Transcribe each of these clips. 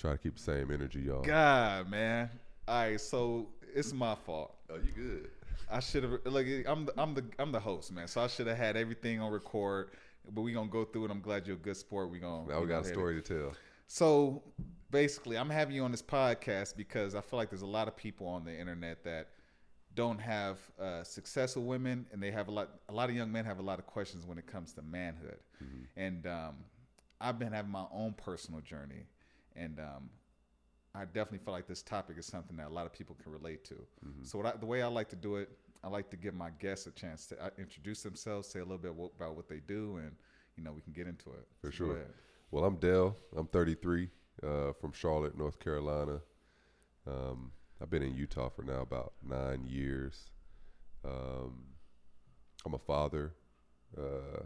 Try to keep the same energy, y'all. God, man. All right, so it's my fault. Oh, you good? I should have like I'm the host, man. So I should have had everything on record. But we gonna go through it. I'm glad you're a good sport. Now we got a story to tell. So basically, I'm having you on this podcast because I feel like there's a lot of people on the internet that don't have successful women, and they have a lot of young men have a lot of questions when it comes to manhood. Mm-hmm. And I've been having my own personal journey, and I definitely feel like this topic is something that a lot of people can relate to. Mm-hmm. So the way I like to do it, I like to give my guests a chance to introduce themselves, say a little bit about what they do, and we can get into it. For So sure. Well, I'm Dale. I'm 33, from Charlotte, North Carolina. I've been in Utah for now about 9 years. I'm a father. I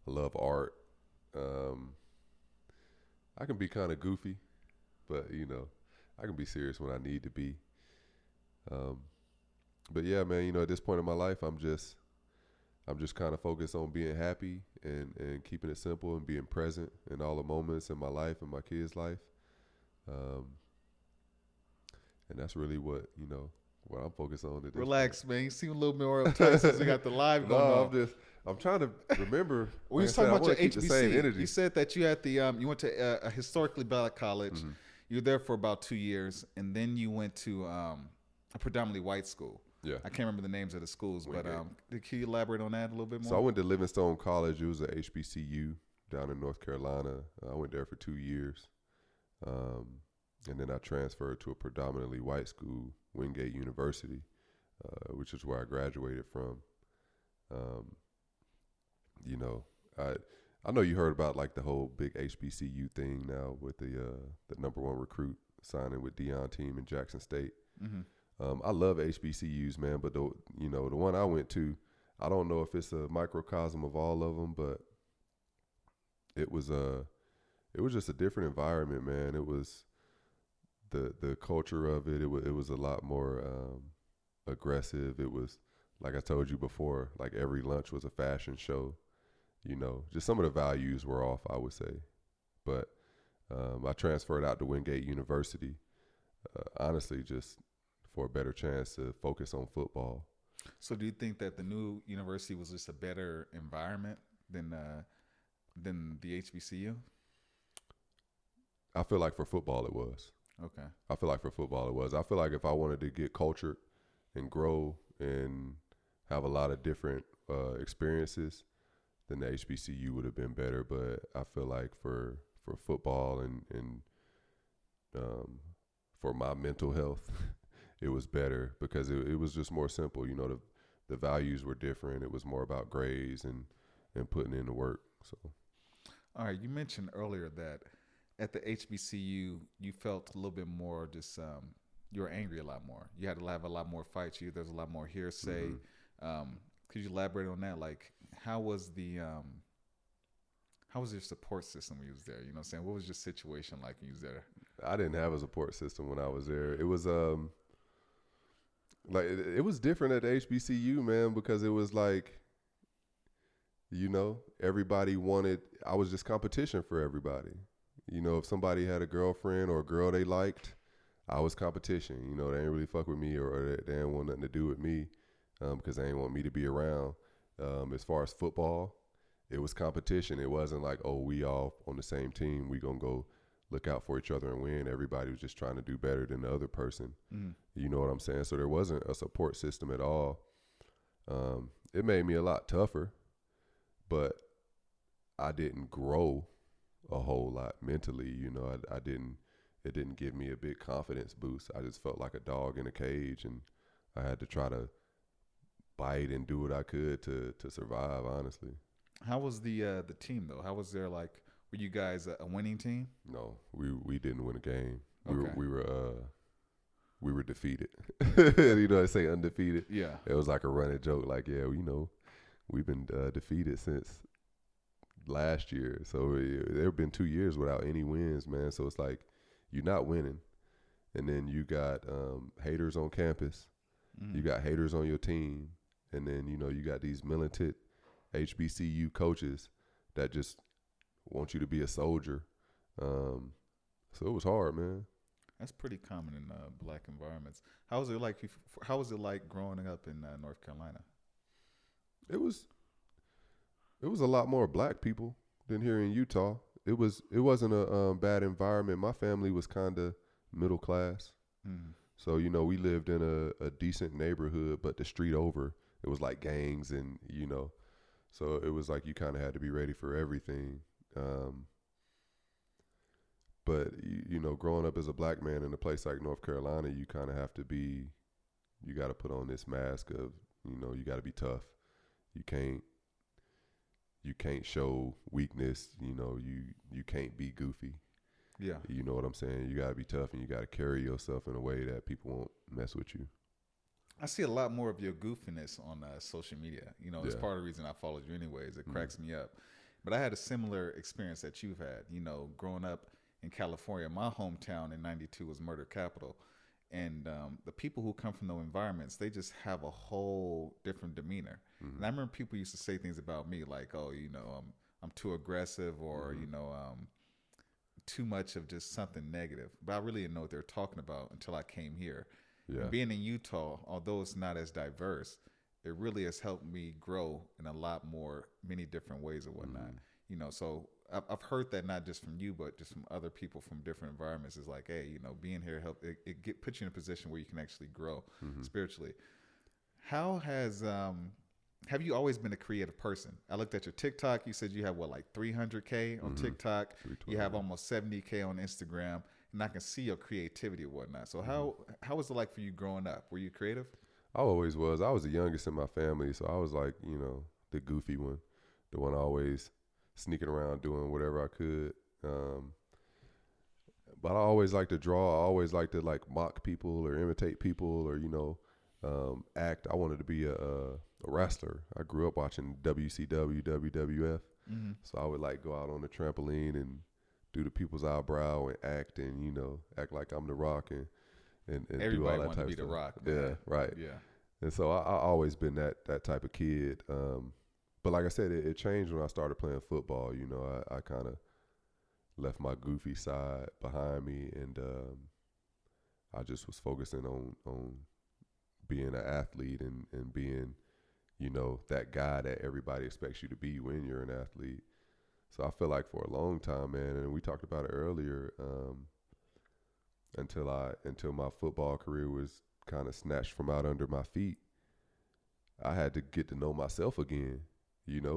love art. I can be kind of goofy, but I can be serious when I need to be. But yeah, man, at this point in my life, I'm just kind of focused on being happy and keeping it simple and being present in all the moments in my life and my kids' life. And that's really what I'm focused on today. Relax, man. You seem a little more uptight since we got the live going on. I'm trying to remember. We was talking about your HBC. You said that you had you went to a historically black college. Mm-hmm. You were there for about 2 years, and then you went to a predominantly white school. Yeah. I can't remember the names of the schools, Wingate. but can you elaborate on that a little bit more? So I went to Livingstone College. It was a HBCU down in North Carolina. I went there for 2 years. And then I transferred to a predominantly white school, Wingate University, which is where I graduated from. I know you heard about like the whole big HBCU thing now with the number one recruit signing with Deion team in Jackson State. Mm-hmm. I love HBCUs, man, but the one I went to, I don't know if it's a microcosm of all of them, but it was just a different environment, man. It was the culture of it. It was a lot more aggressive. It was, like I told you before, like every lunch was a fashion show. Just some of the values were off, I would say. But I transferred out to Wingate University, honestly, just for a better chance to focus on football. So do you think that the new university was just a better environment than the HBCU? I feel like for football it was. Okay. I feel like for football it was. I feel like if I wanted to get cultured and grow and have a lot of different experiences, then the HBCU would have been better. But I feel like for football and for my mental health, it was better because it was just more simple. The values were different. It was more about grades and putting in the work. So, all right. You mentioned earlier that at the HBCU, you felt a little bit more just you were angry a lot more. You had to have a lot more fights. There's a lot more hearsay. Mm-hmm. Could you elaborate on that? Like, how was your support system when you was there? You know what I'm saying? What was your situation like when you was there? I didn't have a support system when I was there. It was like it was different at the HBCU, man, because it was like, everybody wanted. I was just competition for everybody. If somebody had a girlfriend or a girl they liked, I was competition. They didn't really fuck with me or they didn't want nothing to do with me because they didn't want me to be around. As far as football, it was competition. It wasn't like, oh, we all on the same team. We going to go look out for each other and win. Everybody was just trying to do better than the other person. Mm. You know what I'm saying? So there wasn't a support system at all. It made me a lot tougher, but I didn't grow a whole lot mentally. It didn't give me a big confidence boost. I just felt like a dog in a cage, and I had to try to bite and do what I could to survive, honestly. How was the team though? How was there, like, were you guys a winning team? No, we didn't win a game. Okay. We were defeated. They say undefeated. Yeah. It was like a running joke, like, yeah, we've been defeated since last year. So there have been 2 years without any wins, man. So it's like you're not winning, and then you got haters on campus. Mm. You got haters on your team, and then you got these militant HBCU coaches that just want you to be a soldier, So it was hard, man. That's pretty common in black environments. How was it like? How was it like growing up in North Carolina? It was it was a lot more black people than here in Utah. It wasn't a bad environment. My family was kind of middle class. Mm. So, we lived in a decent neighborhood, but the street over, it was like gangs and. So it was like you kind of had to be ready for everything. But, growing up as a black man in a place like North Carolina, you kind of have to you got to put on this mask of, you got to be tough. You can't show weakness. You can't be goofy. Yeah. You know what I'm saying? You got to be tough and you got to carry yourself in a way that people won't mess with you. I see a lot more of your goofiness on social media. It's part of the reason I followed you anyways. It cracks me up. But I had a similar experience that you've had. Growing up in California, my hometown in '92 was murder capital. And the people who come from those environments, they just have a whole different demeanor. And I remember people used to say things about me like, "Oh, I'm too aggressive," or too much of just something negative. But I really didn't know what they were talking about until I came here. Yeah. And being in Utah, although it's not as diverse, it really has helped me grow in many different ways or whatnot. So I've heard that not just from you, but just from other people from different environments. Is like, hey, being here puts you in a position where you can actually grow spiritually. How have you always been a creative person? I looked at your TikTok. You said you have like 300K on TikTok. You have almost 70K on Instagram, and I can see your creativity and whatnot. So how was it like for you growing up? Were you creative? I always was. I was the youngest in my family, so I was like, the goofy one, the one always sneaking around doing whatever I could. But I always like to draw. I always like to mock people or imitate people or act. I wanted to be a wrestler. I grew up watching WCW, WWF, so I would go out on the trampoline and do the people's eyebrow and act and act like I'm the Rock and everybody do all that wanted type to be of stuff. the Rock. Yeah, Man. right. Yeah. And so I always been that type of kid. But like I said, it changed when I started playing football. I kind of left my goofy side behind me, and I just was focusing on being an athlete and being, that guy that everybody expects you to be when you're an athlete. So I feel like for a long time, man, and we talked about it earlier, until my football career was kind of snatched from out under my feet, I had to get to know myself again,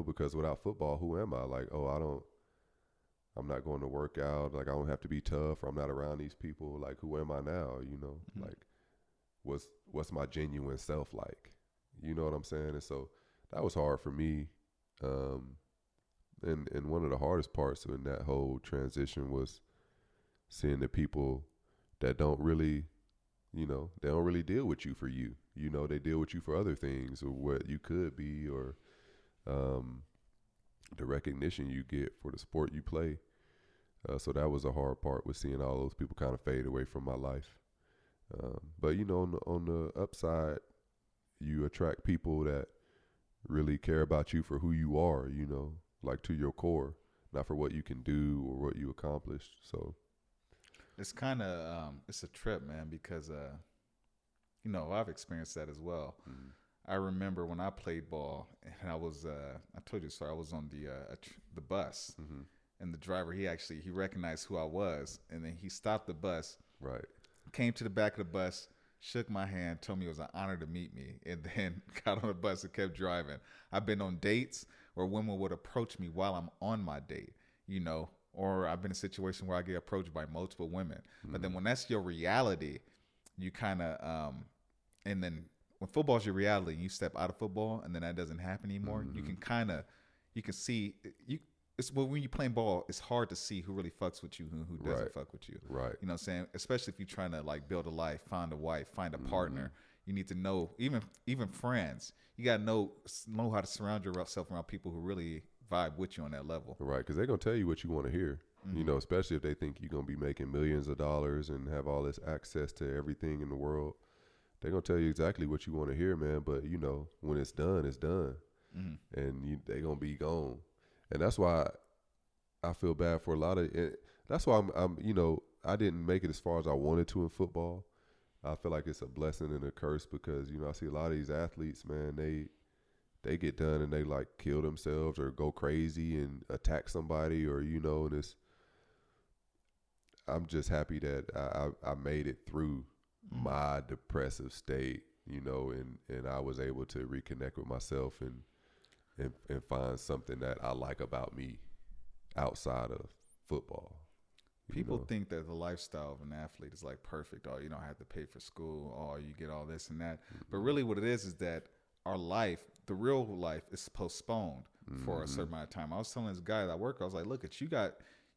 because without football, who am I? I'm not going to work out. I don't have to be tough, or I'm not around these people. Who am I now? What's my genuine self like? You know what I'm saying? And so that was hard for me. And one of the hardest parts in that whole transition was seeing the people that don't really, they don't really deal with you for you. They deal with you for other things or what you could be or the recognition you get for the sport you play. So that was a hard part, with seeing all those people kind of fade away from my life. But on the upside, you attract people that really care about you for who you are, to your core, not for what you can do or what you accomplished. So it's kind of it's a trip, man, because I've experienced that as well. I remember when I played ball, and I was I told you, so I was on the bus, and the driver he recognized who I was, and then he stopped the bus, right, came to the back of the bus, shook my hand, told me it was an honor to meet me, and then got on the bus and kept driving. I've been on dates where women would approach me while I'm on my date, or I've been in a situation where I get approached by multiple women. But then when that's your reality, you kind of, and then when football's your reality, you step out of football, and then that doesn't happen anymore. You can see, when you're playing ball, it's hard to see who really fucks with you, who doesn't fuck with you. Right. You know what I'm saying? Especially if you're trying to build a life, find a wife, find a partner. You need to know, even friends. You gotta know how to surround yourself around people who really vibe with you on that level. Right, because they're gonna tell you what you want to hear. Especially if they think you're gonna be making millions of dollars and have all this access to everything in the world. They're gonna tell you exactly what you want to hear, man. But when it's done, it's done, and they're gonna be gone. And that's why I feel bad for a lot of it. That's why I'm you know, I didn't make it as far as I wanted to in football. I feel like it's a blessing and a curse because, you know, I see a lot of these athletes, man, they get done and they like kill themselves or go crazy and attack somebody, or, you know, and it's, I'm just happy that I made it through my depressive state, you know, and I was able to reconnect with myself and find something that I like about me outside of football. People Know? think that the lifestyle of an athlete is like perfect. Oh, you don't have to pay for school. Oh, you get all this and that. But really, what it is that our life, the real life, is postponed for a certain amount of time. I was telling this guy that I work, I was like, look,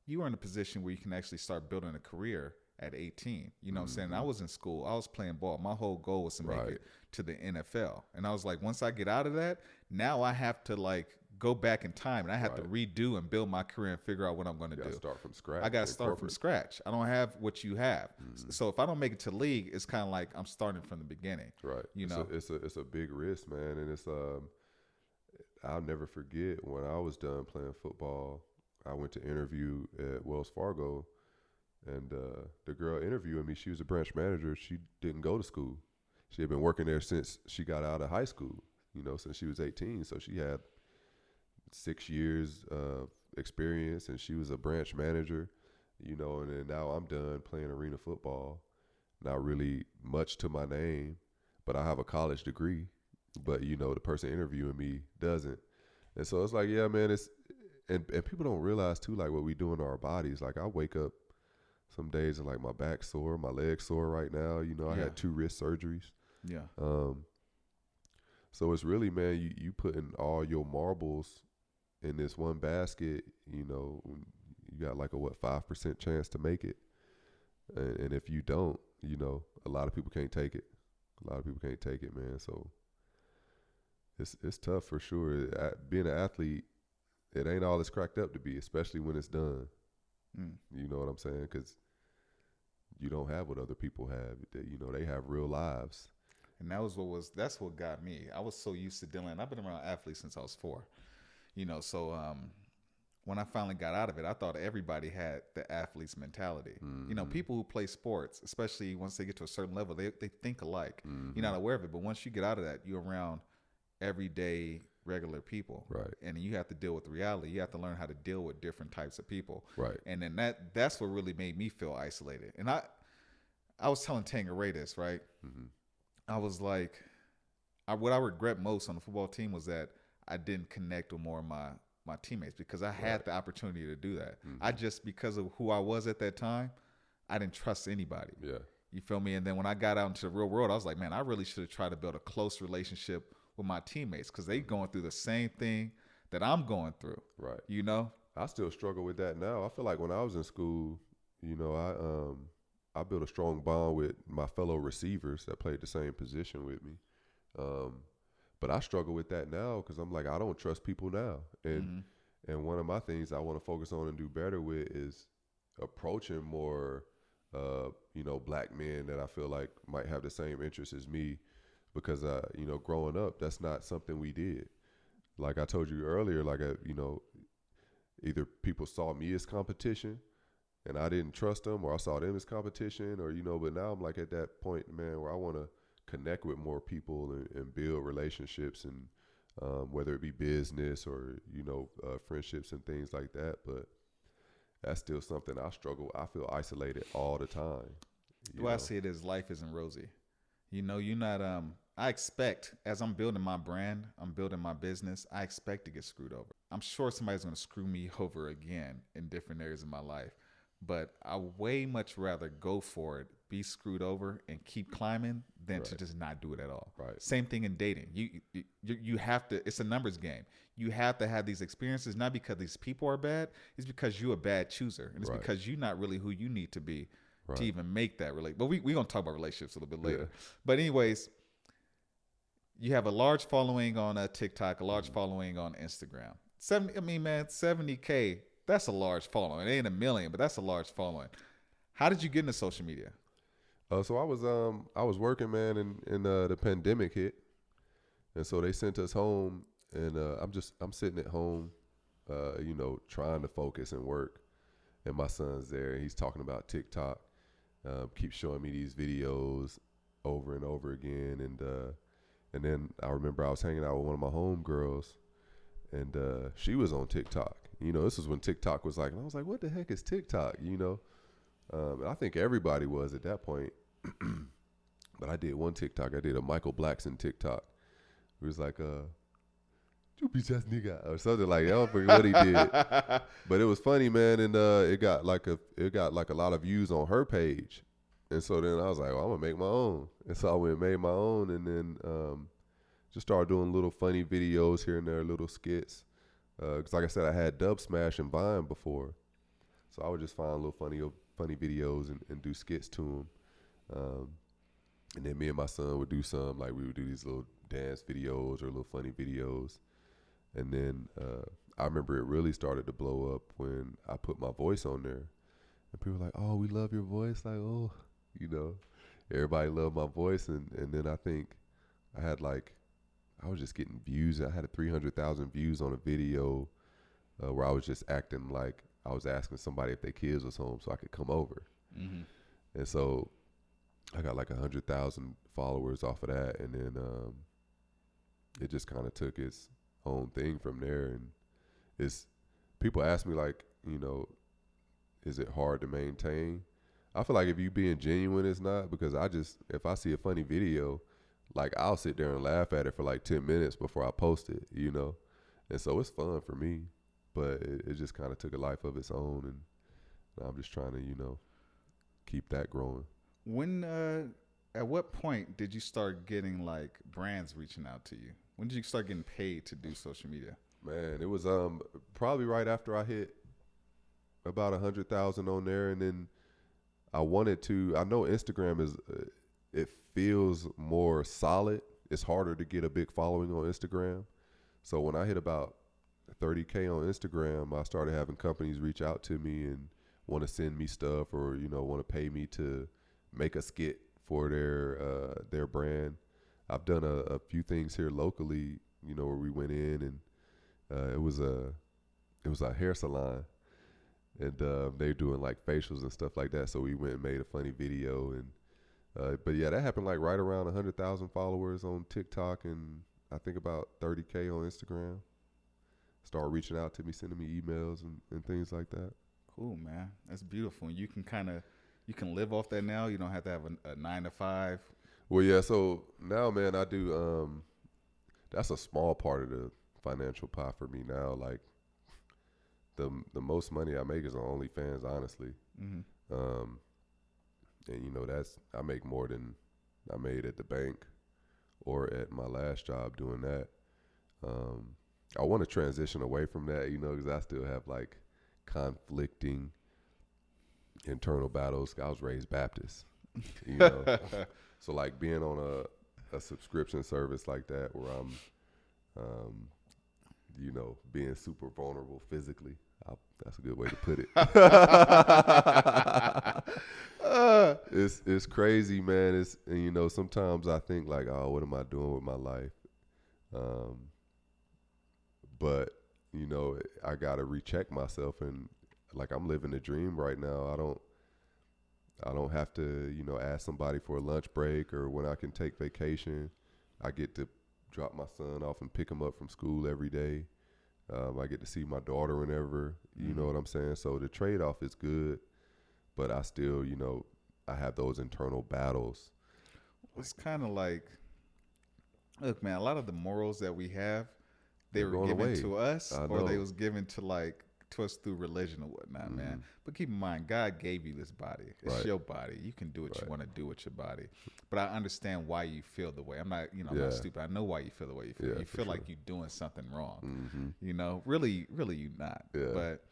you are in a position where you can actually start building a career at 18. You know what I'm saying? I was in school. I was playing ball. My whole goal was to make it to the NFL. And I was like, once I get out of that, now I have to like go back in time and I have to redo and build my career and figure out what I'm going to do. Start from scratch. I got to start from scratch. I don't have what you have. So if I don't make it to league, it's kind of like I'm starting from the beginning. Right. You know, it's a big risk, man. And it's, I'll never forget when I was done playing football, I went to interview at Wells Fargo, and the girl interviewing me, she was a branch manager. She didn't go to school. She had been working there since she got out of high school, you know, since she was 18. So she had 6 years of experience, and she was a branch manager, you know, and then now I'm done playing arena football. Not really much to my name, but I have a college degree. But, you know, the person interviewing me doesn't. And so it's like, yeah, man, it's, and people don't realize too, like what we do in our bodies. Like I wake up some days and like my back sore, my leg sore right now. You know, I had 2 wrist surgeries. Yeah. So it's really, man, you putting all your marbles in this one basket, you know, you got like a 5% chance to make it. And if you don't, you know, a lot of people can't take it. A lot of people can't take it, man. So it's tough for sure. Being an athlete, it ain't all it's cracked up to be, especially when it's done. You know what I'm saying? Because you don't have what other people have. You know, they have real lives. And that's what got me. I was so used to dealing. I've been around athletes since I was 4. You know, so when I finally got out of it, I thought everybody had the athlete's mentality. You know, people who play sports, especially once they get to a certain level, they think alike. You're not aware of it, but once you get out of that, you're around everyday regular people, right? And you have to deal with reality. You have to learn how to deal with different types of people, right? And then that's what really made me feel isolated. And I was telling Tangeray this, right? I was like, what I regret most on the football team was that I didn't connect with more of my teammates, because I had the opportunity to do that. I just, because of who I was at that time, I didn't trust anybody. Yeah. You feel me? And then when I got out into the real world, I was like, man, I really should have tried to build a close relationship with my teammates, because they going through the same thing that I'm going through. Right. You know? I still struggle with that now. I feel like when I was in school, you know, I built a strong bond with my fellow receivers that played the same position with me. But I struggle with that now because I'm like, I don't trust people now. And one of my things I want to focus on and do better with is approaching more, you know, black men that I feel like might have the same interests as me, because, you know, growing up, that's not something we did. Like I told you earlier, like, you know, either people saw me as competition and I didn't trust them, or I saw them as competition, or, you know, but now I'm like at that point, man, where I want to connect with more people and build relationships, and whether it be business or, you know, friendships and things like that. But that's still something I struggle. I feel isolated all the time. The way I see it is, life isn't rosy. You know, you're not, I expect, as I'm building my brand, I'm building my business, I expect to get screwed over. I'm sure somebody's going to screw me over again in different areas of my life. But I way much rather go for it, be screwed over, and keep climbing than to just not do it at all. Right. Same thing in dating. You have to. It's a numbers game. You have to have these experiences, not because these people are bad. It's because you're a bad chooser, and it's because you're not really who you need to be to even make that relate. But we're gonna talk about relationships a little bit later. But anyways, you have a large following on TikTok, a large following on Instagram. 70K. That's a large following. It ain't a million, but that's a large following. How did you get into social media? So I was working, man, and the pandemic hit, and so they sent us home, and I'm sitting at home, trying to focus and work. And my son's there, and he's talking about TikTok. Keeps showing me these videos over and over again, and then I remember I was hanging out with one of my homegirls, and she was on TikTok. This was when TikTok was like, and I was like, what the heck is TikTok? And I think everybody was at that point. But I did one TikTok. I did a Michael Blackson TikTok. It was like, you bitch ass nigga, or something like that. I don't forget what he did, but it was funny, man. And it got like a lot of views on her page, and so then I was like, well, I'm gonna make my own. And so I went and made my own, and then just started doing little funny videos here and there, little skits. Because like I said, I had Dub Smash and Vine before, so I would just find little funny videos and do skits to them. And then me and my son would do some, like we would do these little dance videos or little funny videos. And then I remember it really started to blow up when I put my voice on there. And people were like, oh, we love your voice. Like, oh, everybody loved my voice. And then I think I was just getting views. I had 300,000 views on a video where I was just acting like I was asking somebody if their kids was home so I could come over. Mm-hmm. And so I got like 100,000 followers off of that. And then it just kind of took its own thing from there. And people ask me like, is it hard to maintain? I feel like if you being genuine, it's not, because if I see a funny video, like I'll sit there and laugh at it for like 10 minutes before I post it, and so it's fun for me, but it just kind of took a life of its own, and I'm just trying to, keep that growing. At what point did you start getting like brands reaching out to you? When did you start getting paid to do social media? Man, it was probably right after I hit about 100,000 on there, and then I know Instagram is it feels more solid. It's harder to get a big following on Instagram. So when I hit about 30K on Instagram, I started having companies reach out to me and want to send me stuff, or want to pay me to make a skit for their brand. I've done a few things here locally, where we went in and it was a hair salon, and they're doing like facials and stuff like that. So we went and made a funny video, and but yeah, that happened like right around 100,000 followers on TikTok, and I think about 30K on Instagram. Started reaching out to me, sending me emails and things like that. Cool, man. That's beautiful. And you can live off that now. You don't have to have a 9 to 5. Well, yeah. So now, man, I do. That's a small part of the financial pie for me now. Like the most money I make is on OnlyFans, honestly. Mm-hmm. And I make more than I made at the bank or at my last job doing that. I want to transition away from that, because I still have like conflicting internal battles. I was raised Baptist, so like being on a subscription service like that where I'm, being super vulnerable physically. That's a good way to put it. It's crazy, man. Sometimes I think like, oh, what am I doing with my life? But I gotta recheck myself, and like I'm living a dream right now. I don't have to, ask somebody for a lunch break, or when I can take vacation. I get to drop my son off and pick him up from school every day. I get to see my daughter whenever, you know what I'm saying? So the trade-off is good, but I still, I have those internal battles. It's kind of like, look, man, a lot of the morals that we have, they were given to us, or they was given to us through religion or whatnot, man. But keep in mind, God gave you this body. It's your body. You can do what you want to do with your body. But I understand why you feel the way. I'm not, I'm not stupid. I know why you feel the way you feel. You feel like you're doing something wrong. Really, you're not. Yeah. But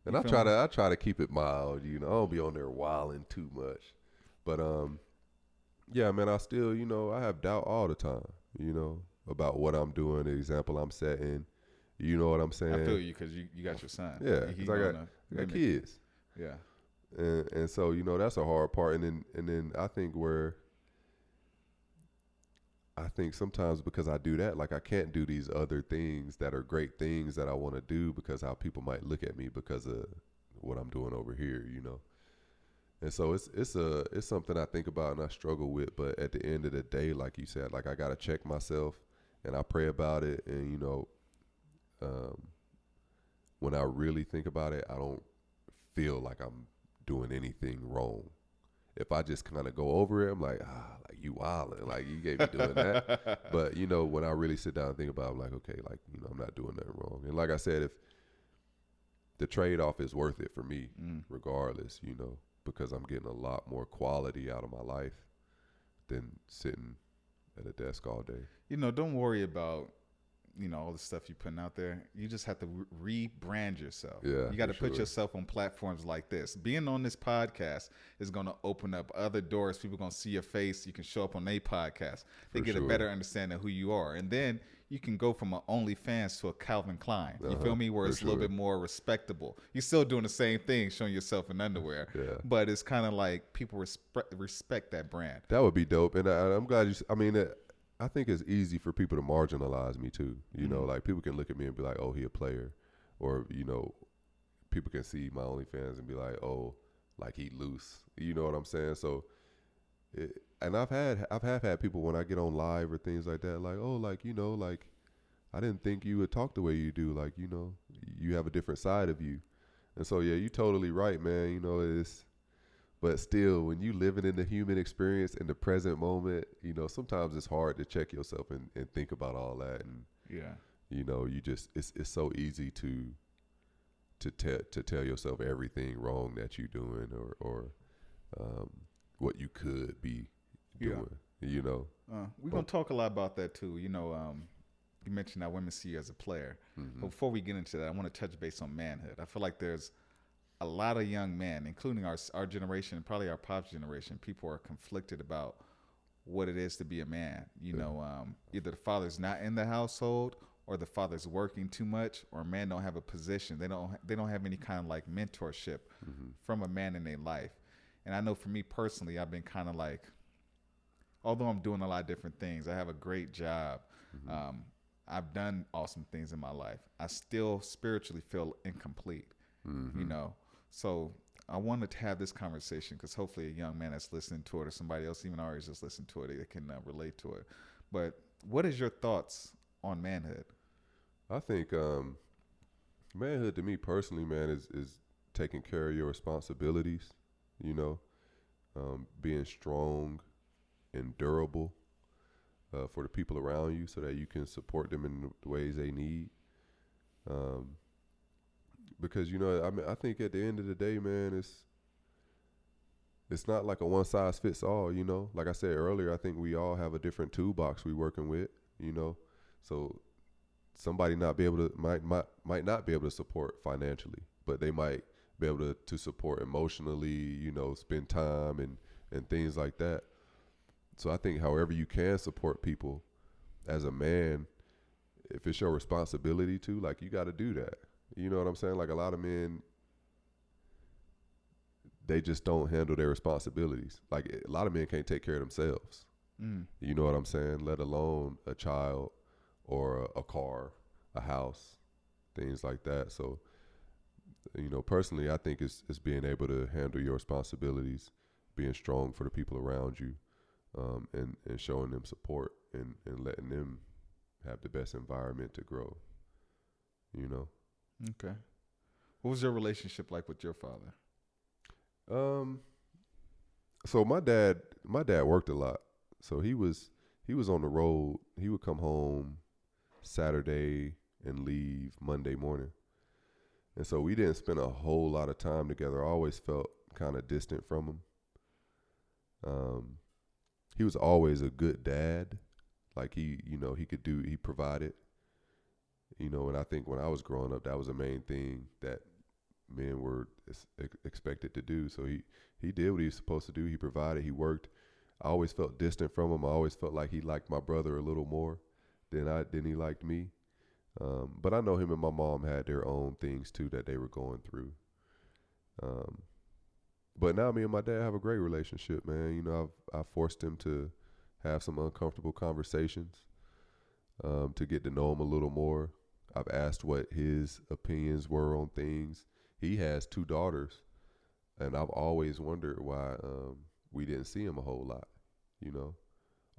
and I try to keep it mild. I don't be on there wilding too much. But yeah, man, I still, I have doubt all the time. About what I'm doing, the example I'm setting. You know what I'm saying? I feel you, because you got your son. Yeah, because I got kids. Yeah. And so, that's a hard part. And then I think where I think sometimes because I do that, like I can't do these other things that are great things that I want to do because how people might look at me because of what I'm doing over here, you know. And so it's something I think about and I struggle with. But at the end of the day, like you said, like I gotta check myself and I pray about it. And you know, um, when I really think about it, I don't feel like I'm doing anything wrong. If I just kind of go over it, I'm like, like you wilding, like you gave me doing that. But you know, when I really sit down and think about it, I'm like, okay, like, you know, I'm not doing nothing wrong. And like I said, if the trade off is worth it for me, regardless, you know, because I'm getting a lot more quality out of my life than sitting at a desk all day. You know, don't worry about, you know, all the stuff you're putting out there. You just have to rebrand yourself. Yeah, you got to for put sure. yourself on platforms like this. Being on this podcast is going to open up other doors. People going to see your face. You can show up on a podcast. They For get a sure. better understanding of who you are. And then you can go from an OnlyFans to a Calvin Klein. You feel me? Where for it's a little sure. bit more respectable. You're still doing the same thing, showing yourself in underwear. Yeah. But it's kind of like people respect that brand. That would be dope. And I'm glad I mean, I think it's easy for people to marginalize me too. You know, like people can look at me and be like, oh, he a player. Or, you know, people can see my OnlyFans and be like, oh, like he loose. You know what I'm saying? So, and I've had people when I get on live or things like that, like, oh, like, you know, like, I didn't think you would talk the way you do. Like, you know, you have a different side of you. And so, yeah, you totally right, man. You know, but still, when you living in the human experience in the present moment, you know, sometimes it's hard to check yourself and think about all that. And, Yeah. you know, you just, it's so easy to tell yourself everything wrong that you're doing or what you could be doing, you know. We're going to talk a lot about that too. You know, you mentioned that women see you as a player. But before we get into that, I want to touch base on manhood. I feel like there's a lot of young men, including our generation and probably our pop's generation, people are conflicted about what it is to be a man. You know, either the father's not in the household or the father's working too much or a man don't have a position. They don't have any kind of like mentorship from a man in their life. And I know for me personally, I've been kind of like, although I'm doing a lot of different things, I have a great job. I've done awesome things in my life. I still spiritually feel incomplete, you know? So I wanted to have this conversation because hopefully a young man that's listening to it or somebody else even already just listened to it, they can relate to it. But what is your thoughts on manhood? I think manhood to me personally, man, is taking care of your responsibilities, you know, being strong and durable for the people around you so that you can support them in the ways they need. Because, you know, I mean, I think at the end of the day, man, it's not like a one size fits all, you know. Like I said earlier, I think we all have a different toolbox we working with, you know. So somebody might not be able to support financially, but they might be able to support emotionally, you know, spend time and things like that. So I think however you can support people as a man, if it's your responsibility to, like, you got to do that. You know what I'm saying? Like a lot of men, they just don't handle their responsibilities. Like a lot of men can't take care of themselves. You know what I'm saying? Let alone a child or a car, a house, things like that. So, you know, personally, I think it's being able to handle your responsibilities, being strong for the people around you, and showing them support and letting them have the best environment to grow, you know? Okay. What was your relationship like with your father? So my dad worked a lot. So he was on the road. He would come home Saturday and leave Monday morning. And so we didn't spend a whole lot of time together. I always felt kind of distant from him. He was always a good dad. Like he provided, you know, and I think when I was growing up, that was the main thing that men were expected to do. So he did what he was supposed to do. He provided, he worked. I always felt distant from him. I always felt like he liked my brother a little more than he liked me. But I know him and my mom had their own things too that they were going through. But now me and my dad have a great relationship, man. You know, I forced him to have some uncomfortable conversations, to get to know him a little more. I've asked what his opinions were on things. He has 2 daughters, and I've always wondered why we didn't see him a whole lot, you know.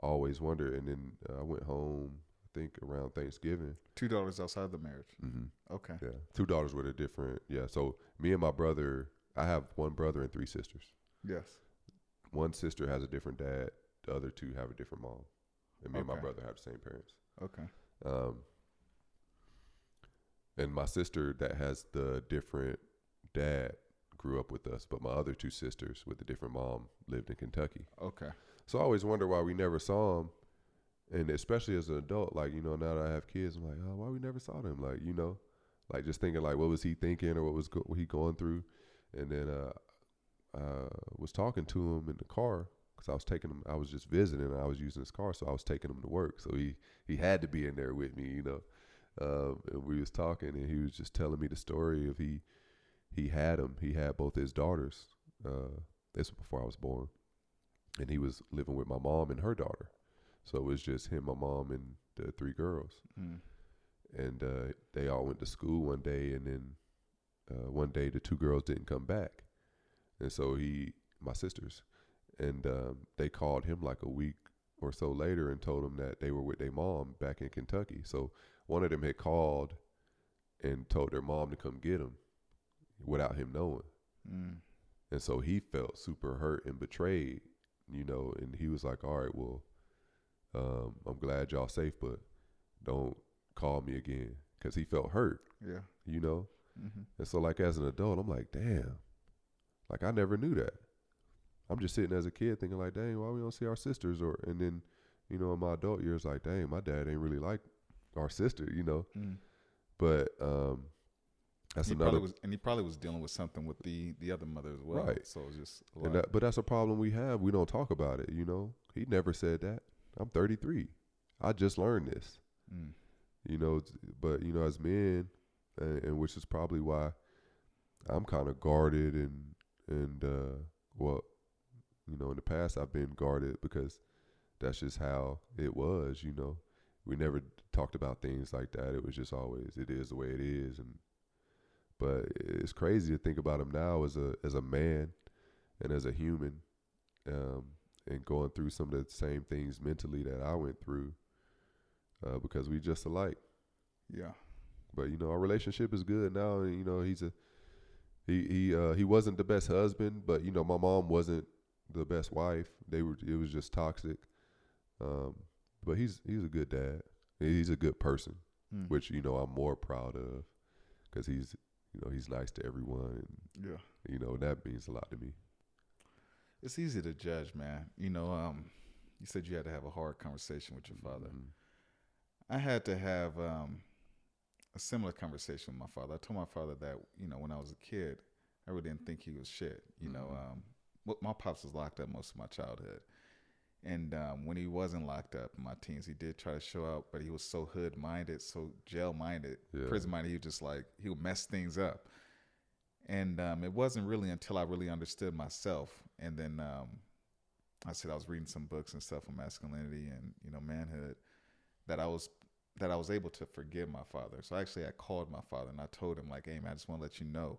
Always wondered. And then I went home, I think around Thanksgiving. $2 outside the marriage. Mm-hmm. Okay. Yeah, 2 daughters with a different. Yeah, so me and my brother, I have 1 brother and 3 sisters. Yes. 1 sister has a different dad. The other 2 have a different mom, and me and my brother have the same parents. Okay. And my sister that has the different dad grew up with us, but my other 2 sisters with the different mom lived in Kentucky. Okay. So I always wonder why we never saw him, and especially as an adult, like, you know, now that I have kids, I'm like, oh, why we never saw them? Like, you know, like just thinking like, what was he thinking or what he going through? And then was talking to him in the car because I was taking him. I was just visiting. And I was using his car, so I was taking him to work. So he had to be in there with me, you know. And we was talking, and he was just telling me the story of he had him. He had both his daughters. This was before I was born, and he was living with my mom and her daughter. So it was just him, my mom, and the 3 girls. Mm. And they all went to school one day, and then one day the 2 girls didn't come back, and so my sisters, and they called him like a week or so later and told him that they were with their mom back in Kentucky. So one of them had called and told their mom to come get him without him knowing. Mm. And so he felt super hurt and betrayed, you know, and he was like, all right, well, I'm glad y'all safe, but don't call me again, because he felt hurt. Yeah. You know? Mm-hmm. And so like as an adult, I'm like, damn, like I never knew that. I'm just sitting as a kid thinking like, dang, why we don't see our sisters? And then, you know, in my adult years, like, dang, my dad ain't really like our sister, you know. Mm. But that's another. He probably was dealing with something with the other mother as well. Right. So it's just but that's a problem we have. We don't talk about it, you know. He never said that. I'm 33. I just learned this. Mm. You know, but, you know, as men, and which is probably why I'm kind of guarded and well, you know, in the past I've been guarded because that's just how it was, you know. We never talked about things like that. It was just always, it is the way it is. But it's crazy to think about him now as a man and as a human, and going through some of the same things mentally that I went through, because we just alike. Yeah. But, you know, our relationship is good now, and, you know, he wasn't the best husband, but, you know, my mom wasn't the best wife. It was just toxic. But he's a good dad. He's a good person, which, you know, I'm more proud of, because he's nice to everyone, and yeah, you know, that means a lot to me. It's easy to judge, man. You know, you said you had to have a hard conversation with your father. Mm-hmm. I had to have a similar conversation with my father. I told my father that, you know, when I was a kid, I really didn't think he was shit. You know, my pops was locked up most of my childhood. And when he wasn't locked up in my teens, he did try to show up, but he was so hood-minded, so jail-minded, prison-minded, he would mess things up. And it wasn't really until I really understood myself, and then I said I was reading some books and stuff on masculinity and, you know, manhood, that I was able to forgive my father. So actually I called my father and I told him, like, hey, man, I just want to let you know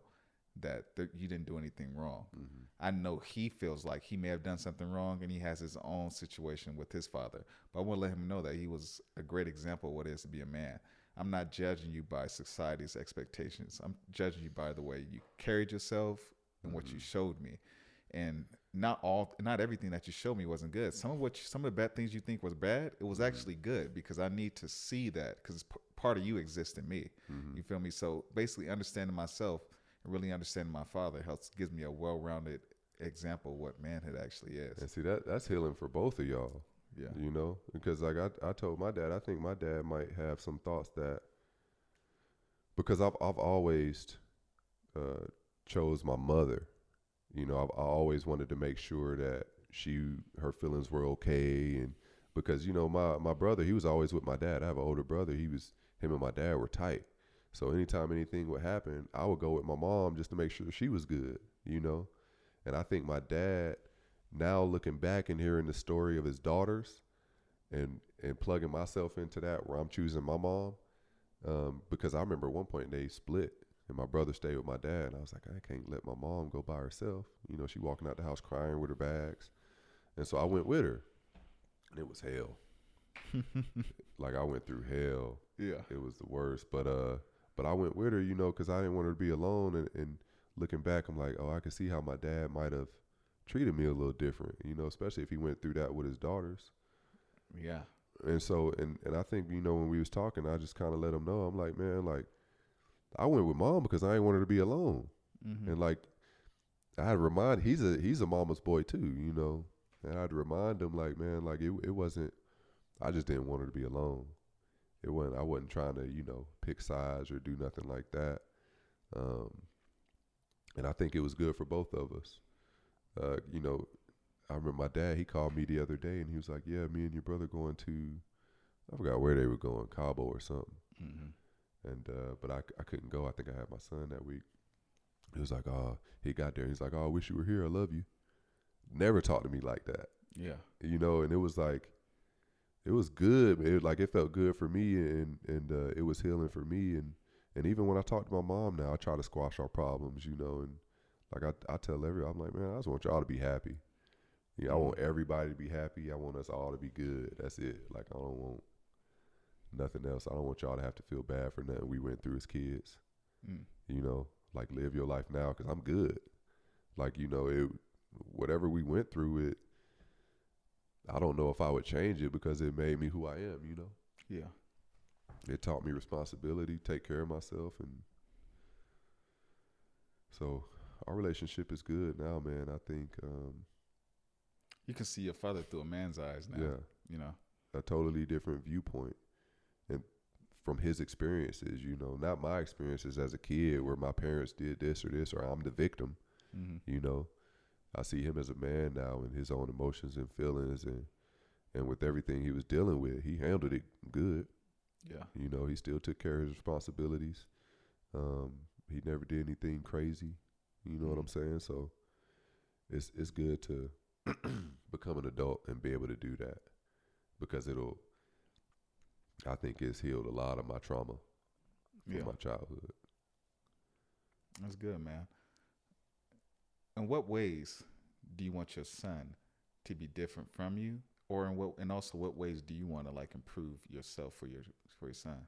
that you didn't do anything wrong. Mm-hmm. I know he feels like he may have done something wrong, and he has his own situation with his father. But I want to let him know that he was a great example of what it is to be a man. I'm not judging you by society's expectations. I'm judging you by the way you carried yourself and what you showed me. And not everything that you showed me wasn't good. Some of the bad things you think was bad, it was actually good, because I need to see that, because part of you exists in me. Mm-hmm. You feel me? So basically understanding myself and really understanding my father gives me a well-rounded example of what manhood actually is. And see, that's healing for both of y'all. Yeah. You know, because like I told my dad, I think my dad might have some thoughts that, because I've always chose my mother. You know, I always wanted to make sure that her feelings were okay, and because, you know, my brother, he was always with my dad. I have an older brother. Him and my dad were tight. So anytime anything would happen, I would go with my mom just to make sure she was good, you know? And I think my dad, now looking back and hearing the story of his daughters, and plugging myself into that where I'm choosing my mom, because I remember at one point they split and my brother stayed with my dad, and I was like, I can't let my mom go by herself. You know, she walking out the house crying with her bags, and so I went with her, and it was hell. Like I went through hell. Yeah. It was the worst, but I went with her, you know, because I didn't want her to be alone. And looking back, I'm like, oh, I could see how my dad might have treated me a little different, you know, especially if he went through that with his daughters. Yeah. And so, and I think, you know, when we was talking, I just kind of let him know. I'm like, man, like, I went with mom because I didn't want her to be alone. Mm-hmm. And like, I had to remind, he's a mama's boy too, you know. And I had to remind him, like, man, like it wasn't, I just didn't want her to be alone. I wasn't trying to, you know, pick sides or do nothing like that. And I think it was good for both of us. You know, I remember my dad, he called me the other day and he was like, yeah, me and your brother going to, I forgot where they were going, Cabo or something. Mm-hmm. And, but I couldn't go. I think I had my son that week. He was like, oh, he got there. He's like, oh, I wish you were here. I love you. Never talked to me like that. Yeah. You know, and it was like, it was good. It felt good for me, and it was healing for me. And even when I talk to my mom now, I try to squash our problems, you know. And like I tell I'm like, man, I just want y'all to be happy. Yeah, I want everybody to be happy. I want us all to be good. That's it. Like I don't want nothing else. I don't want y'all to have to feel bad for nothing we went through as kids. You know, like live your life now because I'm good. Like, you know, whatever we went through, it. I don't know if I would change it because it made me who I am, you know? Yeah. It taught me responsibility, take care of myself. And so our relationship is good now, man. I think. You can see your father through a man's eyes now. Yeah. You know? A totally different viewpoint. And from his experiences, you know, not my experiences as a kid where my parents did this or I'm the victim, you know? I see him as a man now and his own emotions and feelings and with everything he was dealing with, he handled it good. Yeah. You know, he still took care of his responsibilities. He never did anything crazy. You know what I'm saying? So it's good to become an adult and be able to do that because I think it's healed a lot of my trauma from my childhood. That's good, man. In what ways do you want your son to be different from you, or and also what ways do you want to like improve yourself for your son?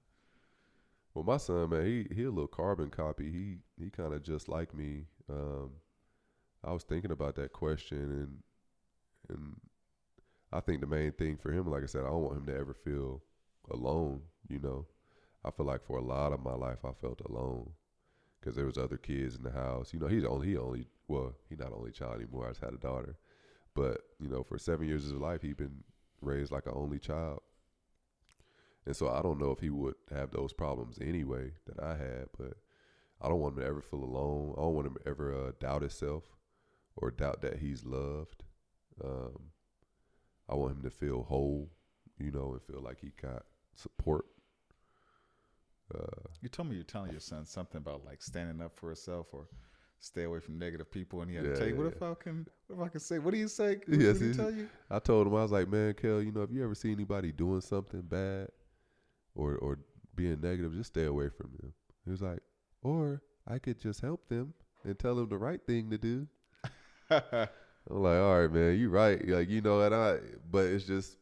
Well, my son, man, he a little carbon copy. He kind of just like me. I was thinking about that question, and I think the main thing for him, like I said, I don't want him to ever feel alone. You know, I feel like for a lot of my life I felt alone. Because there was other kids in the house. You know, he's not only child anymore. I just had a daughter. But, you know, for 7 years of his life, he'd been raised like an only child. And so I don't know if he would have those problems anyway that I had. But I don't want him to ever feel alone. I don't want him to ever doubt himself or doubt that he's loved. I want him to feel whole, you know, and feel like he got support. You told me you're telling your son something about like standing up for himself or stay away from negative people, and he had to tell you, what if I can say? What do you say? What did he tell you? I told him, I was like, man, Kel, you know, if you ever see anybody doing something bad or being negative, just stay away from them. He was like, or I could just help them and tell them the right thing to do. I'm like, all right, man, you right. Like, you know, but it's just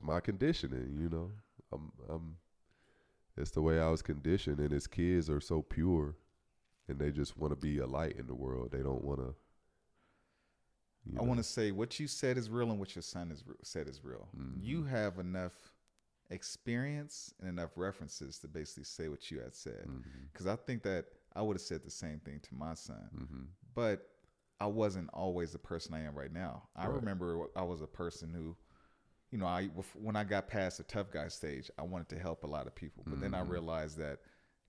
my conditioning, you know. It's the way I was conditioned, and his kids are so pure, and they just want to be a light in the world. They don't want to. I want to say what you said is real, and what your son said is real. You have enough experience and enough references to basically say what you had said, because I think that I would have said the same thing to my son, but I wasn't always the person I am right now. I remember I was a person who, you know, when I got past the tough guy stage, I wanted to help a lot of people. But then I realized that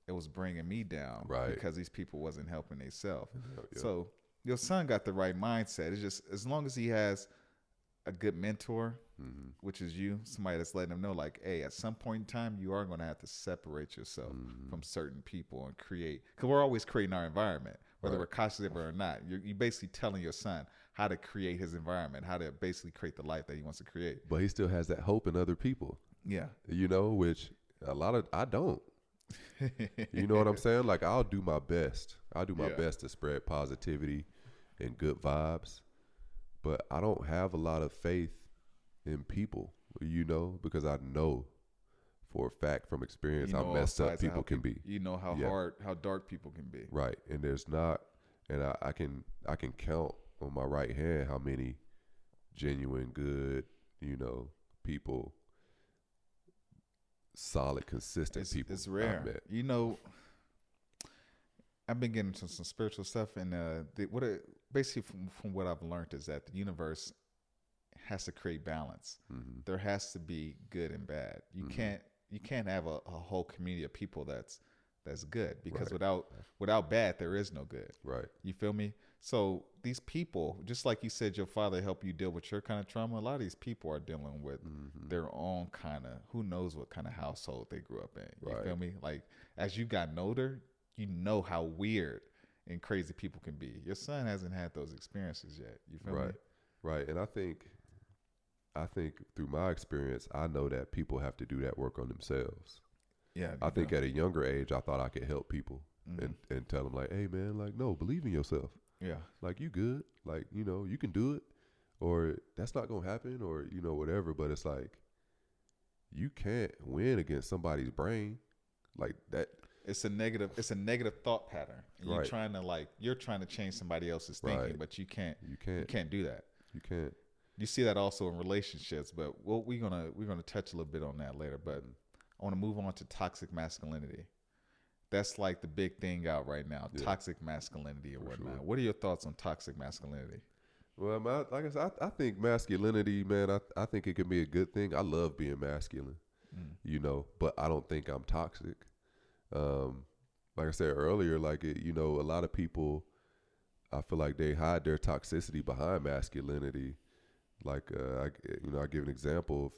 it was bringing me down because these people wasn't helping themselves. So your son got the right mindset. It's just as long as he has a good mentor, which is you, somebody that's letting him know, like, hey, at some point in time, you are going to have to separate yourself from certain people and create. Because we're always creating our environment. whether Right. we're conscious of it or not. You're basically telling your son how to create his environment, how to basically create the life that he wants to create. But he still has that hope in other people, Yeah. which a lot of I don't. You know what I'm saying? Like I'll do my best. I'll do my Yeah. best to spread positivity and good vibes, but I don't have a lot of faith in people, because I know for a fact from experience how all messed up sides of people can be. You know how Yeah. hard, how dark people can be. Right. And there's not, and I can count on my right hand how many genuine, good, people, solid, consistent people It's rare. I've met. I've been getting into some spiritual stuff, and basically from what I've learned is that the universe has to create balance. Mm-hmm. There has to be good and bad. You can't have a whole community of people that's good, because without bad there is no good. Right. You feel me? So these people, just like you said, your father helped you deal with your kind of trauma. A lot of these people are dealing with their own kind of, who knows what kind of household they grew up in. You feel me? Like as you gotten older, you know how weird and crazy people can be. Your son hasn't had those experiences yet. You feel me? Right. And I think through my experience, I know that people have to do that work on themselves. Yeah. I think at a younger age, I thought I could help people and tell them like, hey man, like, no, believe in yourself. Yeah. Like you good, like, you can do it, or that's not going to happen, or, whatever. But it's like, you can't win against somebody's brain like that. It's a negative thought pattern. And Right. you're trying to change somebody else's thinking, Right. but you can't do that. You can't. You see that also in relationships, but we're gonna touch a little bit on that later. But I want to move on to toxic masculinity. That's like the big thing out right now, toxic masculinity and whatnot. Sure. What are your thoughts on toxic masculinity? Well, like I said, I think masculinity, man, I think it can be a good thing. I love being masculine, but I don't think I'm toxic. Like I said earlier, like a lot of people, I feel like they hide their toxicity behind masculinity. Like, I give an example of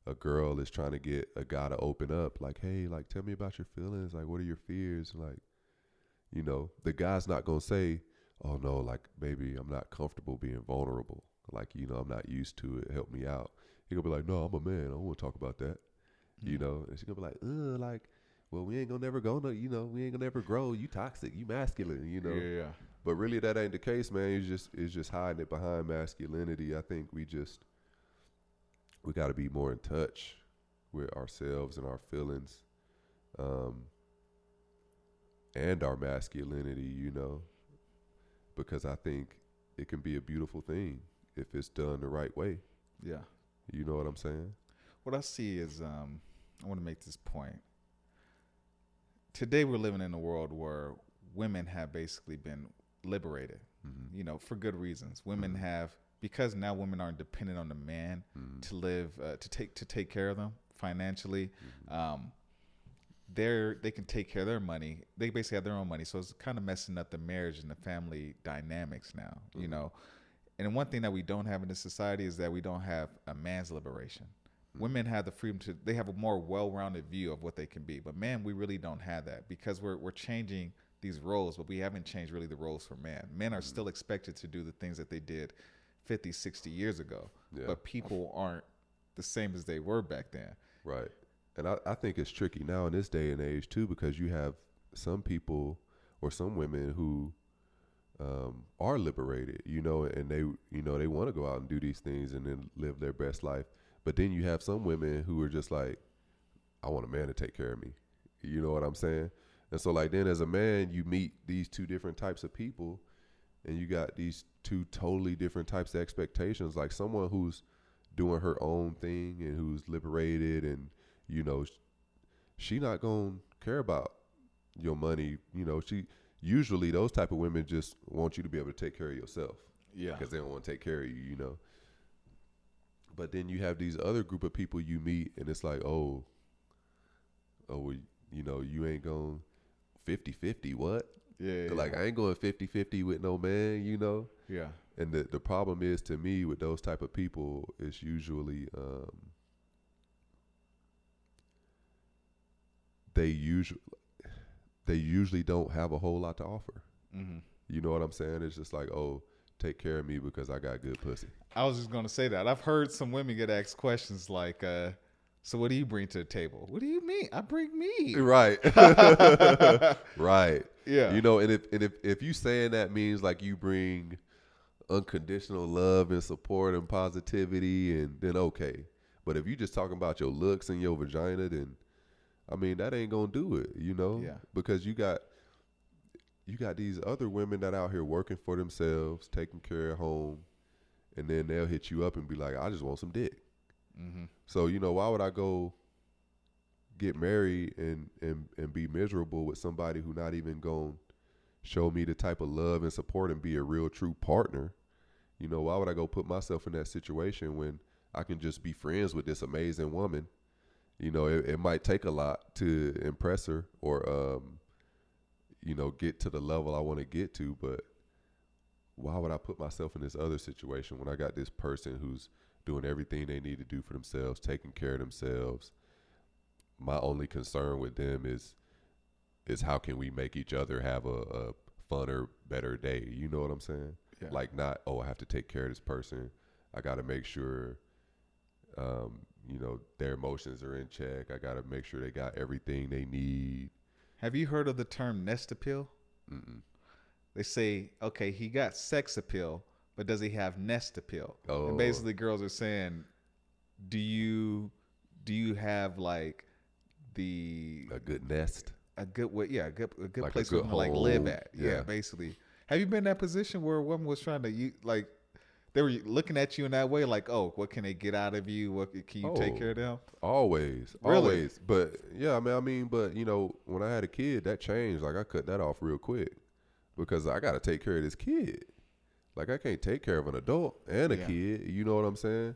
a girl is trying to get a guy to open up. Like, hey, like, tell me about your feelings. Like, what are your fears? Like, the guy's not going to say, oh, no, like, baby, I'm not comfortable being vulnerable. Like, I'm not used to it. Help me out. He going to be like, no, I'm a man. I don't want to talk about that. And she's going to be like, well, we ain't going to never go. No, we ain't going to never grow. You toxic. You masculine, Yeah. But really, that ain't the case, man. It's just hiding it behind masculinity. I think we got to be more in touch with ourselves and our feelings, and our masculinity, because I think it can be a beautiful thing if it's done the right way. Yeah. You know what I'm saying? What I see is, I want to make this point. Today we're living in a world where women have basically been liberated, for good reasons. Women have, because now women aren't dependent on the man to live, to take care of them financially. They can take care of their money. They basically have their own money. So it's kind of messing up the marriage and the family dynamics now, And one thing that we don't have in this society is that we don't have a man's liberation. Women have the freedom they have a more well-rounded view of what they can be. But man, we really don't have that, because we're changing these roles, but we haven't changed really the roles for men. Men are still expected to do the things that they did 50, 60 years ago, but people aren't the same as they were back then. Right. And I think it's tricky now in this day and age too, because you have some people or some women who are liberated, and they want to go out and do these things and then live their best life. But then you have some women who are just like, I want a man to take care of me. You know what I'm saying? And so like then as a man, you meet these two different types of people, and you got these two totally different types of expectations. Like someone who's doing her own thing and who's liberated, and she not gonna care about your money. She usually, those type of women just want you to be able to take care of yourself. Yeah. Because they don't want to take care of you. But then you have these other group of people you meet, and it's like, well, you ain't going 50-50. What? Yeah. Like, I ain't going 50-50 with no man, Yeah. And the problem is, to me, with those type of people, it's usually they usually don't have a whole lot to offer. You know what I'm saying? It's just like, oh, take care of me because I got good pussy. I was just gonna say that. I've heard some women get asked questions like, "So what do you bring to the table?" What do you mean? I bring me. Right. Right. Yeah. You know, and if you saying that means like you bring unconditional love and support and positivity, and then okay. But if you just talking about your looks and your vagina, then I mean that ain't gonna do it, you know? Yeah. Because you got these other women that out here working for themselves, taking care of home, and then they'll hit you up and be like, I just want some dick. Mm-hmm. So, you know, why would I go get married and be miserable with somebody who not even going to show me the type of love and support and be a real true partner? You know, why would I go put myself in that situation when I can just be friends with this amazing woman? You know, it might take a lot to impress her or, you know, get to the level I want to get to, but why would I put myself in this other situation when I got this person who's doing everything they need to do for themselves, taking care of themselves? My only concern with them is how can we make each other have a funner, better day? You know what I'm saying? Yeah. Like not, oh, I have to take care of this person. I got to make sure, you know, their emotions are in check. I got to make sure they got everything they need. Have you heard of the term nest appeal? Mm-mm. They say, okay, he got sex appeal, but does he have nest appeal? Oh. And basically, girls are saying, do you have like A good nest. a good way, yeah, a good Like a place good for them to like live home. at, yeah. Yeah. Basically, have you been in that position where a woman was trying to like they were looking at you in that way, like, oh, what can they get out of you? What can you take care of them? Always. Really? Always. But yeah, but you know, when I had a kid, that changed. Like I cut that off real quick because I got to take care of this kid. Like I can't take care of an adult and a Yeah. kid. You know what I'm saying?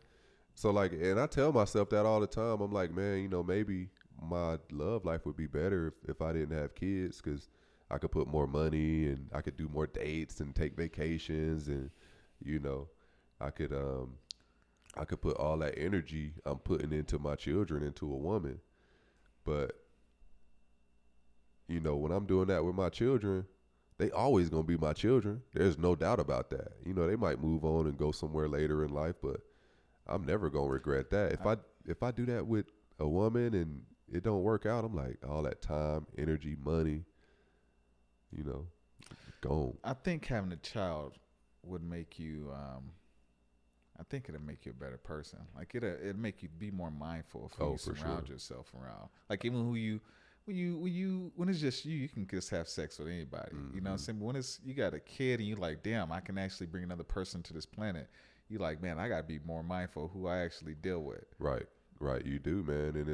So like, and I tell myself that all the time. I'm like, man, you know, maybe my love life would be better if I didn't have kids because I could put more money and I could do more dates and take vacations and, you know, I could put all that energy I'm putting into my children into a woman. But, you know, when I'm doing that with my children, they always going to be my children. There's no doubt about that. You know, they might move on and go somewhere later in life, but I'm never going to regret that. If I do that with a woman and it don't work out, I'm like, all that time, energy, money, you know, gone. I think having a child would make you. I think it'll make you a better person. Like it'll make you be more mindful of who you For surround sure. yourself around. Like even when it's just you can just have sex with anybody. Mm-hmm. You know what I'm saying? But when it's you got a kid and you like, damn, I can actually bring another person to this planet. You like, man, I gotta be more mindful of who I actually deal with. Right. You do, man. And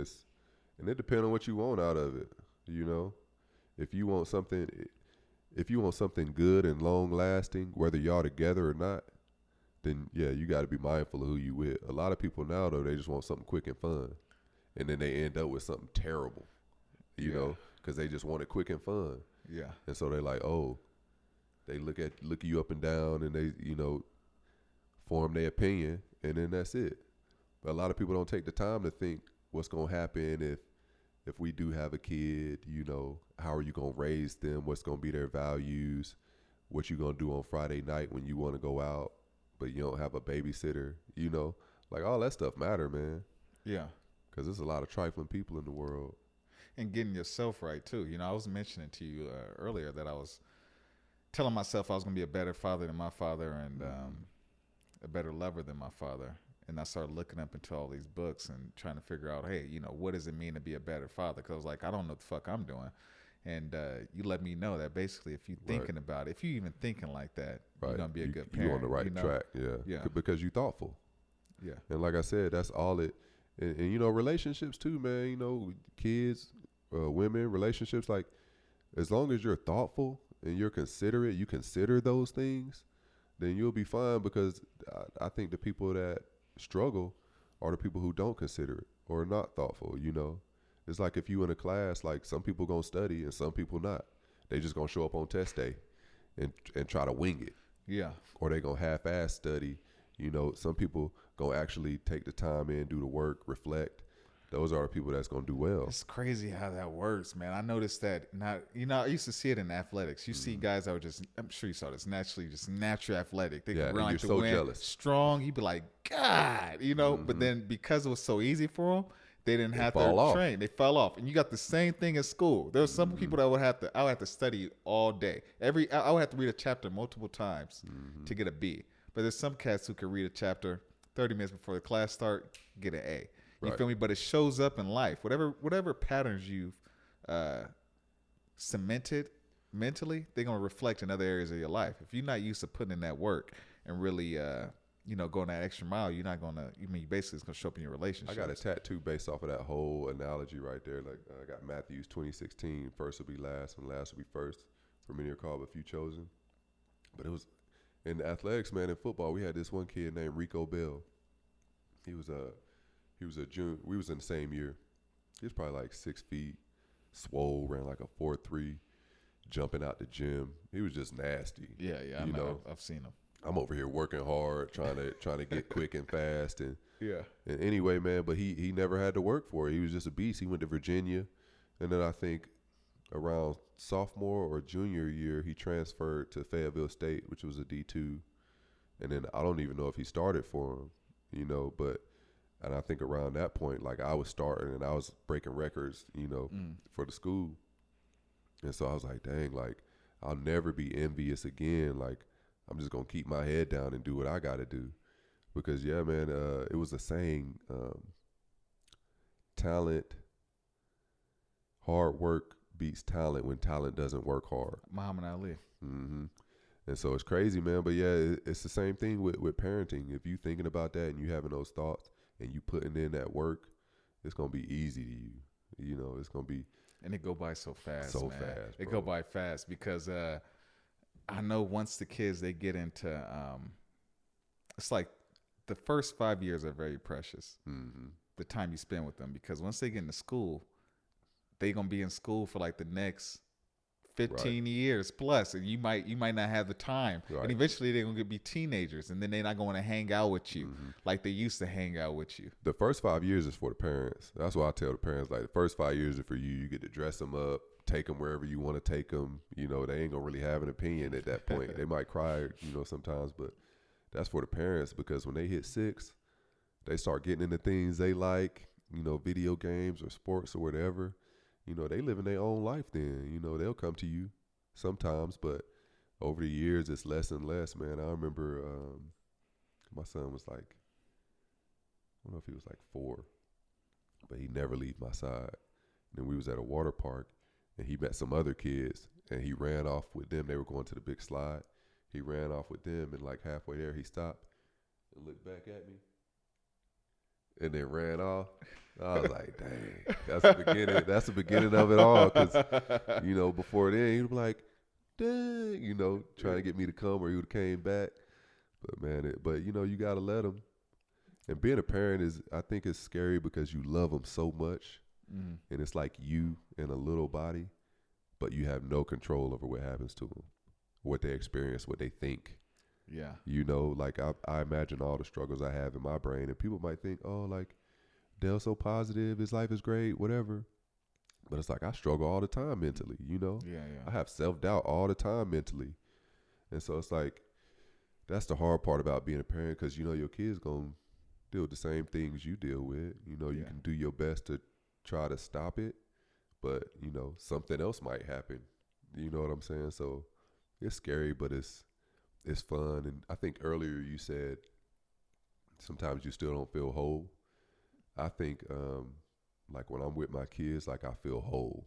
it depends on what you want out of it. You know, if you want something good and long lasting, whether y'all together or not, then yeah, you got to be mindful of who you with. A lot of people now though, they just want something quick and fun, and then they end up with something terrible, you know, because they just want it quick and fun. Yeah. And so they like, oh, they look you up and down, and they, you know, form their opinion, and then that's it. But a lot of people don't take the time to think what's gonna happen if we do have a kid. You know, how are you gonna raise them? What's gonna be their values? What you gonna do on Friday night when you want to go out, but you don't have a babysitter? You know, like all that stuff matter, man. Yeah. Because there's a lot of trifling people in the world. And getting yourself right too. You know, I was mentioning to you earlier that I was telling myself I was gonna be a better father than my father and a better lover than my father. And I started looking up into all these books and trying to figure out, hey, you know, what does it mean to be a better father? Because I was like, I don't know what the fuck I'm doing. And you let me know that basically if you're thinking about it, if you're even thinking like that, you're going to be a good parent. You're on the right track, yeah. Because you're thoughtful. Yeah. And like I said, that's all it, and you know, relationships too, man, you know, kids, women, relationships, like as long as you're thoughtful and you're considerate, you consider those things, then you'll be fine because I think the people that struggle are the people who don't consider it or are not thoughtful, you know. It's like if you in a class, like some people gonna study and some people not. They just gonna show up on test day and try to wing it. Yeah. Or they gonna half-ass study. You know, some people gonna actually take the time in, do the work, reflect. those are the people that's gonna do well. It's crazy how that works, man. I noticed that I used to see it in athletics. You see guys that were just, I'm sure you saw this, naturally athletic. They Yeah, could and run you're like the so wind, jealous. strong. You'd be like, God, but then because it was so easy for them, they didn't have fall to off. train. They fell off. And you got the same thing at school. There were some people that I would have to study all day. I would have to read a chapter multiple times to get a B. But there's some cats who could read a chapter 30 minutes before the class start, get an A. You feel me? But it shows up in life. Whatever patterns you've cemented mentally, they're gonna reflect in other areas of your life. If you're not used to putting in that work and really, going that extra mile, you're not gonna. Basically, it's gonna show up in your relationship. I got a tattoo based off of that whole analogy right there. Like I got Matthew's 20:16. First will be last, and last will be first. For many are called, but few chosen. But it was in athletics, man. In football, we had this one kid named Rico Bell. He was a junior. We was in the same year. He was probably like 6 feet, swole, ran like a 4.3, jumping out the gym. He was just nasty. Yeah. I know. I've seen him. I'm over here working hard, trying to get quick and fast, and Yeah. And anyway, man, but he never had to work for it. He was just a beast. He went to Virginia, and then I think around sophomore or junior year, he transferred to Fayetteville State, which was a D2, and then I don't even know if he started for him, but. And I think around that point, like I was starting and I was breaking records, for the school. And so I was like, dang, like I'll never be envious again. Like I'm just going to keep my head down and do what I got to do. Because, yeah, man, it was a saying, hard work beats talent when talent doesn't work hard. Muhammad Ali. Mm-hmm. And so it's crazy, man. But, yeah, it's the same thing with parenting. If you thinking about that and you having those thoughts, and you putting in that work, it's gonna be easy to you. It's gonna be. And it go by so fast. So man. fast. It go by fast because I know once the kids they get into, it's like the first 5 years are very precious. Mm-hmm. The time you spend with them, because once they get into school, they gonna be in school for like the next 15 years plus, and you might not have the time, and eventually they're gonna be teenagers, and then they're not going to hang out with you like they used to hang out with you. The first 5 years is for the parents. That's why I tell the parents, like the first 5 years are for you. You get to dress them up, take them wherever you want to take them. They ain't gonna really have an opinion at that point. They might cry, sometimes, but that's for the parents, because when they hit 6, they start getting into things they like, video games or sports or whatever. They living their own life then. They'll come to you sometimes, but over the years, it's less and less, man. I remember my son was like, I don't know if he was like 4, but he never leave my side. And then we was at a water park, and he met some other kids, and he ran off with them. They were going to the big slide. He ran off with them, and like halfway there, he stopped and looked back at me, and then ran off. I was like, dang, that's the beginning. That's the beginning of it all. Because, before then, he'd be like, dang, trying to get me to come, or he would have came back. But, man, you got to let him. And being a parent I think it's scary because you love them so much. Mm. And it's like you in a little body, but you have no control over what happens to them, what they experience, what they think. Yeah. Like I imagine all the struggles I have in my brain, and people might think, oh, like, Dale's so positive, his life is great, whatever. But it's like I struggle all the time mentally, Yeah. I have self-doubt all the time mentally. And so it's like that's the hard part about being a parent, because, your kid's going to deal with the same things you deal with. You can do your best to try to stop it, but, something else might happen. You know what I'm saying? So it's scary, but it's fun. And I think earlier you said sometimes you still don't feel whole. I think, like when I'm with my kids, like I feel whole,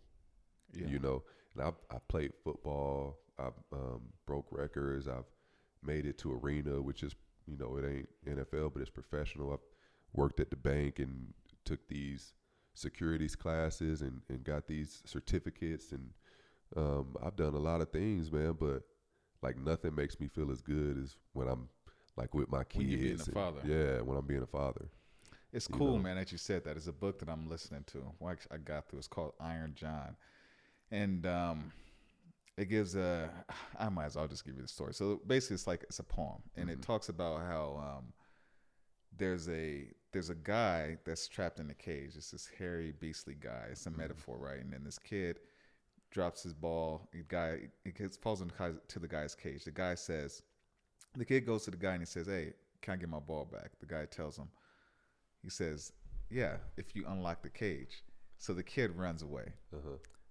and I played football. I've broke records. I've made it to arena, which is, it ain't NFL, but it's professional. I've worked at the bank and took these securities classes and got these certificates. And I've done a lot of things, man, but like nothing makes me feel as good as when I'm like with my kids. When you're being a father. Yeah, when I'm being a father. It's cool, man, that you said that. It's a book that I'm listening to. Well, actually, I got through. It's called Iron John. And it gives I might as well just give you the story. So basically, it's a poem. And it talks about how there's there's a guy that's trapped in a cage. It's this hairy, beastly guy. It's a metaphor, right? And then this kid drops his ball. Falls into the guy's cage. The kid goes to the guy and he says, "Hey, can I get my ball back?" The guy tells him, he says, "Yeah, if you unlock the cage." So the kid runs away.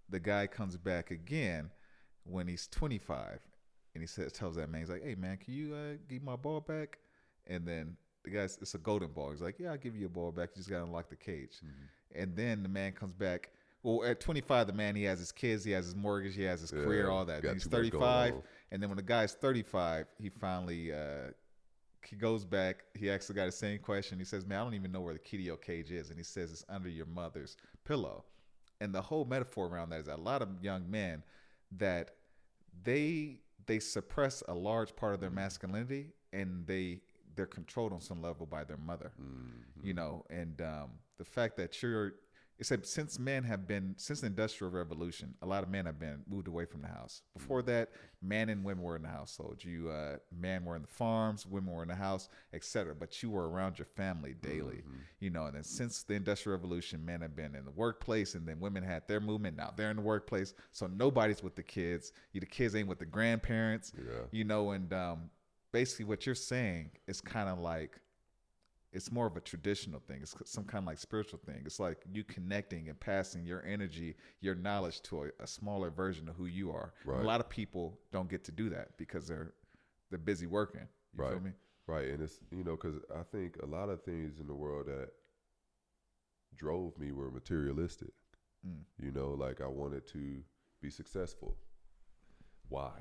The guy comes back again when he's 25, and he tells that man, he's like, "Hey man, can you give my ball back?" And then the guy's, it's a golden ball. He's like, "Yeah, I'll give you a ball back. You just gotta unlock the cage." And then the man comes back. Well, at 25, the man, he has his kids, he has his mortgage, he has his career, all that. Then he's 35, and then when the guy's 35, he finally he goes back. He asks the guy the same question. He says, "Man, I don't even know where the key to your cage is." And he says, "It's under your mother's pillow." And the whole metaphor around that is that a lot of young men that they suppress a large part of their masculinity, and they're controlled on some level by their mother, you know. And the fact that it's that since the Industrial Revolution, a lot of men have been moved away from the house. Before that, men and women were in the household. Men were in the farms, women were in the house, etc. But you were around your family daily, you know. And then since the Industrial Revolution, men have been in the workplace, and then women had their movement. Now they're in the workplace, so nobody's with the kids. The kids ain't with the grandparents, you know. And basically, what you're saying is kind of like, it's more of a traditional thing. It's some kind of like spiritual thing. It's like you connecting and passing your energy, your knowledge to a smaller version of who you are. Right. A lot of people don't get to do that because they're busy working. You feel me? Right. And it's, you know, because I think a lot of things in the world that drove me were materialistic. You know, like I wanted to be successful. Why?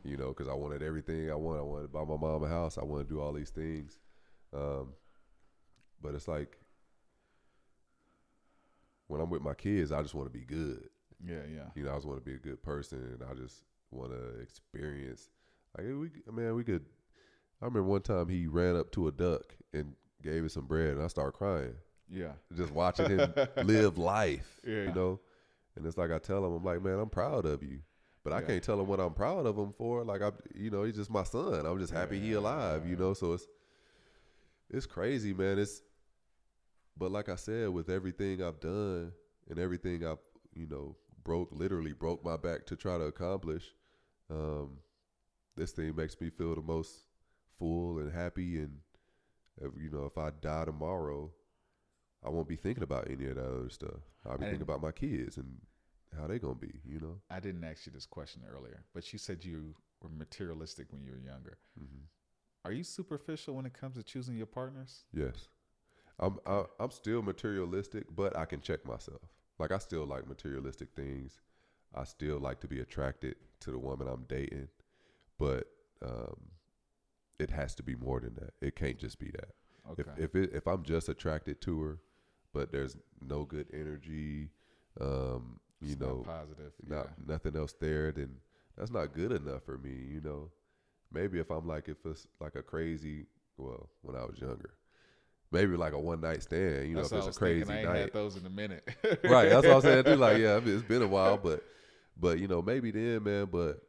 You know, because I wanted everything I wanted. I wanted to buy my mom a house. I wanted to do all these things. But it's like when I'm with my kids, I just want to be good. Yeah. You know, I just want to be a good person, and I just want to experience. Like we could. I remember one time he ran up to a duck and gave it some bread, and I started crying. Yeah, just watching him live life. You know, and it's like I tell him, I'm like, man, I'm proud of you. But I can't tell him what I'm proud of him for. Like you know, he's just my son. I'm just happy he alive. You know, so it's crazy, man. But like I said, with everything I've done and everything I've, you know, literally broke my back to try to accomplish, this thing makes me feel the most full and happy. And you know, if I die tomorrow, I won't be thinking about any of that other stuff. I'll be thinking about my kids and how they gonna be, you know. I didn't ask you this question earlier, but you said you were materialistic when you were younger. Are you superficial when it comes to choosing your partners? Yes, I'm still materialistic, but I can check myself. Like I still like materialistic things. I still like to be attracted to the woman I'm dating, but it has to be more than that. It can't just be that. Okay. If I'm just attracted to her, but there's no good energy, you know, not positive, nothing else there, then that's not good enough for me, you know. Maybe if it's like a crazy, well, when I was younger, maybe like a one night stand, you know, if it's a crazy night. I ain't had those in a minute. Right, that's what I'm saying too. Like, yeah, it's been a while, but you know, maybe then, man. But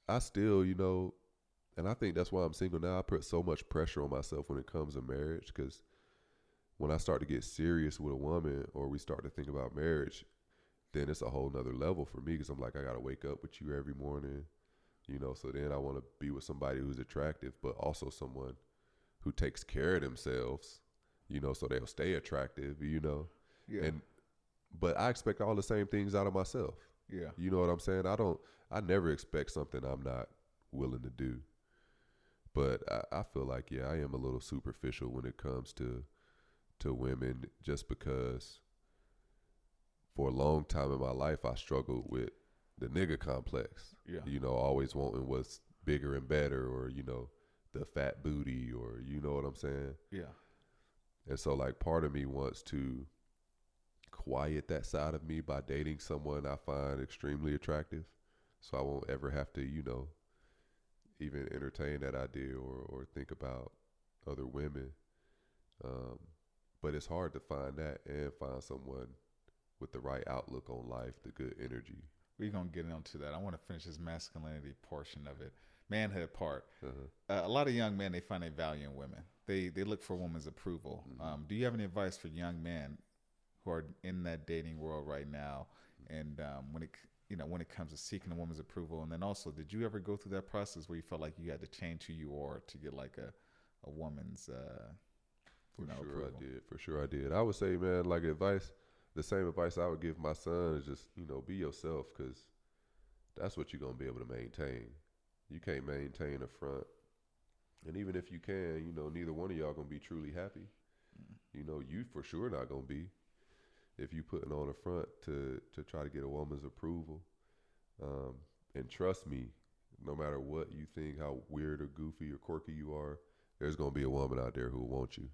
I still, you know, and I think that's why I'm single now. I put so much pressure on myself when it comes to marriage, because when I start to get serious with a woman, or we start to think about marriage, then it's a whole nother level for me, because I'm like, I got to wake up with you every morning, you know, so then I want to be with somebody who's attractive, but also someone who takes care of themselves, you know, so they'll stay attractive, you know. Yeah. But I expect all the same things out of myself. Yeah. You know what I'm saying? I never expect something I'm not willing to do. But I feel like, I am a little superficial when it comes to women, just because for a long time in my life, I struggled with the nigga complex. Yeah. You know, always wanting what's bigger and better, or, you know, the fat booty, or, you know what I'm saying? Yeah. And so, like, part of me wants to quiet that side of me by dating someone I find extremely attractive, so I won't ever have to, you know, even entertain that idea or think about other women. But it's hard to find that and find someone with the right outlook on life, the good energy. We're going to get into that. I want to finish this masculinity portion of it. manhood part. A lot of young men, they find a value in women. They look for a woman's approval. Do you have any advice for young men who are in that dating world right now, and when it comes to seeking a woman's approval? And then also, did you ever go through that process where you felt like you had to change who you are to get like a woman's approval? For sure I did. I would say, man, like advice, the same advice I would give my son is just, be yourself, because that's what you're going to be able to maintain. You can't maintain a front. And even if you can, neither one of y'all going to be truly happy. You for sure not going to be, if you putting on a front to try to get a woman's approval. And trust me, no matter what you think, how weird or goofy or quirky you are, there's going to be a woman out there who will want you.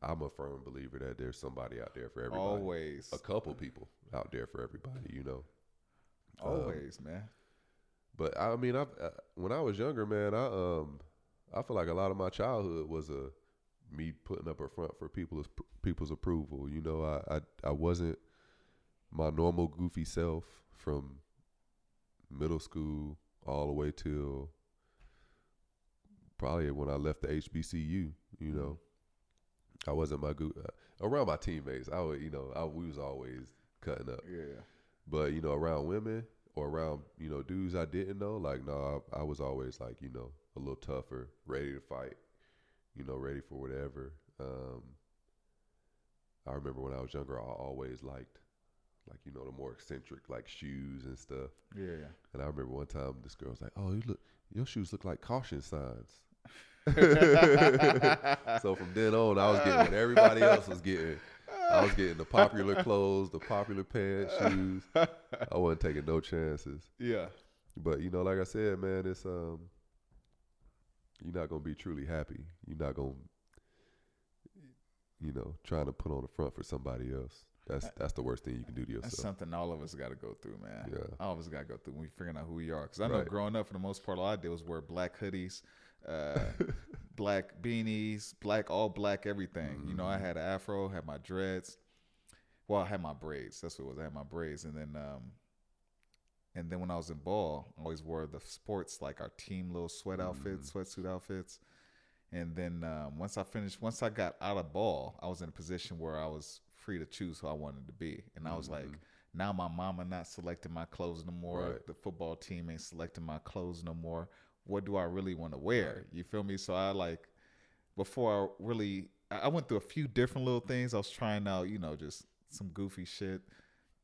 I'm a firm believer that there's somebody out there for everybody. Always. A couple people out there for everybody, Always, man. But I mean, when I was younger, man, I feel like a lot of my childhood was me putting up a front for people's approval. I wasn't my normal goofy self from middle school all the way till probably when I left the HBCU. I wasn't my around my teammates. We was always cutting up. Yeah. But around women or around dudes I didn't know, like no, I was always like a little tougher, ready to fight, ready for whatever. I remember when I was younger, I always liked the more eccentric like shoes and stuff. Yeah. And I remember one time this girl was like, "Oh, your shoes look like caution signs." So from then on, I was getting what everybody else was getting. I was getting the popular clothes, the popular pants, shoes. I wasn't taking no chances. Yeah. But like I said, man, it's you're not gonna be truly happy. You're not gonna trying to put on the front for somebody else. That's the worst thing you can do to yourself. That's something all of us got to go through, man. Yeah. All of us got to go through when we figuring out who we are. Because I know growing up, for the most part, all I did was wear black hoodies, black beanies, all black everything. Mm-hmm. I had an afro, had my dreads. Well, I had my braids. That's what it was. I had my braids. And then when I was in ball, I always wore the sports, like our team little sweatsuit outfits. And then once I got out of ball, I was in a position where I was free to choose who I wanted to be. And I was like, now my mama not selecting my clothes no more. Right. The football team ain't selecting my clothes no more. What do I really want to wear? You feel me? So I I went through a few different little things. I was trying out, just some goofy shit,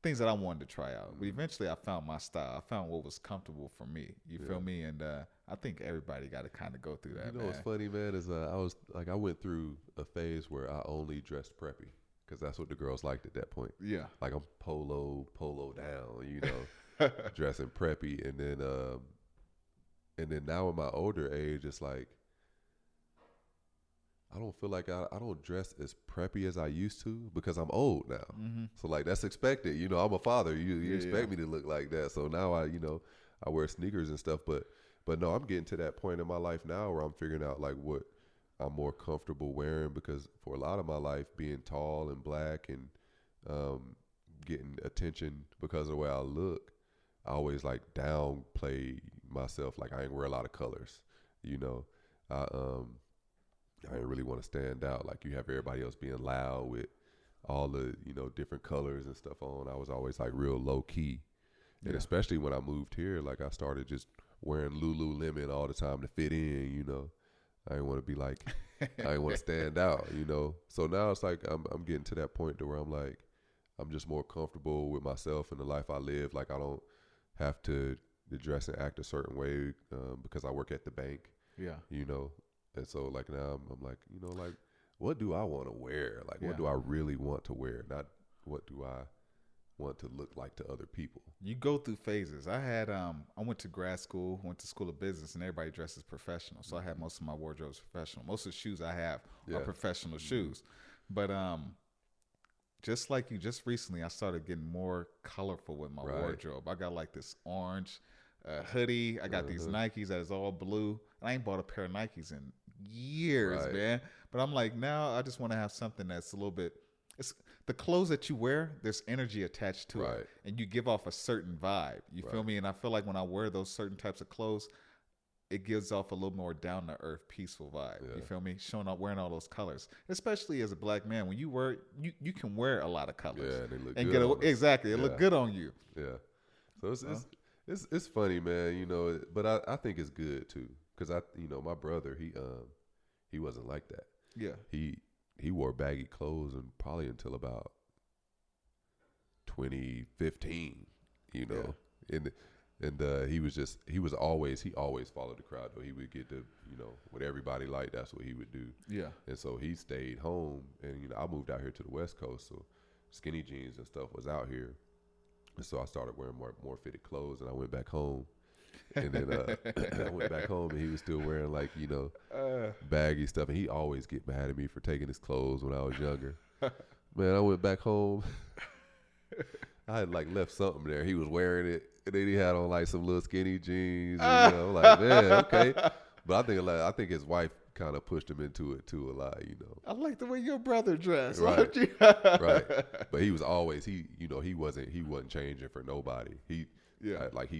things that I wanted to try out. But eventually I found my style. I found what was comfortable for me. You feel me? And I think everybody got to kind of go through that, man. What's funny, man, is I went through a phase where I only dressed preppy, because that's what the girls liked at that point. Yeah. Like I'm polo down, dressing preppy. And then now in my older age, it's like, I don't feel like I don't dress as preppy as I used to, because I'm old now. Mm-hmm. So like that's expected. I'm a father. You expect me to look like that. So now I wear sneakers and stuff. But no, I'm getting to that point in my life now where I'm figuring out like what I'm more comfortable wearing, because for a lot of my life, being tall and black and getting attention because of the way I look, I always like downplay myself. Like I ain't wear a lot of colors, I didn't really want to stand out. Like you have everybody else being loud with all the different colors and stuff on. I was always like real low key, and especially when I moved here, like I started just wearing Lululemon all the time to fit in. I didn't want to be like, I didn't want to stand out. So now it's like I'm getting to that point to where I'm like, I'm just more comfortable with myself and the life I live. Like I don't have to dress and act a certain way because I work at the bank. Yeah. And so like now I'm like, like what do I want to wear? Like what do I really want to wear? Not what do I want to look like to other people. You go through phases. I went to grad school, went to school of business, and everybody dresses professional. So I had most of my wardrobes professional. Most of the shoes I have are professional shoes. But just like you, just recently I started getting more colorful with my wardrobe. I got like this orange hoodie. I got these Nikes that is all blue. I ain't bought a pair of Nikes in years, man. But I'm like, now I just want to have something that's a little bit, it's the clothes that you wear, there's energy attached to it. And you give off a certain vibe. You feel me? And I feel like when I wear those certain types of clothes, it gives off a little more down to earth, peaceful vibe. Yeah. You feel me? Showing up, wearing all those colors, especially as a black man. When you can wear a lot of colors. Yeah, and they look and good get on us. exactly. It Yeah. look good on you. Yeah. So Huh? it's funny, man. You know, but I think it's good too, because my brother he wasn't like that. Yeah. He wore baggy clothes and probably until about 2015. You know, and he always followed the crowd though. He would get to what everybody liked. That's what he would do. Yeah. And so he stayed home, and I moved out here to the West Coast, so skinny jeans and stuff was out here. And so I started wearing more fitted clothes, and I went back home. And then I went back home, and he was still wearing baggy stuff. And he always get mad at me for taking his clothes when I was younger. Man, I went back home. I had left something there. He was wearing it, and then he had on some little skinny jeans. And, I'm like, man, okay. But I think his wife kind of pushed him into it too a lot. I like the way your brother dressed. Right. Right. But he was always he wasn't changing for nobody. He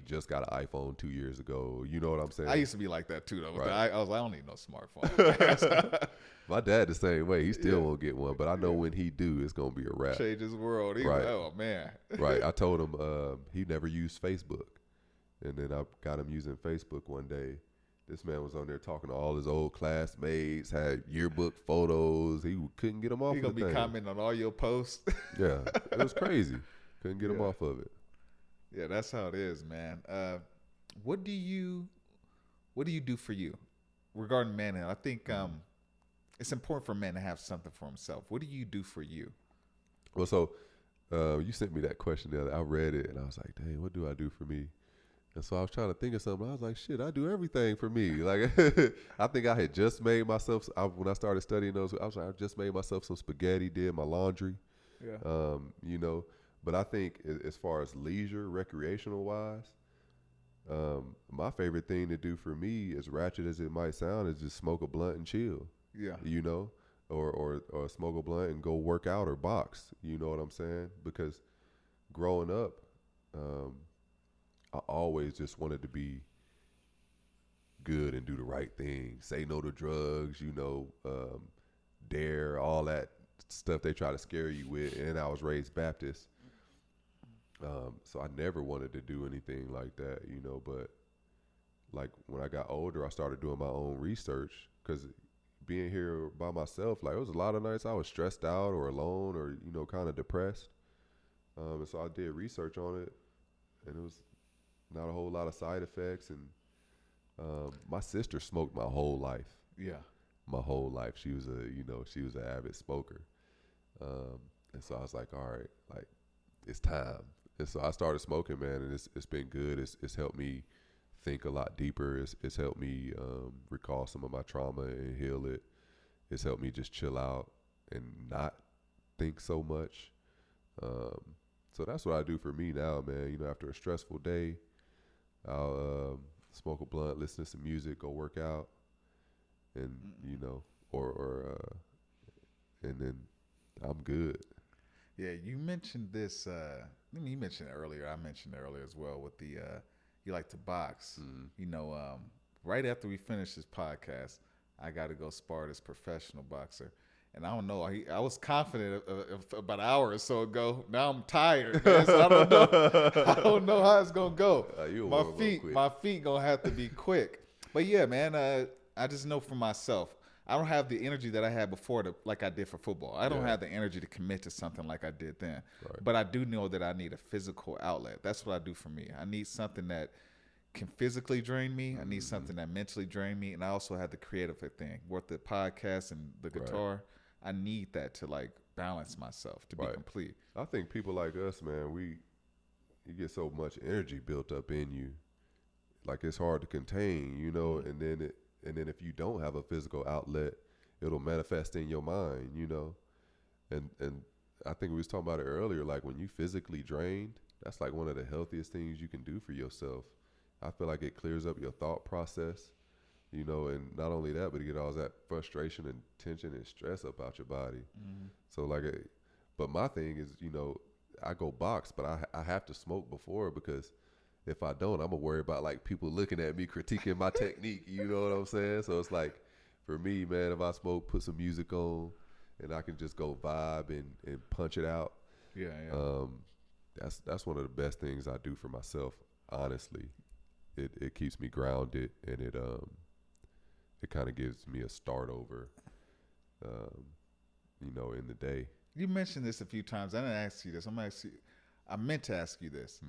just got an iPhone 2 years ago. You know what I'm saying? I used to be like that too though. Right. I was like, I don't need no smartphone. My dad the same way. He still won't get one, but I know when he do, it's gonna be a wrap. Change his world. Right. Oh man. Right. I told him he never used Facebook, and then I got him using Facebook one day. This man was on there talking to all his old classmates, had yearbook photos. He couldn't get them off. He gonna the be thing. commenting on all your posts. Yeah, it was crazy. Couldn't get him off of it. Yeah, that's how it is, man. What do you do for you regarding manhood? I think it's important for men to have something for himself. What do you do for you? Well, so you sent me that question the other. I read it and I was like, dang, what do I do for me? And so I was trying to think of something. I was like, shit, I do everything for me. Like, I think I had just made myself, when I started studying those, I was like, I just made myself some spaghetti, did my laundry. Yeah. But I think as far as leisure, recreational wise, my favorite thing to do for me, as ratchet as it might sound, is just smoke a blunt and chill. Yeah. Or smoke a blunt and go work out or box. You know what I'm saying? Because growing up, I always just wanted to be good and do the right thing. Say no to drugs, dare, all that stuff they try to scare you with. And I was raised Baptist. So I never wanted to do anything like that, but when I got older, I started doing my own research, because being here by myself, it was a lot of nights I was stressed out or alone or, kind of depressed. And so I did research on it, and it was not a whole lot of side effects. And my sister smoked my whole life. Yeah. My whole life. She was an avid smoker. And so I was like, all right, it's time. And so I started smoking, man, and it's been good. It's helped me think a lot deeper. It's helped me recall some of my trauma and heal it. It's helped me just chill out and not think so much. So that's what I do for me now, man. After a stressful day, I'll smoke a blunt, listen to some music, go work out, and and then I'm good. Yeah, you mentioned this. You mentioned it earlier. I mentioned it earlier as well with the you like to box. Mm-hmm. Right after we finish this podcast, I got to go spar this professional boxer. And I don't know. I was confident about an hour or so ago. Now I'm tired, man, so I don't know. I don't know how it's gonna go. My feet gonna have to be quick. But yeah, man. I just know for myself, I don't have the energy that I had before, like I did for football. I don't have the energy to commit to something like I did then. Right. But I do know that I need a physical outlet. That's what I do for me. I need something that can physically drain me. I need something that mentally drain me. And I also have the creative thing. With the podcast and the guitar, right. I need that to balance myself, to be complete. I think people like us, man, you get so much energy built up in you. It's hard to contain, and then if you don't have a physical outlet, it'll manifest in your mind, And I think we was talking about it earlier, when you physically drained, that's one of the healthiest things you can do for yourself. I feel like it clears up your thought process, and not only that, but you get all that frustration and tension and stress up out your body. Mm-hmm. So but my thing is, I go box, but I have to smoke before, because if I don't, I'm gonna worry about like people looking at me critiquing my technique. You know what I'm saying? So it's like, for me, man, if I smoke, put some music on, and I can just go vibe and punch it out. Yeah, yeah. That's one of the best things I do for myself. Honestly, it keeps me grounded, and it kind of gives me a start over, in the day. You mentioned this a few times. I didn't ask you this. I'm gonna ask you. I meant to ask you this.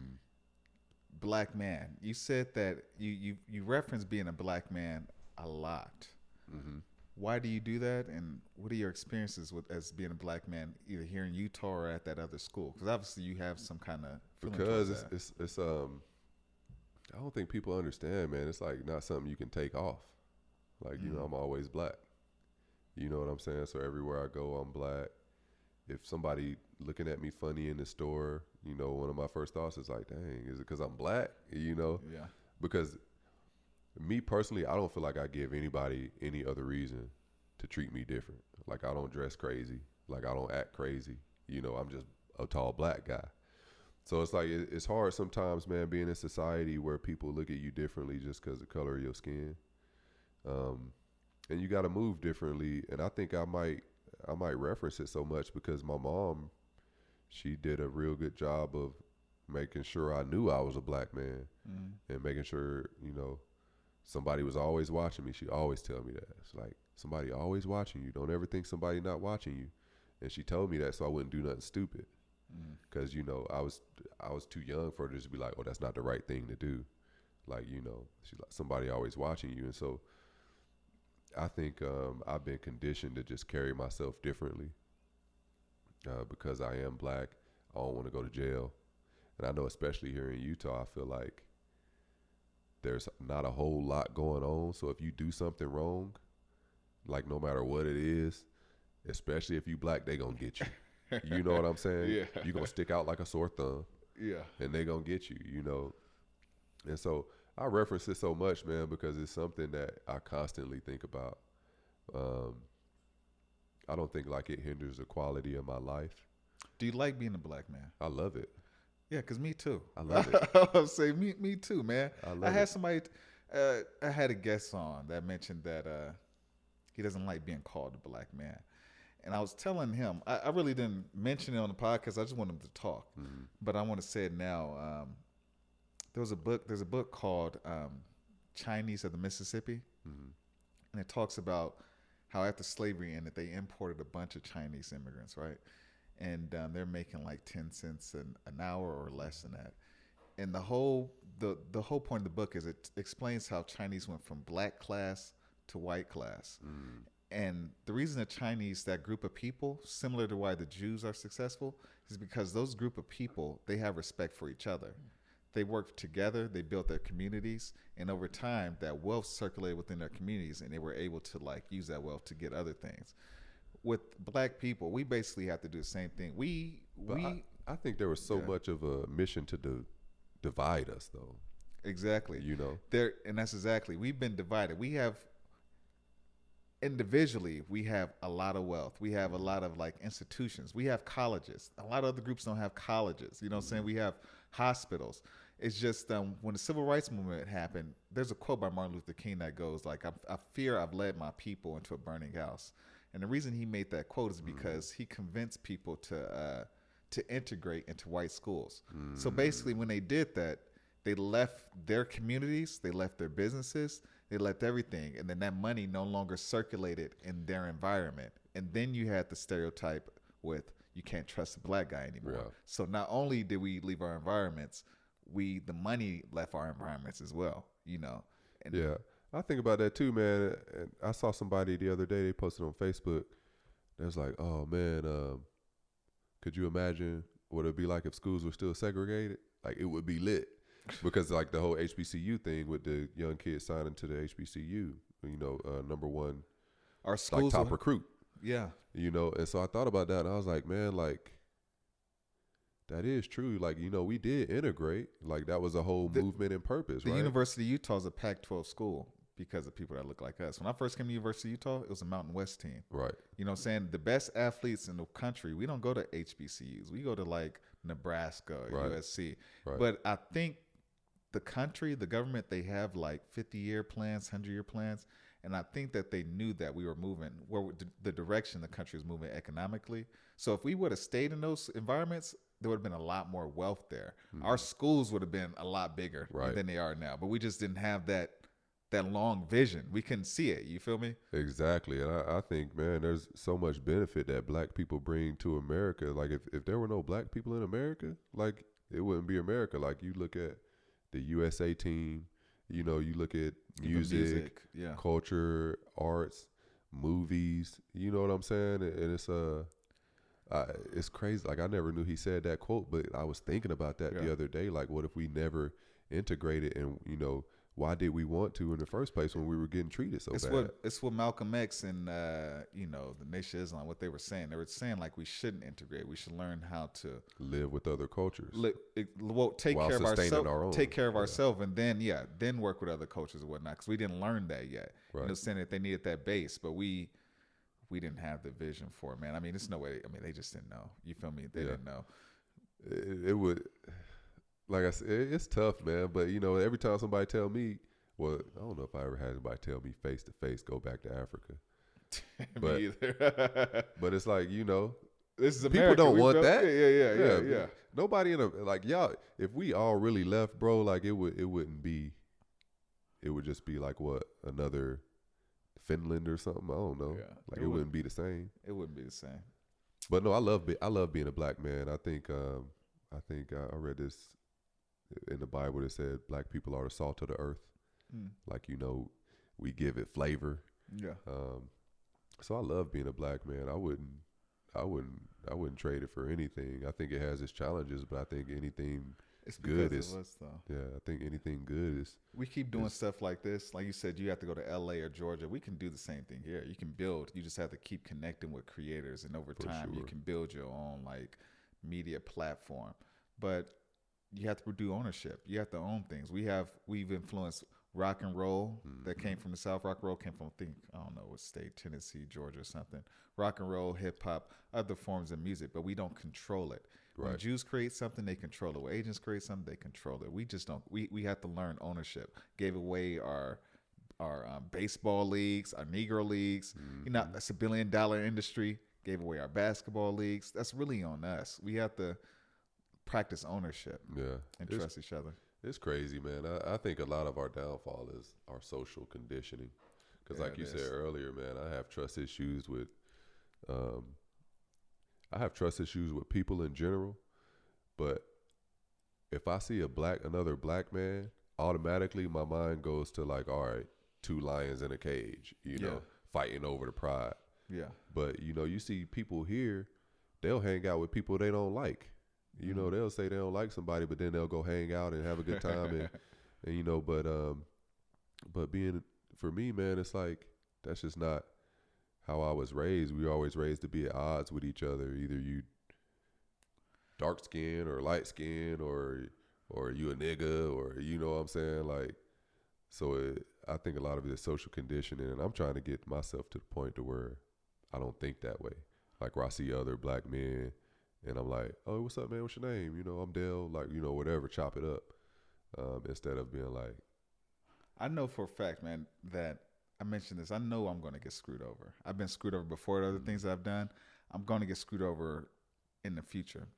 Black man. You said that you referenced being a black man a lot. Mm-hmm. Why do you do that? And what are your experiences with as being a black man, either here in Utah or at that other school? Because obviously you have some kind of Because it's I don't think people understand, man. It's like not something you can take off. Like, I'm always black. You know what I'm saying? So everywhere I go, I'm black. If somebody looking at me funny in the store, one of my first thoughts is like, dang, is it because I'm black? Yeah. Because me personally, I don't feel like I give anybody any other reason to treat me different. Like, I don't dress crazy. Like, I don't act crazy. I'm just a tall black guy. So it's like, it's hard sometimes, man, being in society where people look at you differently just because of the color of your skin. And you got to move differently. And I think I might reference it so much because my mom, she did a real good job of making sure I knew I was a black man and making sure, somebody was always watching me. She always tell me that. It's like, somebody always watching you. Don't ever think somebody not watching you. And she told me that so I wouldn't do nothing stupid. Because, I was too young for her to just be like, oh, that's not the right thing to do. Like, she's like, somebody always watching you. And so I think I've been conditioned to just carry myself differently because I am black. I don't want to go to jail. And I know especially here in Utah, I feel like there's not a whole lot going on. So if you do something wrong, like no matter what it is, especially if you black, they gonna get you. You know what I'm saying? Yeah. You gonna stick out like a sore thumb. Yeah. And they gonna get you, And so I reference it so much, man, because it's something that I constantly think about. I don't think like it hinders the quality of my life. Do you like being a black man? I love it. Yeah, because me too. I love it. I'll say me too, man. I had somebody, I had a guest on that mentioned that he doesn't like being called a black man. And I was telling him, I really didn't mention it on the podcast. I just want him to talk. But I want to say it now. There's a book called Chinese of the Mississippi. And it talks about how after slavery ended, they imported a bunch of Chinese immigrants, right? And they're making like 10 cents an hour or less than that. And the whole point of the book is it explains how Chinese went from black class to white class. And the reason the Chinese, that group of people, similar to why the Jews are successful, is because those group of people, they have respect for each other. They worked together, they built their communities, and over time, that wealth circulated within their communities, and they were able to like use that wealth to get other things. With black people, we basically have to do the same thing. I think there was so much of a mission to divide us, though. Exactly. And that's exactly. We've been divided. We have individually, we have a lot of wealth. We have a lot of like institutions. We have colleges. A lot of other groups don't have colleges. You know what I'm saying? We have hospitals. It's just when the civil rights movement happened, there's a quote by Martin Luther King that goes like, I fear I've led my people into a burning house. And the reason he made that quote is because he convinced people to integrate into white schools. So basically when they did that, they left their communities, they left their businesses, they left everything, and then that money no longer circulated in their environment. And then you had the stereotype with you can't trust a black guy anymore. Yeah. So not only did we leave our environments, the money left our environments as well, And yeah, I think about that too, man. And I saw somebody the other day, they posted on Facebook. They was like, oh man, could you imagine what it'd be like if schools were still segregated? Like it would be lit. Because like the whole HBCU thing with the young kids signing to the HBCU, number one, our schools like top recruit. Yeah. And so I thought about that and I was like, man, like that is true. Like, we did integrate. Like that was a whole movement and purpose, the right? University of Utah is a Pac-12 school because of people that look like us. When I first came to University of Utah, it was a Mountain West team. Right. You know what I'm saying? The best athletes in the country, we don't go to HBCUs. We go to like Nebraska or USC. Right. But I think the country, the government, they have like 50-year plans, 100-year plans. And I think that they knew that we were moving where the direction the country was moving economically. So if we would have stayed in those environments, there would have been a lot more wealth there. Our schools would have been a lot bigger than they are now. But we just didn't have that long vision. We couldn't see it. You feel me? Exactly. And I think, man, there's so much benefit that black people bring to America. Like if there were no black people in America, like it wouldn't be America. Like you look at the USA team, you know, you look at music, culture, arts, movies, you know what I'm saying? And it's crazy. Like I never knew he said that quote, but I was thinking about that the other day. Like what if we never integrated, and you know, why did we want to in the first place when we were getting treated so bad? It's what Malcolm X and you know, the Nation of Islam, what they were saying. They were saying like we shouldn't integrate. We should learn how to live with other cultures. Take care of ourselves. Take care of ourselves, and then work with other cultures and whatnot. Because we didn't learn that yet. Right. You know, saying that they needed that base, but we didn't have the vision for it, man. I mean, there's no way. I mean, they just didn't know. You feel me? They didn't know. It would. Like I said, it's tough, man. But, you know, every time somebody tell me, well, I don't know if I ever had anybody tell me face to face, go back to Africa. Me either. But it's like, you know, this is America. People don't want that. Yeah. Nobody like y'all. If we all really left, bro, like it wouldn't be. It would just be like what, another Finland or something. I don't know. Yeah, like it wouldn't be the same. It wouldn't be the same. But no, I love being a black man. I think I read this in the Bible that said black people are the salt of the earth. Like, you know, we give it flavor. Yeah. So I love being a black man. I wouldn't trade it for anything. I think it has its challenges, but I think anything good is us, though. Yeah, I think anything good is. We keep doing stuff like this. Like you said, you have to go to LA or Georgia. We can do the same thing here. You can build. You just have to keep connecting with creators, and over time you can build your own like media platform. But you have to do ownership. You have to own things. We've influenced rock and roll that came from the South. Rock and roll came from, I don't know what state, Tennessee, Georgia or something. Rock and roll, hip hop, other forms of music, but we don't control it. Right. When Jews create something, they control it. When Asians create something, they control it. We just don't. We have to learn ownership. Gave away our baseball leagues, our Negro leagues. You know, that's $1 billion industry. Gave away our basketball leagues. That's really on us. We have to practice ownership. And trust each other. It's crazy, man. I think a lot of our downfall is our social conditioning. Because like you said earlier, man, I have trust issues with people in general. But if I see another black man, automatically my mind goes to like, all right, 2 lions in a cage, you know, fighting over the pride. Yeah. But, you know, you see people here, they'll hang out with people they don't like. You know, they'll say they don't like somebody, but then they'll go hang out and have a good time. and you know, but being, for me, man, it's like, that's just not how I was raised. We were always raised to be at odds with each other. Either you dark skin or light skin, or you a nigga, or, you know what I'm saying? Like, so I think a lot of it is social conditioning, and I'm trying to get myself to the point to where I don't think that way. Like where I see other black men, and I'm like, oh, what's up, man? What's your name? You know, I'm Dale. Like, you know, whatever, chop it up. Instead of being like. I know for a fact, man, that I mentioned this. I know I'm going to get screwed over. I've been screwed over before at other things that I've done. I'm going to get screwed over in the future.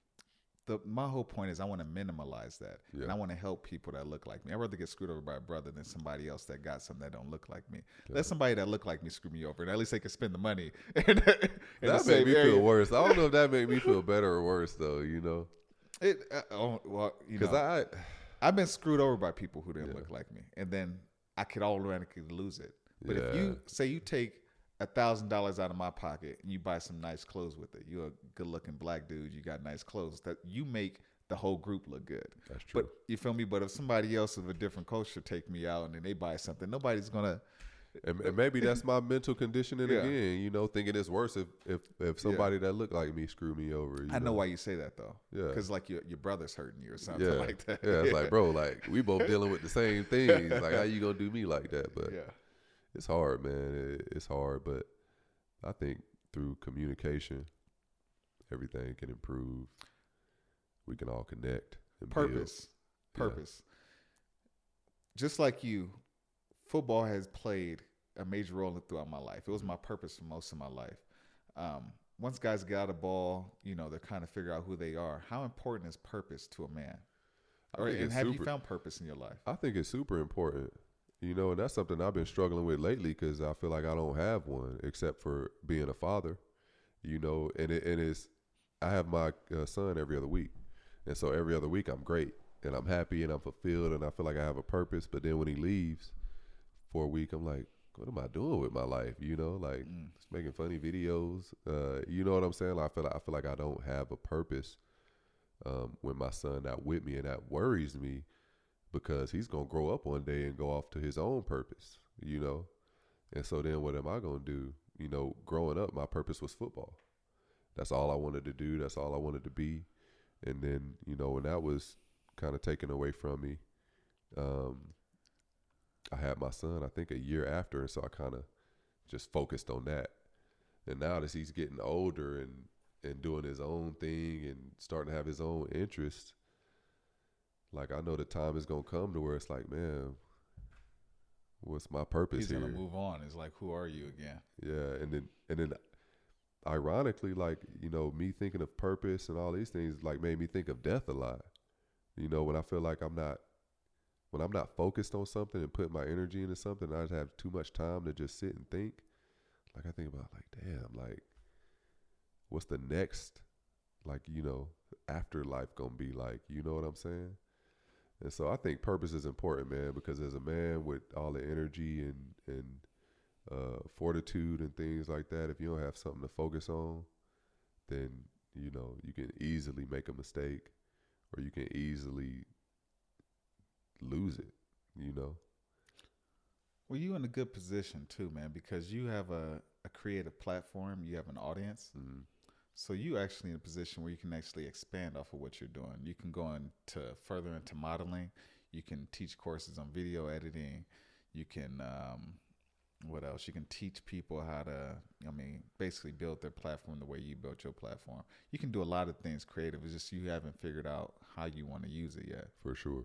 My whole point is I want to minimalize that. Yeah. And I want to help people that look like me. I'd rather get screwed over by a brother than somebody else that got something that don't look like me. Yeah. Let somebody that look like me screw me over, and at least they can spend the money. That made me feel worse. I don't know if that made me feel better or worse, though, you know? Because I've been screwed over by people who didn't look like me, and then I could automatically lose it. But if you say you take $1,000 out of my pocket and you buy some nice clothes with it, you're a good-looking black dude, you got nice clothes, that you make the whole group look good. That's true. But you feel me? But if somebody else of a different culture take me out and then they buy something, nobody's gonna. And maybe that's my mental conditioning again. You know, thinking it's worse if somebody that look like me screw me over. I know why you say that though. Yeah. Because like your brother's hurting you or something like that. Yeah. It's like, bro, like we both dealing with the same things. Like, how you gonna do me like that? But it's hard, man. It's hard, but I think through communication, everything can improve. We can all connect and purpose. just like you, football has played a major role throughout my life. It was my purpose for most of my life. Once guys get out of ball, they're kind of figure out who they are. How important is purpose to a man? I think And it's have you super. found purpose in your life? I think it's super important. And that's something I've been struggling with lately because I feel like I don't have one except for being a father. And it's I have my son every other week, and so every other week I'm great and I'm happy and I'm fulfilled and I feel like I have a purpose. But then when he leaves for a week, I'm like, what am I doing with my life? Like just making funny videos. You know what I'm saying? Like, I feel like I don't have a purpose when my son not with me, and that worries me because he's gonna grow up one day and go off to his own purpose. And so then what am I gonna do? Growing up, my purpose was football. That's all I wanted to do. That's all I wanted to be. And then when that was kind of taken away from me, um, I had my son, I think, a year after, and so I kind of just focused on that. And now that he's getting older and doing his own thing and starting to have his own interests, like I know the time is gonna come to where it's like, man, what's my purpose He's here? gonna move on. It's like, who are you again? Yeah, and then ironically, like me thinking of purpose and all these things like made me think of death a lot. When I feel like when I'm not focused on something and putting my energy into something, I just have too much time to just sit and think. Like I think about like, damn, like what's the next, like, afterlife gonna be like, you know what I'm saying? And so I think purpose is important, man, because as a man with all the energy and fortitude and things like that, if you don't have something to focus on, then, you can easily make a mistake or you can easily lose it. Well, you in a good position too, man, because you have a creative platform. You have an audience. Mm-hmm. So you actually in a position where you can actually expand off of what you're doing. You can go into further into modeling. You can teach courses on video editing. You can what else? You can teach people how to, basically build their platform the way you built your platform. You can do a lot of things creative. It's just you haven't figured out how you want to use it yet. For sure.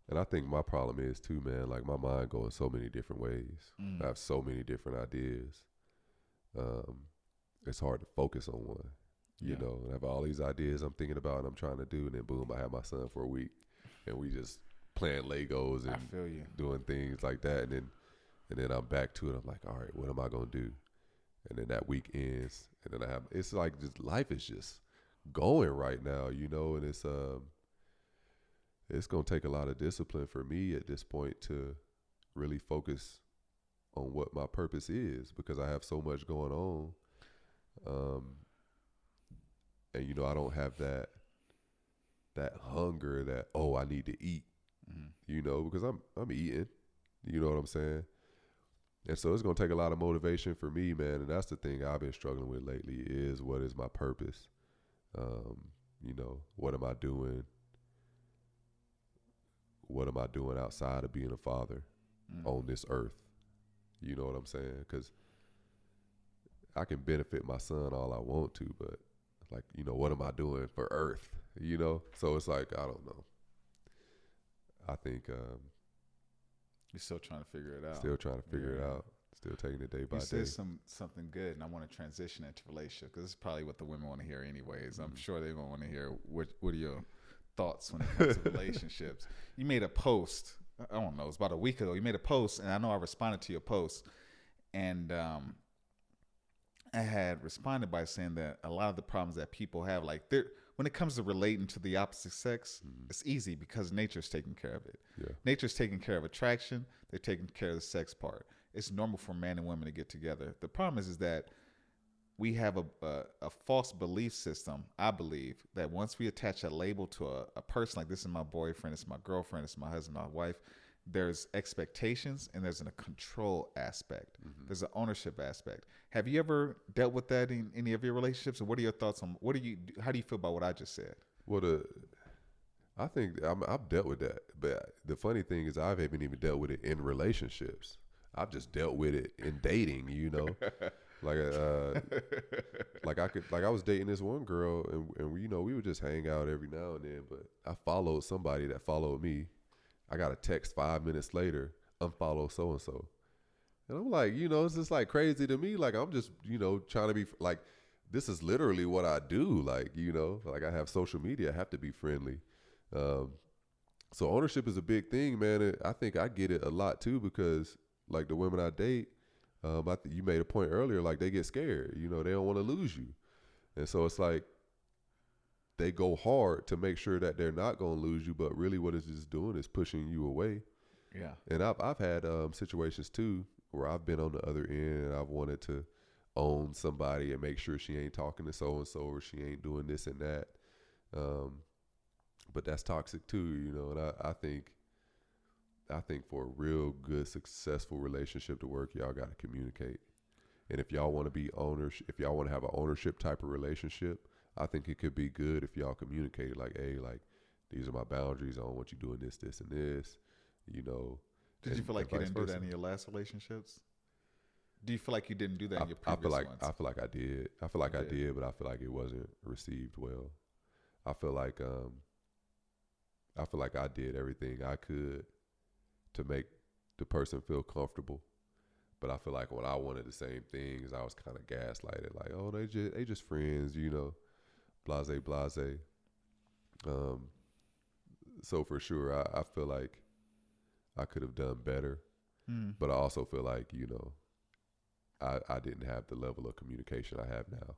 And I think my problem is too, man, like my mind goes so many different ways. I have so many different ideas. It's hard to focus on one, and I have all these ideas I'm thinking about and I'm trying to do, and then boom, I have my son for a week and we just playing Legos and I feel you. doing things like that. And then I'm back to it. I'm like, all right, what am I going to do? And then that week ends and then it's like just life is just going right now, and it's going to take a lot of discipline for me at this point to really focus on what my purpose is because I have so much going on. And I don't have that hunger that I need to eat, because I'm eating, you know what I'm saying? And so it's going to take a lot of motivation for me, man. And that's the thing I've been struggling with lately is what is my purpose? What am I doing? What am I doing outside of being a father on this earth? You know what I'm saying? Because I can benefit my son all I want to, but like, what am I doing for earth? So it's like, I don't know. I think You're still trying to figure it out. Still trying to figure it out. Still taking it day by day. You said something good, and I want to transition into relationship because this is probably what the women want to hear anyways. I'm sure they don't want to hear what are your thoughts when it comes to relationships. You made a post, I don't know, it was about a week ago. You made a post, and I know I responded to your post, and I had responded by saying that a lot of the problems that people have, like when it comes to relating to the opposite sex, it's easy because nature's taking care of it. Yeah. Nature's taking care of attraction. They're taking care of the sex part. It's normal for men and women to get together. The problem is that we have a false belief system, I believe, that once we attach a label to a person, like this is my boyfriend, it's my girlfriend, it's my husband, my wife, there's expectations and there's a control aspect. There's an ownership aspect. Have you ever dealt with that in any of your relationships? And what are your thoughts on how do you feel about what I just said? Well, I think I've dealt with that. But the funny thing is I haven't even dealt with it in relationships. I've just dealt with it in dating, Like I was dating this one girl and we would just hang out every now and then, but I followed somebody that followed me. I got a text 5 minutes later, unfollow so and so. And I'm like, it's just like crazy to me. Like, I'm just, trying to be like, this is literally what I do. Like, like I have social media. I have to be friendly. So ownership is a big thing, man. I think I get it a lot too, because like the women I date, you made a point earlier, like they get scared. They don't want to lose you. And so it's like they go hard to make sure that they're not going to lose you. But really what it's just doing is pushing you away. Yeah. And I've had situations too where I've been on the other end and I've wanted to own somebody and make sure she ain't talking to so and so or she ain't doing this and that. But that's toxic too, And I think for a real good, successful relationship to work, y'all got to communicate. And if y'all want to be owners, if y'all want to have an ownership type of relationship, I think it could be good if y'all communicate like, hey, like these are my boundaries. I don't want you doing this, this, and this. Did you feel like you didn't do that in your last relationships? Do you feel like you didn't do that in your previous ones? I feel like I did. I feel like I did, but I feel like it wasn't received well. I feel like I did everything I could to make the person feel comfortable. But I feel like when I wanted the same things, I was kind of gaslighted. Like, oh, they just friends, blase, blase. So for sure, I feel like I could have done better. But I also feel like, I didn't have the level of communication I have now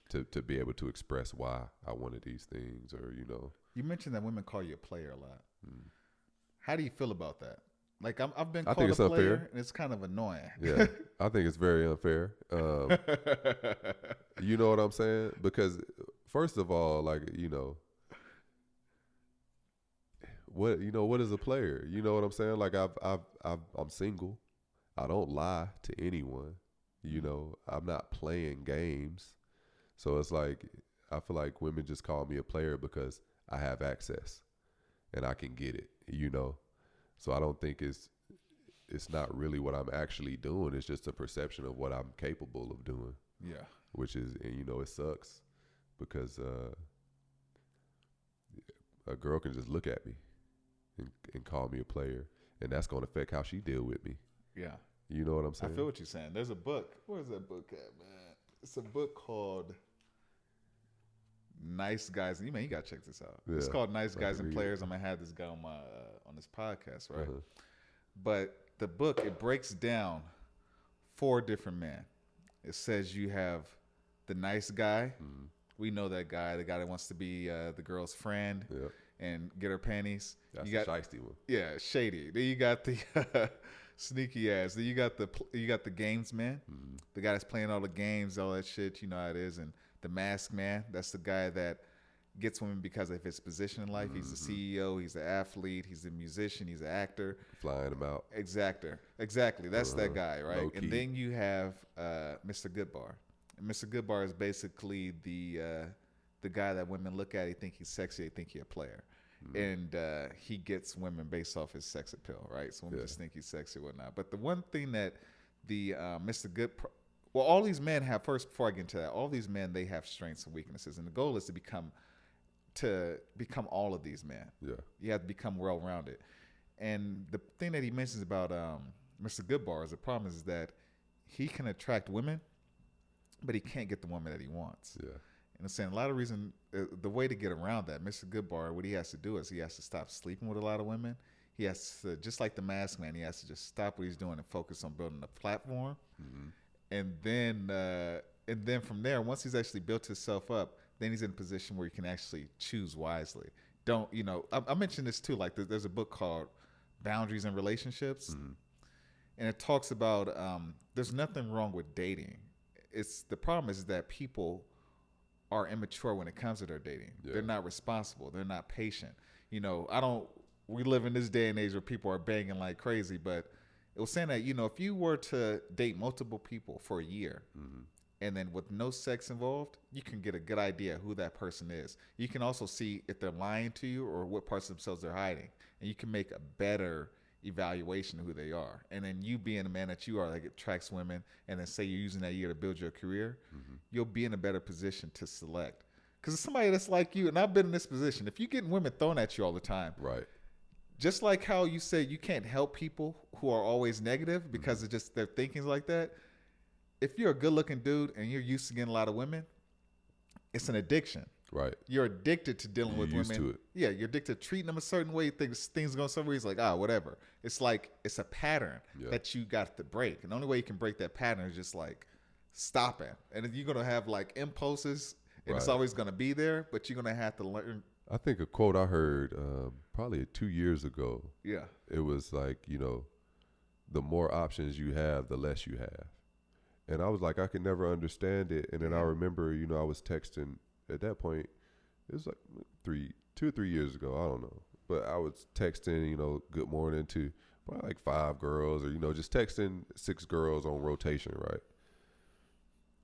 to be able to express why I wanted these things or, You mentioned that women call you a player a lot. How do you feel about that? Like I've been I called think it's a player, unfair. and it's kind of annoying. Yeah, I think it's very unfair. You know what I'm saying? Because first of all, like, what is a player? You know what I'm saying? Like I'm single. I don't lie to anyone. I'm not playing games. So it's like I feel like women just call me a player because I have access and I can get it. So I don't think it's not really what I'm actually doing. It's just a perception of what I'm capable of doing. Yeah. Which is, and it sucks because a girl can just look at me and call me a player, and that's going to affect how she deal with me. Yeah. You know what I'm saying? I feel what you're saying. There's a book. Where's that book at, man? It's a book called Nice Guys. You got to check this out. Yeah. It's called Nice Guys and Players. I'm going to have this guy on this podcast, right? Uh-huh. But the book, it breaks down 4 different men. It says you have the nice guy. Mm-hmm. We know that guy, the guy that wants to be the girl's friend and get her panties. That's the shiesty one. Yeah, shady. Then you got the sneaky ass. Then you got the games man, the guy that's playing all the games, all that shit. You know how it is. And the mask man, that's the guy that gets women because of his position in life. Mm-hmm. He's the CEO. He's the athlete. He's the musician. He's the actor. Flying them out. Exactly. That's that guy, right? And then you have Mr. Goodbar. And Mr. Goodbar is basically the guy that women look at. He think he's sexy. They think he's a player. Mm-hmm. And he gets women based off his sex appeal, right? So women just think he's sexy or whatnot. But the one thing that the Mr. Well, all these men have, first, before I get into that, all these men, they have strengths and weaknesses. And the goal is to become all of these men. Yeah. You have to become well-rounded. And the thing that he mentions about Mr. Goodbar is the problem is that he can attract women, but he can't get the woman that he wants. Yeah. And I'm saying a lot of reason, the way to get around that, Mr. Goodbar, what he has to do is he has to stop sleeping with a lot of women. He has to, just like the mask man, he has to just stop what he's doing and focus on building a platform. Mm-hmm. And then from there, once he's actually built himself up, then he's in a position where he can actually choose wisely. I mentioned this too, like there's a book called Boundaries in Relationships. Mm-hmm. And it talks about there's nothing wrong with dating. The problem is that people are immature when it comes to their dating. Yeah. They're not responsible. They're not patient. We live in this day and age where people are banging like crazy, but it was saying that, if you were to date multiple people for a year, mm-hmm. and then with no sex involved, you can get a good idea who that person is. You can also see if they're lying to you or what parts of themselves they're hiding. And you can make a better evaluation of who they are. And then you being a man that you are that attracts women, and then say you're using that year to build your career, mm-hmm. you'll be in a better position to select. Because somebody that's like you, and I've been in this position, if you're getting women thrown at you all the time, right, just like how you say you can't help people who are always negative because Mm-hmm. it's just their thinking's like that. If you're a good looking dude and you're used to getting a lot of women, it's an addiction. Right. You're addicted to dealing You're with used women. to it. Yeah, you're addicted to treating them a certain way. Things go some way. It's like, whatever. It's like it's a pattern Yeah. that you got to break. And the only way you can break that pattern is just like stopping. And then you're gonna have like impulses, and it's Right. always gonna be there. But you're gonna have to learn. I think a quote I heard probably 2 years ago. Yeah, It was like, the more options you have, the less you have. And I was like, I could never understand it. And then I Yeah. remember, I was texting at that point. It was like 2 or 3 years ago. I don't know. But I was texting, good morning to probably like 5 girls, or, just texting 6 girls on rotation, right?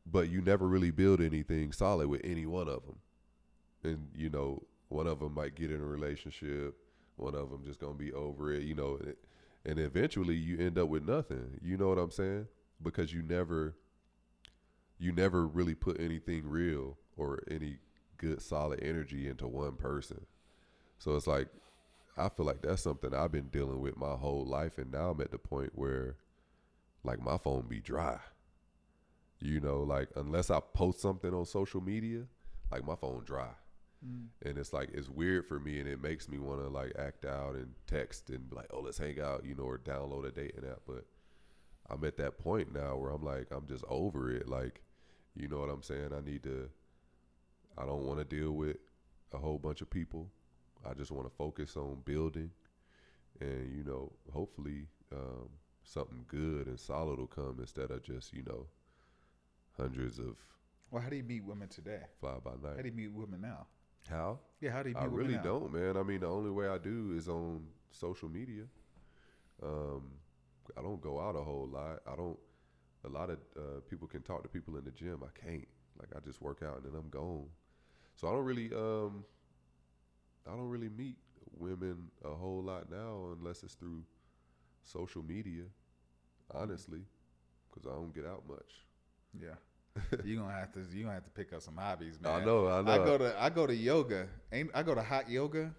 But you never really build anything solid with any one of them. And, one of them might get in a relationship. One of them just going to be over it, and eventually you end up with nothing. You know what I'm saying? Because you never really put anything real or any good solid energy into one person. So it's like, I feel like that's something I've been dealing with my whole life, and now I'm at the point where like my phone be dry. Like unless I post something on social media, like my phone dry. And it's like, it's weird for me, and it makes me want to like act out and text and be like, oh, let's hang out, or download a dating app. But I'm at that point now where I'm like, I'm just over it. Like, you know what I'm saying? I don't want to deal with a whole bunch of people. I just want to focus on building, and, hopefully something good and solid will come instead of just, hundreds of Well, how do you meet women today? fly by How night. do you meet women now? How? Yeah, how do you meet I women really now? don't, man. I mean, the only way I do is on social media. I don't go out a whole lot. A lot of people can talk to people in the gym. I can't. Like, I just work out and then I'm gone. So I don't really meet women a whole lot now unless it's through social media, honestly, because I don't get out much. Yeah. You're gonna have to pick up some hobbies, man. I know. I go to yoga. I go to hot yoga.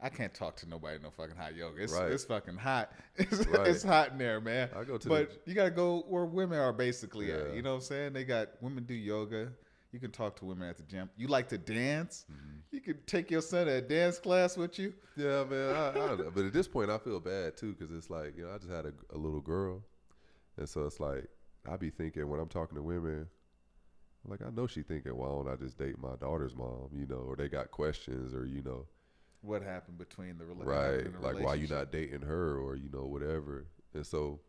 I can't talk to nobody in no fucking hot yoga. It's Right. it's fucking hot. It's, Right. it's hot in there, man. I go to But you gotta go where women are basically at. Yeah. You know what I'm saying? They got women do yoga. You can talk to women at the gym. You like to dance? You can take your son to a dance class with you. Yeah, man. I but at this point, I feel bad too, because it's like, I just had a little girl, and so it's like I be thinking when I'm talking to women, like, I know she thinking, why don't I just date my daughter's mom, or they got questions, or What happened between the right, in the like why you relationship? not dating her, or whatever. And so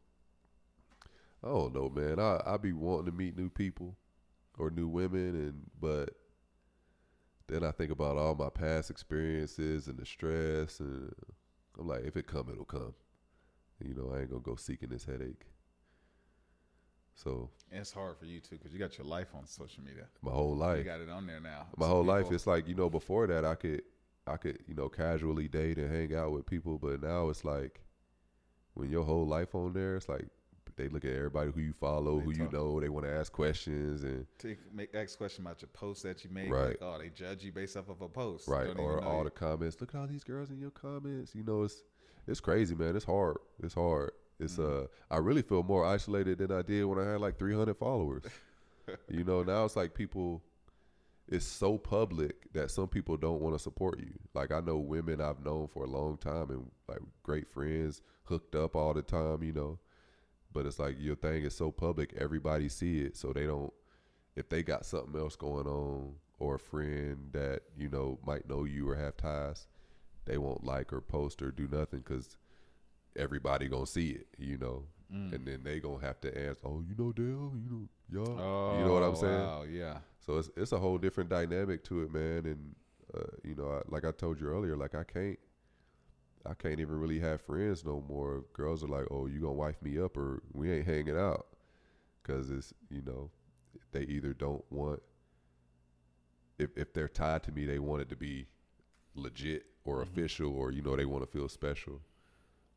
I don't know, man. I be wanting to meet new people or new women, but then I think about all my past experiences and the stress, and I'm like, if it come, it'll come. I ain't gonna go seeking this headache. So And it's hard for you too because you got your life on social media. my whole You life, got it on there now. my Some whole life, people- it's like, before that I could casually date and hang out with people, but now it's like when your whole life on there, it's like they look at everybody who you follow, They who you talk. know, they want to ask questions, and ask question about your post that you make. Right. Like, oh, they judge you based off of a post. right, Don't even or know all you. the comments. Look at all these girls in your comments. It's crazy, man. It's hard. It's hard. It's I really feel more isolated than I did when I had like 300 followers. Now it's like people. It's so public that some people don't want to support you. Like, I know women I've known for a long time and like great friends, hooked up all the time, But it's like your thing is so public, everybody see it, so they don't. If they got something else going on, or a friend that might know you or have ties, they won't like or post or do nothing because everybody gonna see it, and then they gonna have to answer. Oh, Dale, y'all, Oh, you know what I'm saying? Wow, yeah. So it's a whole different dynamic to it, man. And like I told you earlier, like I can't even really have friends no more. Girls are like, oh, you gonna wife me up or we ain't hanging out, because it's they either don't want, if they're tied to me, they want it to be legit or official, or they want to feel special,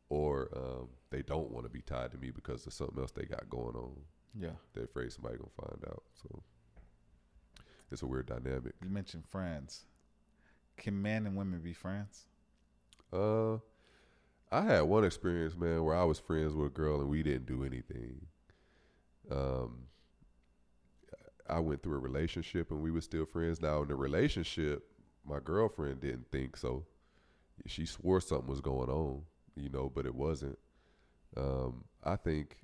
or they don't want to be tied to me because there's something else they got going on. Yeah. They're afraid somebody gonna find out. So it's a weird dynamic. You mentioned friends. Can men and women be friends? I had one experience, man, where I was friends with a girl and we didn't do anything. Um, I went through a relationship and we were still friends. Now in the relationship, my girlfriend didn't think so. She swore something was going on, but it wasn't. I think,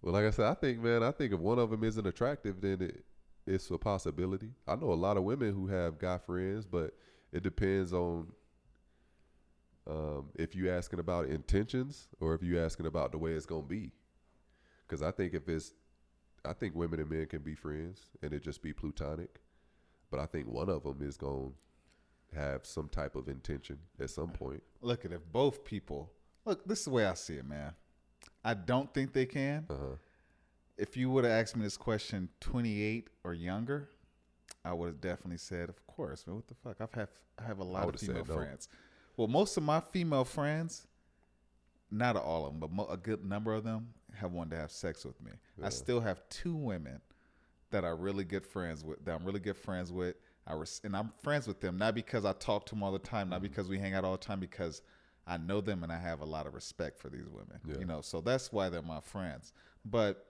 well, like I said, I think if one of them isn't attractive, then it's a possibility. I know a lot of women who have guy friends, but it depends on if you asking about intentions or if you asking about the way it's gonna be. Because I think women and men can be friends and it just be plutonic. But I think one of them is gonna have some type of intention at some point. Look at if both people look. This is the way I see it, man. I don't think they can. Uh-huh. If you would have asked me this question 28 or younger, I would have definitely said, of course, man. What the fuck? I have a lot of female friends. Well, most of my female friends, not all of them, but a good number of them have wanted to have sex with me. Yeah. I still have 2 women that are really good friends with. That I'm really good friends with. And I'm friends with them not because I talk to them all the time, not because we hang out all the time, because I know them and I have a lot of respect for these women. Yeah. So that's why they're my friends. But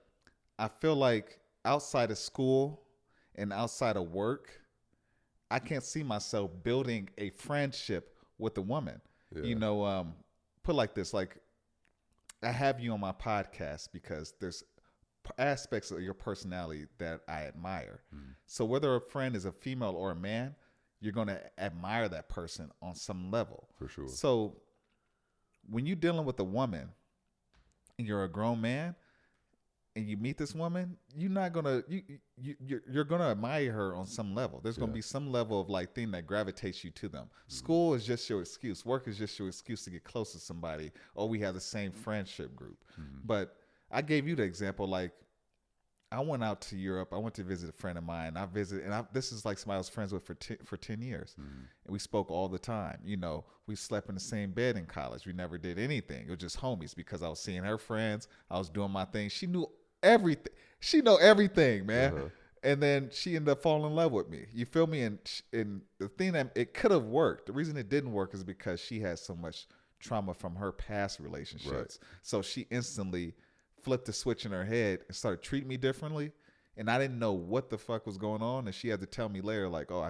I feel like outside of school and outside of work, I can't see myself building a friendship with a woman. Yeah. Put like this, like I have you on my podcast because there's aspects of your personality that I admire. Mm. So whether a friend is a female or a man, you're going to admire that person on some level. For sure. So when you're dealing with a woman and you're a grown man and you meet this woman, you're not going to, you're going to admire her on some level. There's going to be some level of like thing that gravitates you to them. Mm. School is just your excuse. Work is just your excuse to get close to somebody, or we have the same friendship group. Mm. But I gave you the example, like I went out to Europe. I went to visit a friend of mine. This is like somebody I was friends with for 10 years. Mm. And we spoke all the time. We slept in the same bed in college. We never did anything. It was just homies because I was seeing her friends. I was doing my thing. She knew everything. She know everything, man. Uh-huh. And then she ended up falling in love with me. You feel me? And the thing that it could have worked, the reason it didn't work is because she had so much trauma from her past relationships. Right. So she instantly flipped the switch in her head and started treating me differently. And I didn't know what the fuck was going on. And she had to tell me later, like, oh,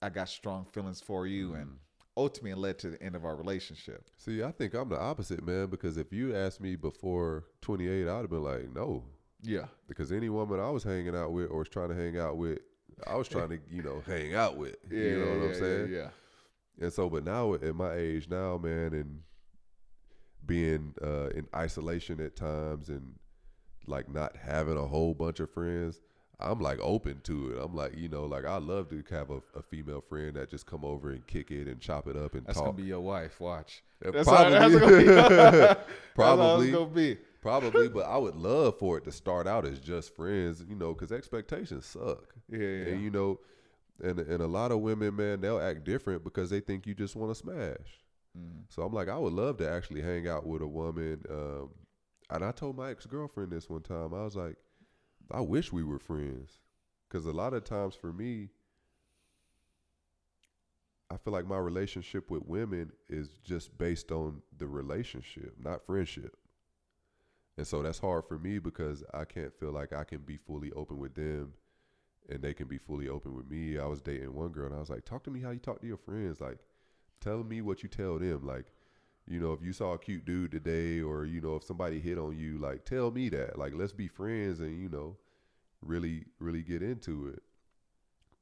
I got strong feelings for you. And ultimately it led to the end of our relationship. See, I think I'm the opposite, man, because if you asked me before 28, I would have been like, no. Yeah. Because any woman I was hanging out with or was trying to hang out with, I was trying to, hang out with. Yeah, you know what I'm saying? Yeah. And so, but now at my age now, man, and being in isolation at times and like not having a whole bunch of friends, I'm like open to it. I'm like, like I love to have a female friend that just come over and kick it and chop it up and that's talk. That's gonna be your wife. Watch. That's probably. How it's gonna be. Probably, but I would love for it to start out as just friends, because expectations suck. Yeah. And and a lot of women, man, they'll act different because they think you just want to smash. Mm. So I'm like, I would love to actually hang out with a woman. And I told my ex-girlfriend this one time. I was like, I wish we were friends. Because a lot of times for me, I feel like my relationship with women is just based on the relationship, not friendship. And so that's hard for me because I can't feel like I can be fully open with them and they can be fully open with me. I was dating one girl and I was like, talk to me how you talk to your friends. Like, tell me what you tell them. Like, if you saw a cute dude today or, if somebody hit on you, like, tell me that. Like, let's be friends and, really, really get into it.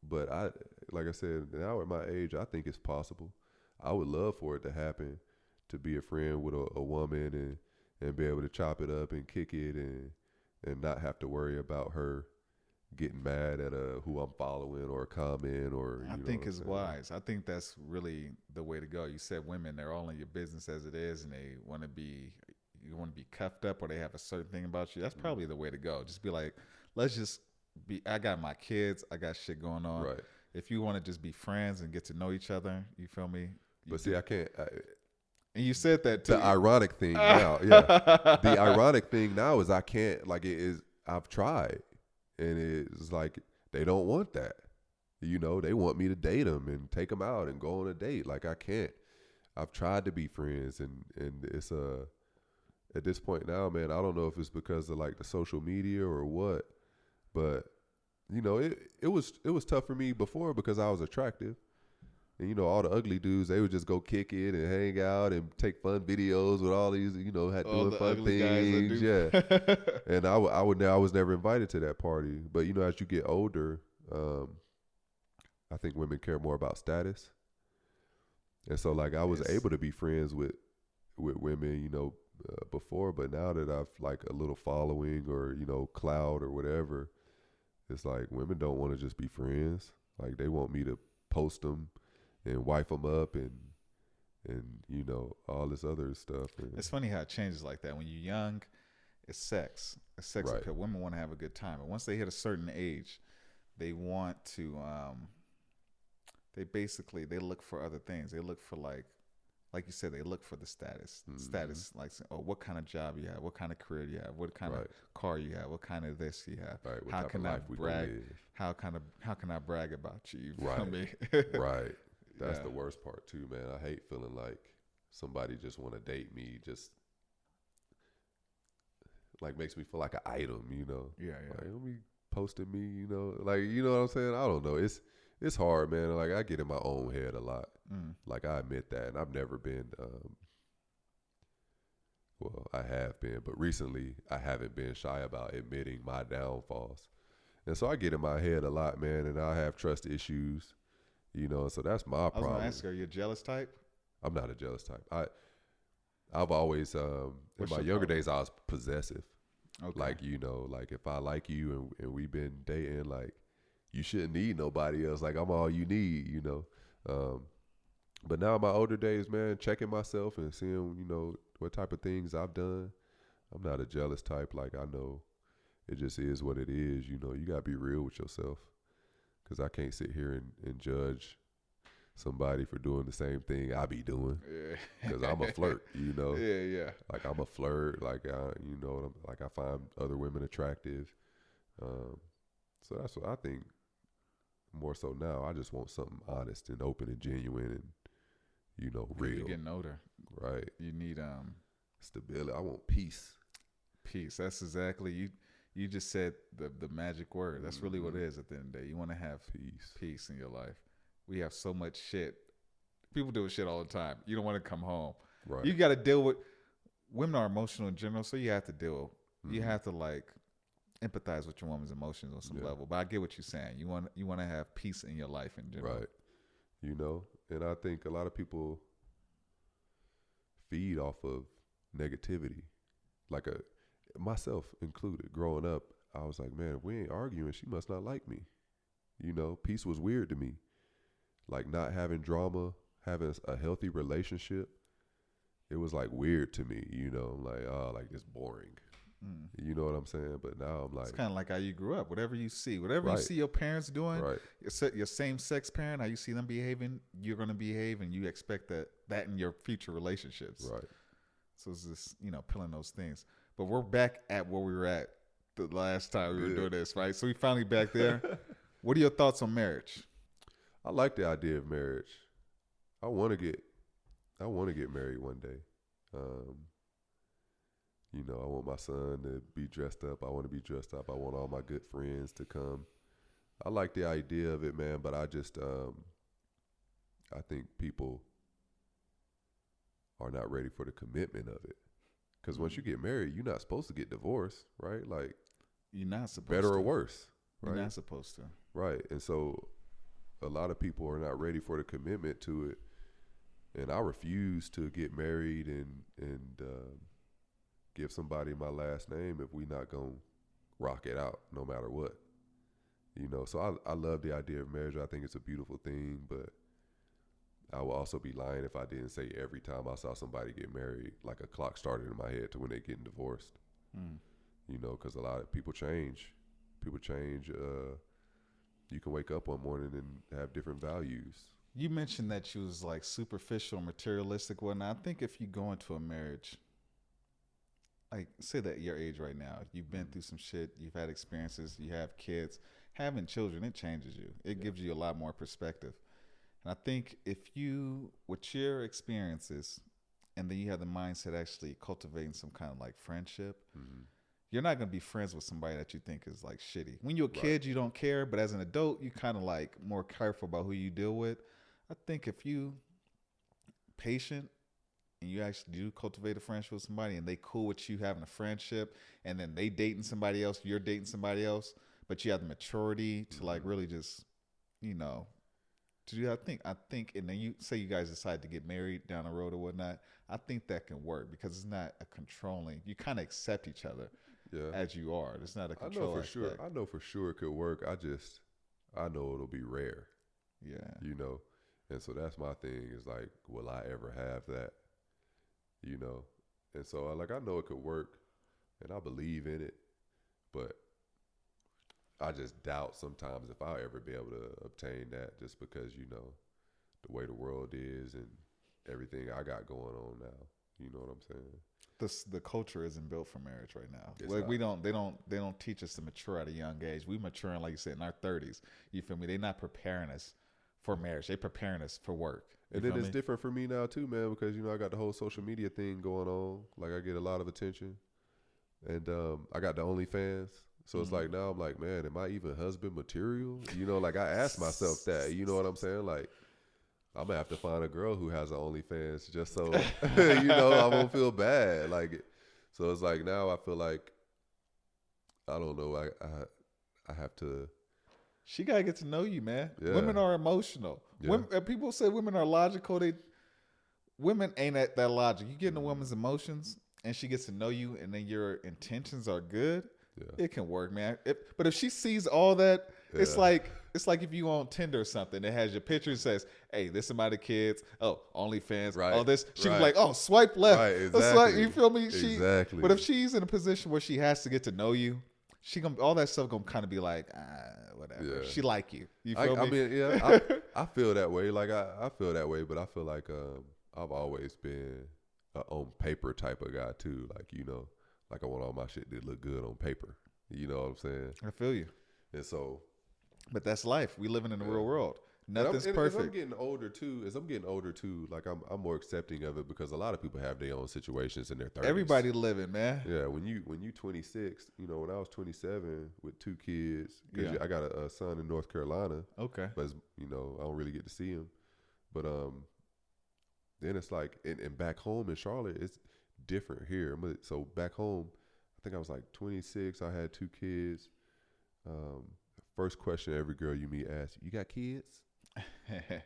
But like I said, now at my age, I think it's possible. I would love for it to happen, to be a friend with a woman and be able to chop it up and kick it and not have to worry about her getting mad at who I'm following or a comment or. I think it's wise. I think that's really the way to go. You said women, they're all in your business as it is, and you want to be cuffed up or they have a certain thing about you. That's probably the way to go. Just be like, let's just be. I got my kids. I got shit going on. Right. If you want to just be friends and get to know each other, you feel me? But see, I can't. And you said that too. The ironic thing now, yeah. The ironic thing now is I can't. Like it is. I've tried. And it's like they don't want that. They want me to date them and take them out and go on a date. Like I can't. I've tried to be friends, and it's at this point now, man, I don't know if it's because of like the social media or what, but you know, it was tough for me before because I was attractive. And you know, all the ugly dudes, they would just go kick it and hang out and take fun videos with all these, you know, All doing the fun ugly guys that things. do. Yeah. And I was never invited to that party. But you know, as you get older, I think women care more about status. And so like I was Yes. able to be friends with women, you know, before, but now that I've like a little following or, you know, clout or whatever, it's like women don't want to just be friends. Like they want me to post them and wife them up and you know all this other stuff. And It's funny how it changes like that. When you're young, it's sex. It's sex right, appeal. Women want to have a good time, and once they hit a certain age, they want to. They basically they look for other things. They look for like you said, they look for the status. Status, like, oh, what kind of job you have, what kind of career you have, what kind of right, car you have, what kind of this you have. right. What How type can of I life we gonna brag? live? How can I brag about you? You feel Right, me? right. That's Yeah. the worst part too, man. I hate feeling like somebody just want to date me, just like makes me feel like an item, you know. Yeah, Like yeah. don't be posting me, you know. Like you know what I'm saying? I don't know. It's hard, man. Like I get in my own head a lot. Mm. Like I admit that, and I've never been. Well, I have been, but recently I haven't been shy about admitting my downfalls. And so I get in my head a lot, man, and I have trust issues, you know. So that's my I was gonna problem. ask you, are you a jealous type? I'm not a jealous type. I've always in What's my your younger problem? days I was possessive. Okay. Like you know, like if I like you and we've been dating, like you shouldn't need nobody else. Like I'm all you need, you know. Um, but now in my older days, man, checking myself and seeing, you know, what type of things I've done. I'm not a jealous type. Like I know it just is what it is. You know, you gotta be real with yourself. Cause I can't sit here and judge somebody for doing the same thing I be doing. Yeah. Cause I'm a flirt, you know. Yeah, yeah. Like I'm a flirt. Like you know, like I find other women attractive. Um, so that's what I think. More so now, I just want something honest and open and genuine and you know You're real, getting older. right? You need Stability. I want peace. peace. That's exactly you. You just said the magic word. That's really what it is. At the end of the day, you want to have Peace. peace in your life. We have so much shit. People do shit all the time. You don't want to come home. Right. You got to deal with. Women are emotional in general, so you have to deal. You Mhm. have to like empathize with your woman's emotions on some Yeah. level. But I get what you're saying. You want to have peace in your life in general. Right. You know, and I think a lot of people feed off of negativity. Like myself included. Growing up, I was like, man, if we ain't arguing, she must not like me. You know, peace was weird to me. Like not having drama, having a healthy relationship, it was like weird to me. You know, I'm like, oh, like it's boring. Mm. You know what I'm saying? But now I'm It's like, kind of like how you grew up. Whatever you see right, your parents doing, right, your same sex parent, how you see them behaving, you're gonna behave, and you expect that in your future relationships. right. So it's just peeling those things. But we're back at where we were at the last time we were doing this, right? So we finally back there. What are your thoughts on marriage? I like the idea of marriage. I want to get married one day. You know, I want my son to be dressed up. I want to be dressed up. I want all my good friends to come. I like the idea of it, man, but I just I think people are not ready for the commitment of it. Because once you get married, you're not supposed to get divorced, right? Like You're not supposed better to. or worse, You're right? not supposed to. Right. And so a lot of people are not ready for the commitment to it. And I refuse to get married and give somebody my last name if we not gonna rock it out no matter what. You know, so I love the idea of marriage. I think it's a beautiful thing, but I would also be lying if I didn't say every time I saw somebody get married, like a clock started in my head to when they getting divorced. Mm. You know, because a lot of people change. People change. You can wake up one morning and have different values. You mentioned that you was like superficial, materialistic, whatnot. I think if you go into a marriage, like say that your age right now, you've been through some shit, you've had experiences, you have kids, having children, it changes you. It gives you a lot more perspective. And I think if you, with your experiences, and then you have the mindset actually cultivating some kind of like friendship, you're not gonna be friends with somebody that you think is like shitty. When you're a kid, you don't care, but as an adult, you kind of like more careful about who you deal with. I think if you patient and you actually do cultivate a friendship with somebody and they cool with you having a friendship and then they dating somebody else, you're dating somebody else, but you have the maturity to like really just, you know, to do. I think, and then you say you guys decide to get married down the road or whatnot. I think that can work because it's not a controlling. You kind of accept each other as you are. It's not a control. I know for sure it could work. I know it'll be rare. Yeah. You know, and so that's my thing is like, will I ever have that? You know, and so like I know it could work, and I believe in it, but I just doubt sometimes if I'll ever be able to obtain that, just because you know the way the world is and everything I got going on now. You know what I'm saying? The culture isn't built for marriage right now. It's Like not. they don't teach us to mature at a young age. We maturing, like you said, in our 30s. You feel me? They're not preparing us for marriage. They're preparing us for work. And then it's different for me now too, man, because you know I got the whole social media thing going on. Like I get a lot of attention, and I got the OnlyFans. So it's like now I'm like, man, am I even husband material? You know, like I asked myself that. You know what I'm saying? Like I'm gonna have to find a girl who has an OnlyFans just so you know I won't feel bad. Like, so it's like now I feel like I don't know. I have to. She gotta get to know you, man. Yeah. Women are emotional. Yeah. Women, people say women are logical. Women ain't at that logic. You get in a woman's emotions, and she gets to know you, and then your intentions are good. Yeah. It can work, man. But if she sees all that, it's like if you on Tinder or something, it has your picture and says, "Hey, this is my kids. Oh, OnlyFans. Right. Oh, this." She was Right. like, "Oh, swipe left." Right, It's like, exactly. you feel me? Exactly. But if she's in a position where she has to get to know you, all that stuff gonna kind of be like, whatever. Yeah. She like you. You feel me? I mean, yeah, I feel that way. Like I feel that way, but I feel like I've always been a on paper type of guy too. Like you know, like I want all my shit to look good on paper. You know what I'm saying? I feel you. And so, But that's life. We living in the real world. Nothing's As perfect. I'm getting older too, like I'm more accepting of it because a lot of people have their own situations in their 30s. Everybody living, man. Yeah, when you 26, you know, when I was 27 with 2 kids, because I got a son in North Carolina. Okay. But you know, I don't really get to see him. But then it's like, and back home in Charlotte, it's different here. So back home, I think I was like 26. I had 2 kids. First question every girl you meet asks, "You got kids?"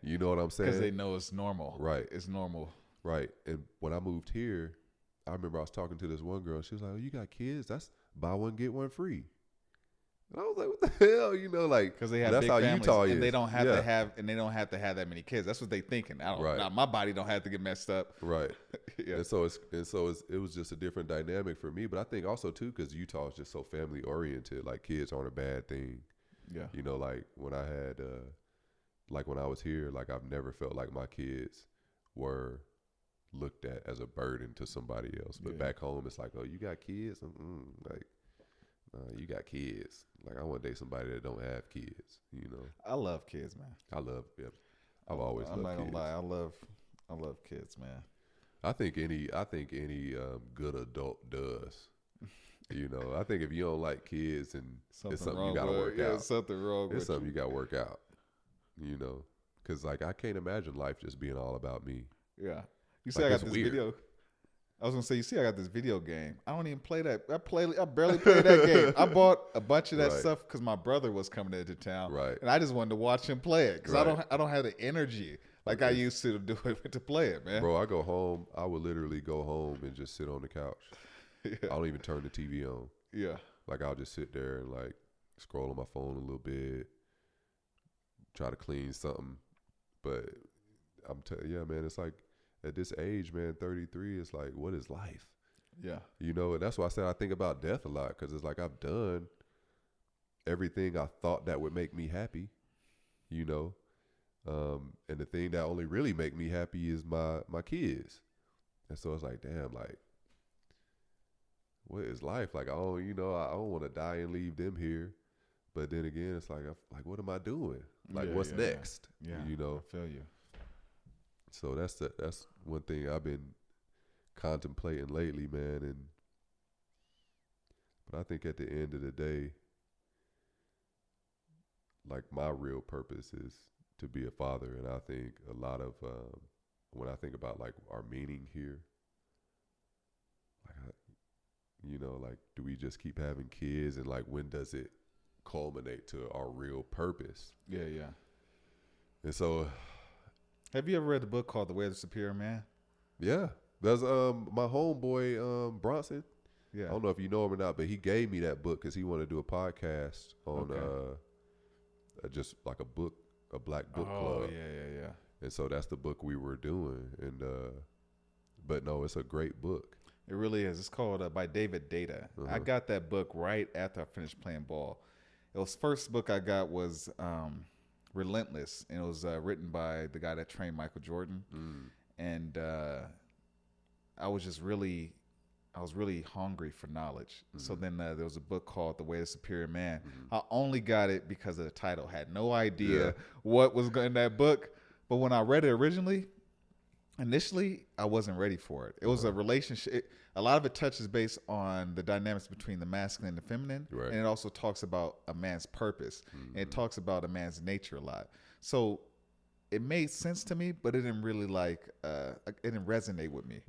You know what I'm saying? Because they know it's normal. Right. It's normal. Right. And when I moved here, I remember I was talking to this one girl. She was like, "Oh, you got kids? That's buy one get one free." And I was like, "What the hell?" You know, like because they have that's big how families, Utah and is. they don't have to have, and they don't have to have that many kids. That's what they thinking. I don't. Right. Now, my body don't have to get messed up. Right. Yeah. And so it was just a different dynamic for me. But I think also too because Utah is just so family oriented. Like kids aren't a bad thing. Yeah. You know, like when I had, like when I was here, like I've never felt like my kids were looked at as a burden to somebody else. But back home, it's like, oh, you got kids? Like, you got kids. Like I want to date somebody that don't have kids. You know. I love kids, man. I've always loved kids. I'm not gonna lie. I love kids, man. I think any good adult does. You know, I think if you don't like kids, and it's something you got to work out. Something wrong with It's something you. you got to work out. You know, because like I can't imagine life just being all about me. Yeah. You see, Like, I got it's this weird. video. I was gonna say, you see, I got this video game. I don't even play that. I barely play that game. I bought a bunch of that Right. stuff because my brother was coming into town, Right. and I just wanted to watch him play it because Right. I don't have the energy like I used to do it to play it, man. Bro, I go home. I would literally go home and just sit on the couch. I don't even turn the TV on. Yeah. Like I'll just sit there and like scroll on my phone a little bit, try to clean something. But yeah, man, it's like at this age, man, 33, it's like, what is life? Yeah. You know, and that's why I said I think about death a lot because it's like I've done everything I thought that would make me happy, you know. And the thing that only really make me happy is my kids. And so it's like, damn, like, what is life? Like, I don't want to die and leave them here. but then again, it's like, what am I doing? Like, Yeah, what's yeah, next? yeah. You I know. feel you. So that's one thing I've been contemplating lately, man. But I think at the end of the day, like my real purpose is to be a father, and I think a lot of when I think about like our meaning here, like like do we just keep having kids, and like when does it culminate to our real purpose? Yeah, yeah. And so, Have you ever read the book called The Way of the Superior Man? yeah, there's my homeboy Bronson. Yeah. I don't know if you know him or not, but he gave me that book because he wanted to do a podcast on just like a black book club. Yeah. And so that's the book we were doing. And but no, it's a great book. It really is. It's called by David Data. I got that book right after I finished playing ball. It was first book I got was Relentless, and it was written by the guy that trained Michael Jordan. And I was really hungry for knowledge. So then there was a book called The Way of the Superior Man. I only got it because of the title. Had no idea what was in that book. But when I read it initially, I wasn't ready for it. It was a relationship. A lot of it touches based on the dynamics between the masculine and the feminine. Right. And it also talks about a man's purpose. And it talks about a man's nature a lot. So it made sense to me, but it didn't really it didn't resonate with me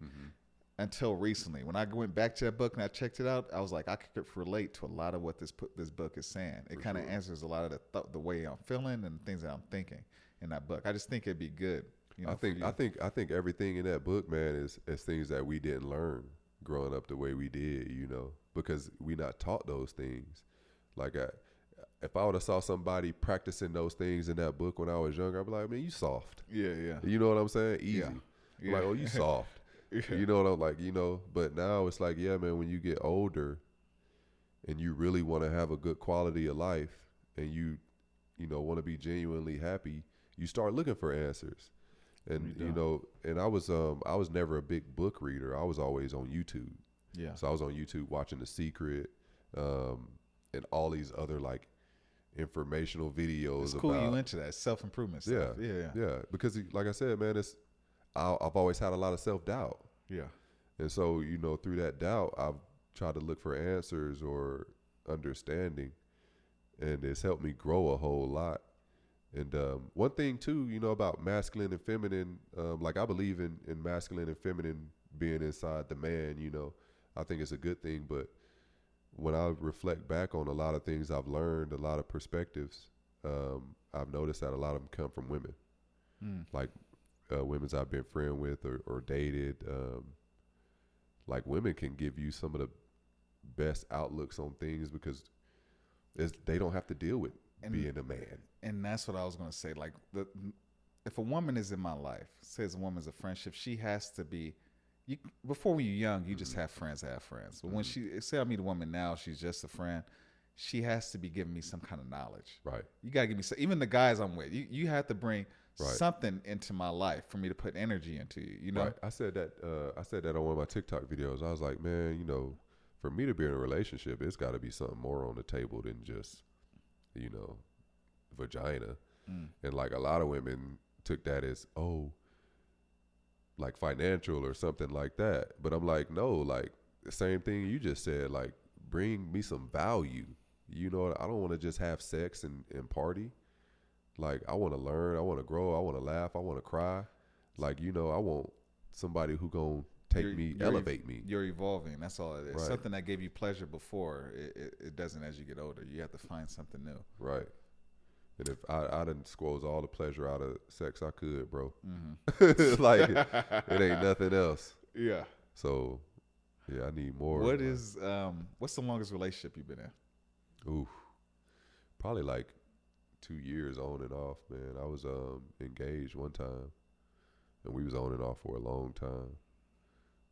until recently. When I went back to that book and I checked it out, I was like, I could relate to a lot of what this book is saying. It kind of answers a lot of the way I'm feeling and things that I'm thinking in that book. I just think it'd be good. You know, I think everything in that book, man, is things that we didn't learn growing up the way we did, because we not taught those things. Like if I would have saw somebody practicing those things in that book when I was younger, I'd be like, man, you soft. Yeah. You know what I'm saying? Easy. Yeah. Like, oh, you soft. You know what I'm like, but now it's like, yeah, man, when you get older and you really want to have a good quality of life and you want to be genuinely happy, you start looking for answers. And and I was never a big book reader. I was always on YouTube. Yeah. So I was on YouTube watching The Secret, and all these other like informational videos. It's cool about, you into that self-improvement stuff. Yeah. Because like I said, man, I've always had a lot of self-doubt. Yeah. And so, through that doubt, I've tried to look for answers or understanding, and it's helped me grow a whole lot. And one thing too, about masculine and feminine, like I believe in masculine and feminine being inside the man, I think it's a good thing. But when I reflect back on a lot of things I've learned, a lot of perspectives, I've noticed that a lot of them come from women. Like women's I've been friend with or dated. Like women can give you some of the best outlooks on things because they don't have to deal with being a man. And that's what I was going to say. Like, if a woman is in my life, say as a woman's a friendship, she has to be. Before when you're young, you just have friends that have friends. But when say I meet a woman now, she's just a friend. She has to be giving me some kind of knowledge. Right. You got to give me even the guys I'm with. You have to bring something into my life for me to put energy into you. Right. I said that on one of my TikTok videos. I was like, man, for me to be in a relationship, it's got to be something more on the table than just, vagina. And like a lot of women took that as, like financial or something like that. But I'm like, no, like the same thing you just said, like bring me some value. I don't want to just have sex and party. Like I want to learn, I want to grow, I want to laugh, I want to cry. Like, I want somebody who gonna elevate me. You're evolving. That's all it is. Right. Something that gave you pleasure before, it doesn't as you get older. You have to find something new. Right. And if I done squoze all the pleasure out of sex I could, bro. Like it ain't nothing else. Yeah. So yeah, I need more. What's the longest relationship you've been in? Oof. Probably like 2 years on and off, man. I was engaged one time, and we was on and off for a long time.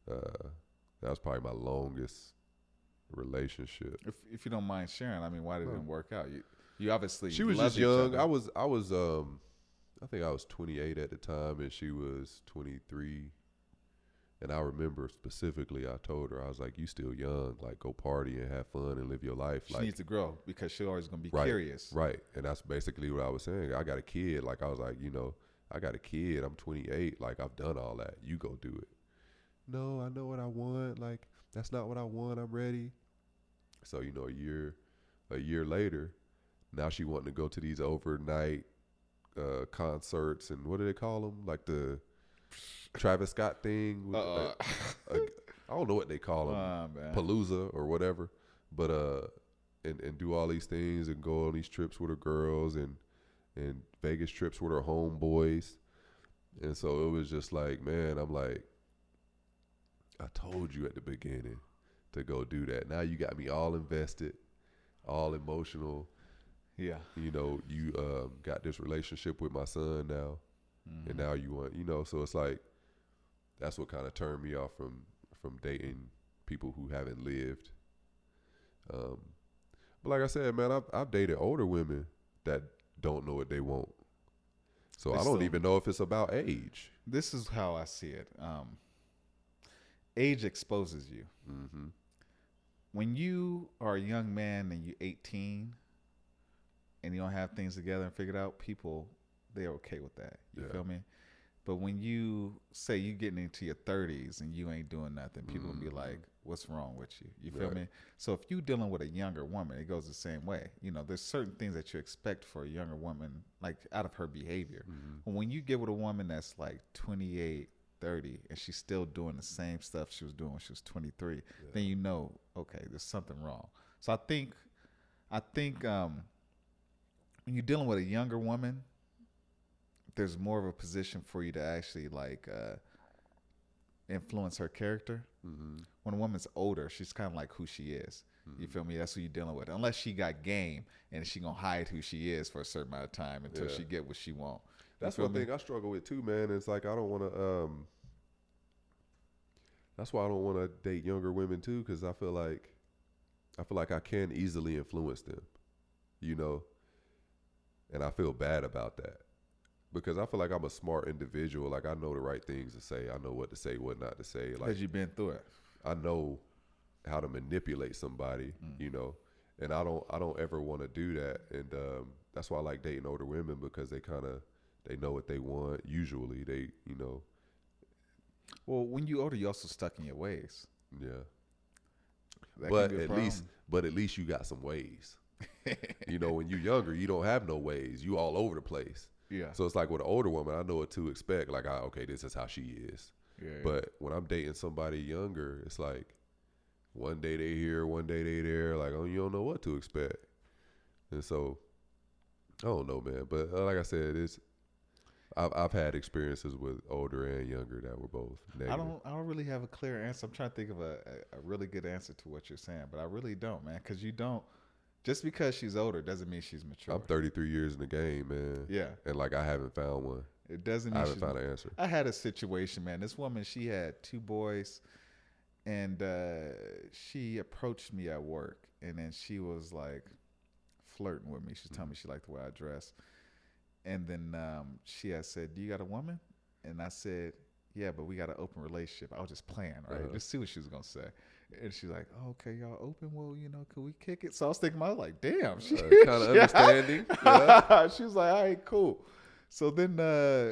That was probably my longest relationship. If you don't mind sharing, I mean, why did it work out? You obviously she was loved just young. each other. I was I think I was 28 at the time, and she was 23, And I remember specifically, I told her, I was like, you still young, like go party and have fun and live your life. She like, needs to grow because she's always going to be right, curious. Right. And that's basically what I was saying. I got a kid. Like I was like, I got a kid. I'm 28. Like I've done all that. You go do it. No, I know what I want. Like that's not what I want. I'm ready. So, a year later, now she wanting to go to these overnight concerts and what do they call them? Like the Travis Scott thing. With, I don't know what they call them, Palooza or whatever. But and do all these things and go on these trips with her girls and Vegas trips with her homeboys. And so it was just like, man, I'm like, I told you at the beginning to go do that. Now you got me all invested, all emotional. Yeah. You got this relationship with my son now, and now you want, so it's like, that's what kind of turned me off from dating people who haven't lived. But like I said, man, I've dated older women that don't know what they want. So I don't even know if it's about age. This is how I see it. Age exposes you. Mm-hmm. When you are a young man and you're 18 and you don't have things together and figured out, people, they're okay with that. You feel me? But when you say you getting into your 30s and you ain't doing nothing, people will be like, what's wrong with you? You feel me? So if you dealing with a younger woman, it goes the same way. There's certain things that you expect for a younger woman, like out of her behavior. But when you get with a woman that's like 28, 30, and she's still doing the same stuff she was doing when she was 23, then okay, there's something wrong. So I think when you're dealing with a younger woman, there's more of a position for you to actually influence her character. When a woman's older, she's kind of like who she is. You feel me? That's who you're dealing with. Unless she got game and she gonna hide who she is for a certain amount of time until she get what she want. That's one thing I struggle with too, man. It's like I don't want to. That's why I don't want to date younger women too, because I feel like I can easily influence them, and I feel bad about that. Because I feel like I'm a smart individual. Like I know the right things to say. I know what to say, what not to say. Like, because you've been through it. I know how to manipulate somebody, and I don't ever want to do that. And that's why I like dating older women, because they know what they want. Usually they. Well, when you older, you're also stuck in your ways. Yeah. That but at least you got some ways. When you're younger, you don't have no ways. You all over the place. Yeah. So it's like with an older woman, I know what to expect. Like, okay, this is how she is. Yeah. But when I'm dating somebody younger, it's like one day they here, one day they there. Like, you don't know what to expect. And so, I don't know, man. But like I said, I've had experiences with older and younger that were both negative. I don't really have a clear answer. I'm trying to think of a really good answer to what you're saying, but I really don't, man. Because you don't. Just because she's older doesn't mean she's mature. I'm 33 years in the game, man. Yeah. And like I haven't found one. It doesn't mean I haven't found an answer. I had a situation, man. This woman, she had 2 boys, and she approached me at work, and then she was like flirting with me. She was telling me she liked the way I dress. And then she had said, "Do you got a woman?" And I said, "Yeah, but we got an open relationship." I was just playing, right? Just see what she was going to say. And she's like, "Oh, okay, y'all open? Well, could we kick it?" So I was thinking, I was like, damn. She kind of understanding. Yeah. She was like, all right, cool. So then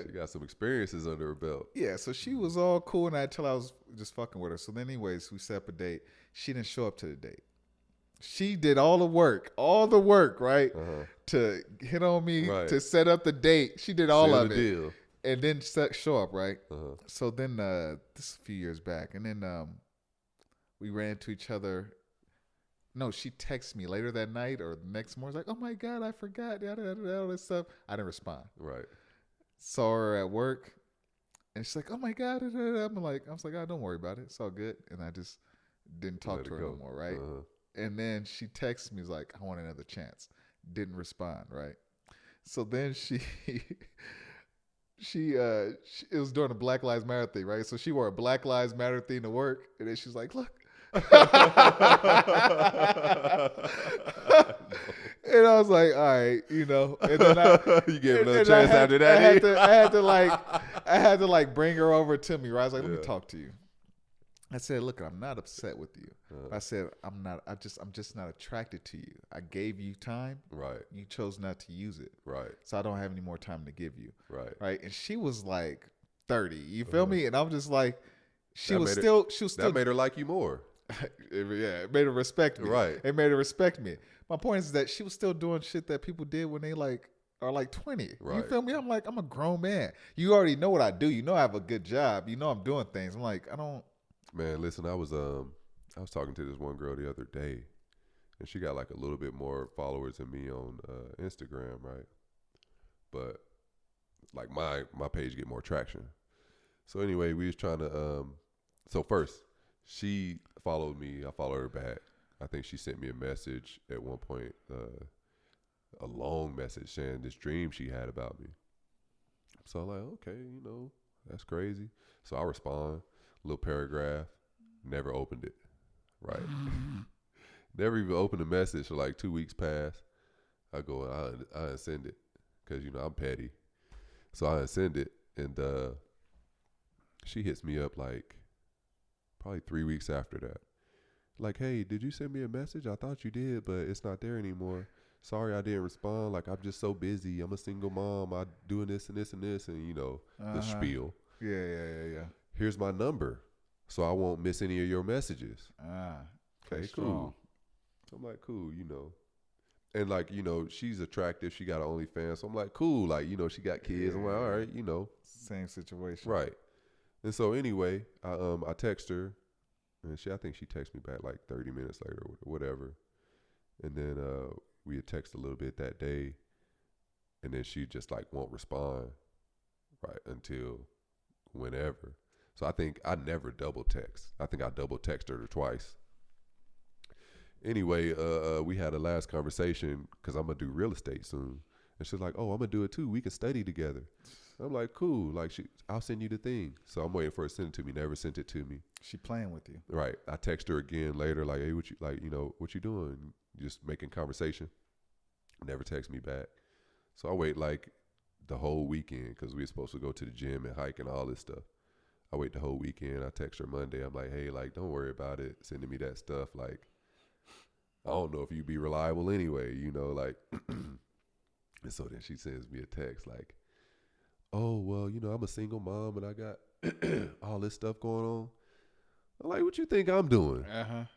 she got some experiences under her belt. Yeah, so she was all cool, and until I was just fucking with her. So then anyways, we set up a date. She didn't show up to the date. She did all the work, right? To hit on me, to set up the date. She did all of it. Deal. And then show up, right? So then this is a few years back. And then we ran into each other. No, she texted me later that night or the next morning. Like, "Oh my God, I forgot all this stuff." I didn't respond. Right. Saw her at work, and she's like, "Oh my God." I was like, "Oh, don't worry about it. It's all good." And I just didn't talk to her no more, right? And then she texted me, like, "I want another chance." Didn't respond, right? So then it was during the Black Lives Matter thing, right? So she wore a Black Lives Matter thing to work, and then she's like, "Look." And I was like, all right, And then you gave another chance after that. I had to bring her over to me, right? I was like, "Let me talk to you." I said, look, I'm not upset with you. I said, I'm just not attracted to you. I gave you time. Right. You chose not to use it. Right. So I don't have any more time to give you. Right. Right. And she was like 30. You feel me? And I'm just like, she That was still. That made her like you more. Yeah, it made her respect me. Right. It made her respect me. My point is that she was still doing shit that people did when they are like 20. Right. You feel me? I'm like, I'm a grown man. You already know what I do. You know I have a good job. You know I'm doing things. I'm like, I don't. Man, listen, I was talking to this one girl the other day, and she got like a little bit more followers than me on Instagram, right? But like my page get more traction. So anyway, we was trying to so first she followed me, I followed her back. I think she sent me a message at one point, a long message saying this dream she had about me. So I'm like, okay, that's crazy. So I respond, little paragraph, never opened it, right? Never even opened the message for like 2 weeks past. I go, I unsend it because, I'm petty. So I unsend it, and she hits me up like probably 3 weeks after that. Like, hey, did you send me a message? I thought you did, but it's not there anymore. Sorry I didn't respond. Like, I'm just so busy. I'm a single mom. I'm doing this and this and this, and, the spiel. Yeah. Here's my number, so I won't miss any of your messages. Okay, cool. I'm like, cool, And like, she's attractive. She got an OnlyFans. So I'm like, cool. Like, she got kids. I'm like, all right, Same situation. Right. And so anyway, I text her, and I think she texted me back like 30 minutes later or whatever. And then we had texted a little bit that day, and then she just like won't respond, right, until whenever. So I think I never double text. I think I double texted her twice. Anyway, we had a last conversation because I'm gonna do real estate soon, and she's like, "Oh, I'm gonna do it too. We can study together." I'm like, "Cool." Like, I'll send you the thing. So I'm waiting for her to send it to me. Never sent it to me. She playing with you, right? I text her again later, like, "Hey, what you doing?" Just making conversation. Never text me back. So I wait like the whole weekend because we were supposed to go to the gym and hike and all this stuff. I wait the whole weekend. I text her Monday. I'm like, "Hey, like, don't worry about it. Sending me that stuff. Like, I don't know if you be reliable anyway, like." And so then she sends me a text like, "Oh, well, I'm a single mom and I got all this stuff going on." I'm like, "What you think I'm doing?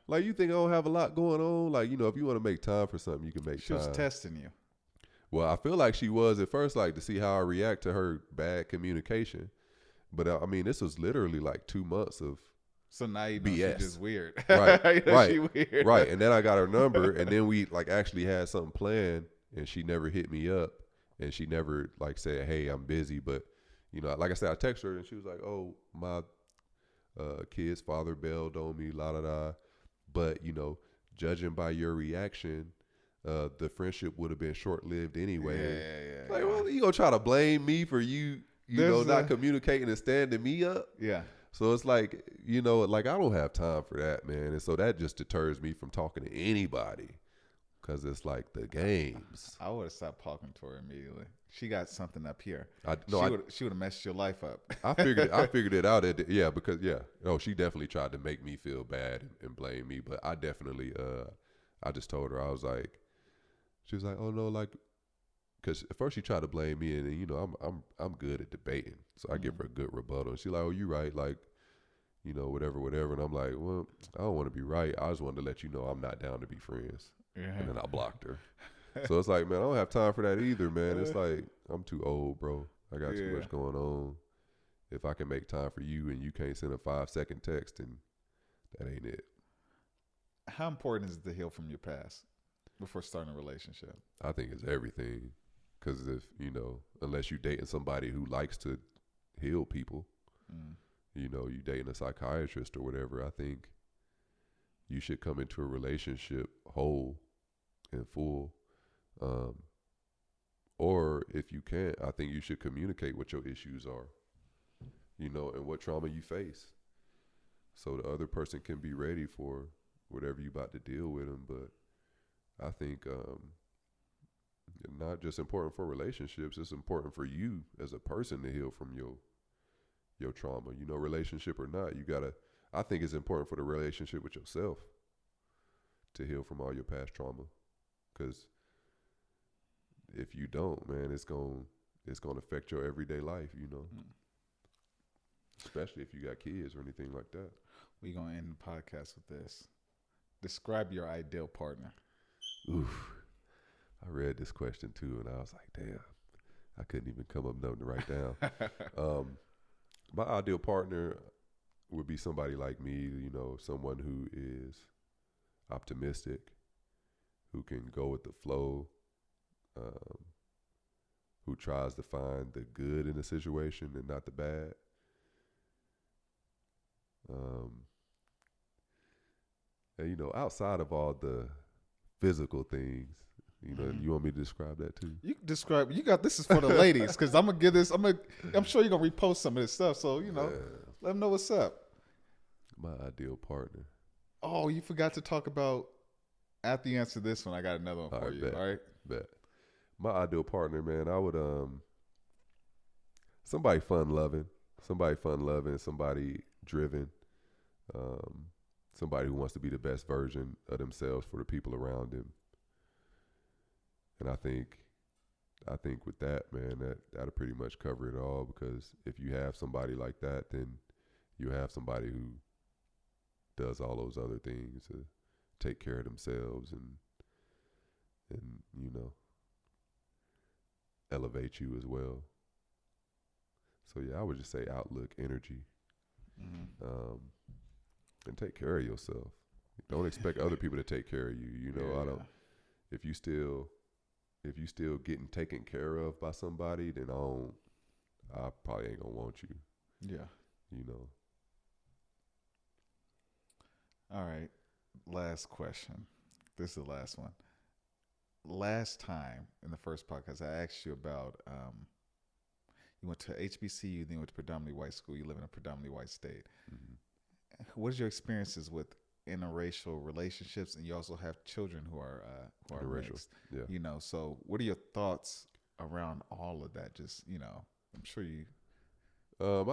Like, you think I don't have a lot going on? Like, if you want to make time for something, you can make time." She was testing you. Well, I feel like she was at first, like, to see how I react to her bad communication. But I mean, this was literally like 2 months of so now you know BS. she's just weird. Right, right, she weird. Right. And then I got her number, and then we like actually had something planned, and she never hit me up, and she never like said, "Hey, I'm busy." But like I said, I texted her, and she was like, "Oh, my kid's father bailed on me, la da da." But judging by your reaction, the friendship would have been short lived anyway. Yeah. Like, well, you gonna try to blame me for you not communicating and standing me up? Yeah. So it's like, like I don't have time for that, man. And so that just deters me from talking to anybody because it's like the games. I would have stopped talking to her immediately. She got something up here. She would have messed your life up. I figured it out. Because she definitely tried to make me feel bad and blame me. But I definitely, I just told her, I was like, she was like, "Oh no, like," because at first she tried to blame me, and then, I'm good at debating, so I give her a good rebuttal. And she's like, "Oh, you right, like, whatever." And I'm like, "Well, I don't want to be right. I just wanted to let you know I'm not down to be friends." Yeah. And then I blocked her. So it's like, man, I don't have time for that either, man. It's like, I'm too old, bro. I got too much going on. If I can make time for you and you can't send a 5-second text, then that ain't it. How important is it to heal from your past before starting a relationship? I think it's everything. Because if, unless you're dating somebody who likes to heal people, you dating a psychiatrist or whatever, I think you should come into a relationship whole and full. Or if you can't, I think you should communicate what your issues are, and what trauma you face. So the other person can be ready for whatever you about to deal with them. But I think not just important for relationships, it's important for you as a person to heal from your trauma, relationship or not. I think it's important for the relationship with yourself to heal from all your past trauma. Because if you don't, man, it's gonna affect your everyday life, you know. Especially if you got kids or anything like that. We're gonna end the podcast with this. Describe your ideal partner. Oof. I read this question too, and I was like, damn, I couldn't even come up with nothing to write down. My ideal partner would be somebody like me, you know, someone who is optimistic, who can go with the flow, who tries to find the good in a situation and not the bad. And, you know, outside of all the physical things, you know, you want me to describe that too? You can describe. You got this is for the ladies because I'm gonna give this. I'm sure you're gonna repost some of this stuff. So you know, let them know what's up. My ideal partner. Oh, you forgot to talk about. After you answer this one, I got another one for you. Bet, all right. Bet. My ideal partner, man, I would somebody fun loving, somebody driven, somebody who wants to be the best version of themselves for the people around them. And I think with that, man, that'll pretty much cover it all, because if you have somebody like that, then you have somebody who does all those other things to take care of themselves and you know, elevate you as well. So yeah, I would just say outlook, energy, and take care of yourself. Don't expect other people to take care of you. You know, I don't. If you still getting taken care of by somebody, then I probably ain't gonna want you. Yeah. You know. All right. Last question. This is the last one. Last time in the first podcast, I asked you about you went to HBCU, then you went to predominantly white school. You live in a predominantly white state. Mm-hmm. What is your experiences with interracial relationships? And you also have children who are interracial. Mixed. Yeah. You know, so what are your thoughts around all of that? Just, you know, I'm sure you. I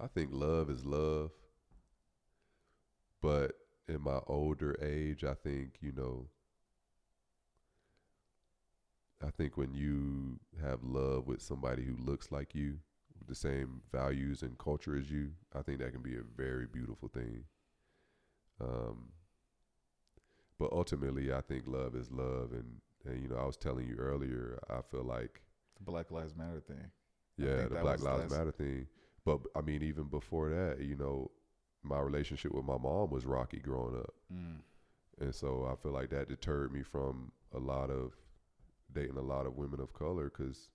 think love is love. But in my older age, I think, you know, when you have love with somebody who looks like you, with the same values and culture as you, I think that can be a very beautiful thing. But ultimately, I think love is love. And you know, I was telling you earlier, I feel like the Black Lives Matter thing. Yeah, the Black Lives Matter thing. But I mean, even before that, you know, my relationship with my mom was rocky growing up. And so I feel like that deterred me from dating a lot of women of color, because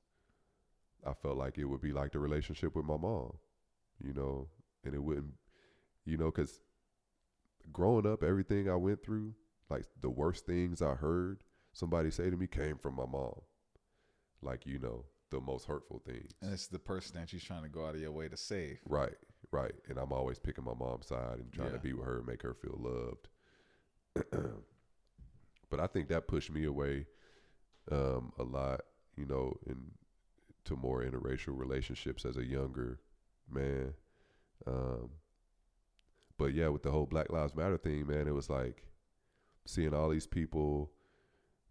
I felt like it would be like the relationship with my mom, you know, and it wouldn't, you know, because growing up, everything I went through, like the worst things I heard somebody say to me came from my mom. Like, you know, the most hurtful things. And it's the person that you're trying to go out of your way to save. Right. And I'm always picking my mom's side and trying to be with her and make her feel loved. But I think that pushed me away a lot, you know, to more interracial relationships as a younger man. But yeah, with the whole Black Lives Matter thing, man, it was like seeing all these people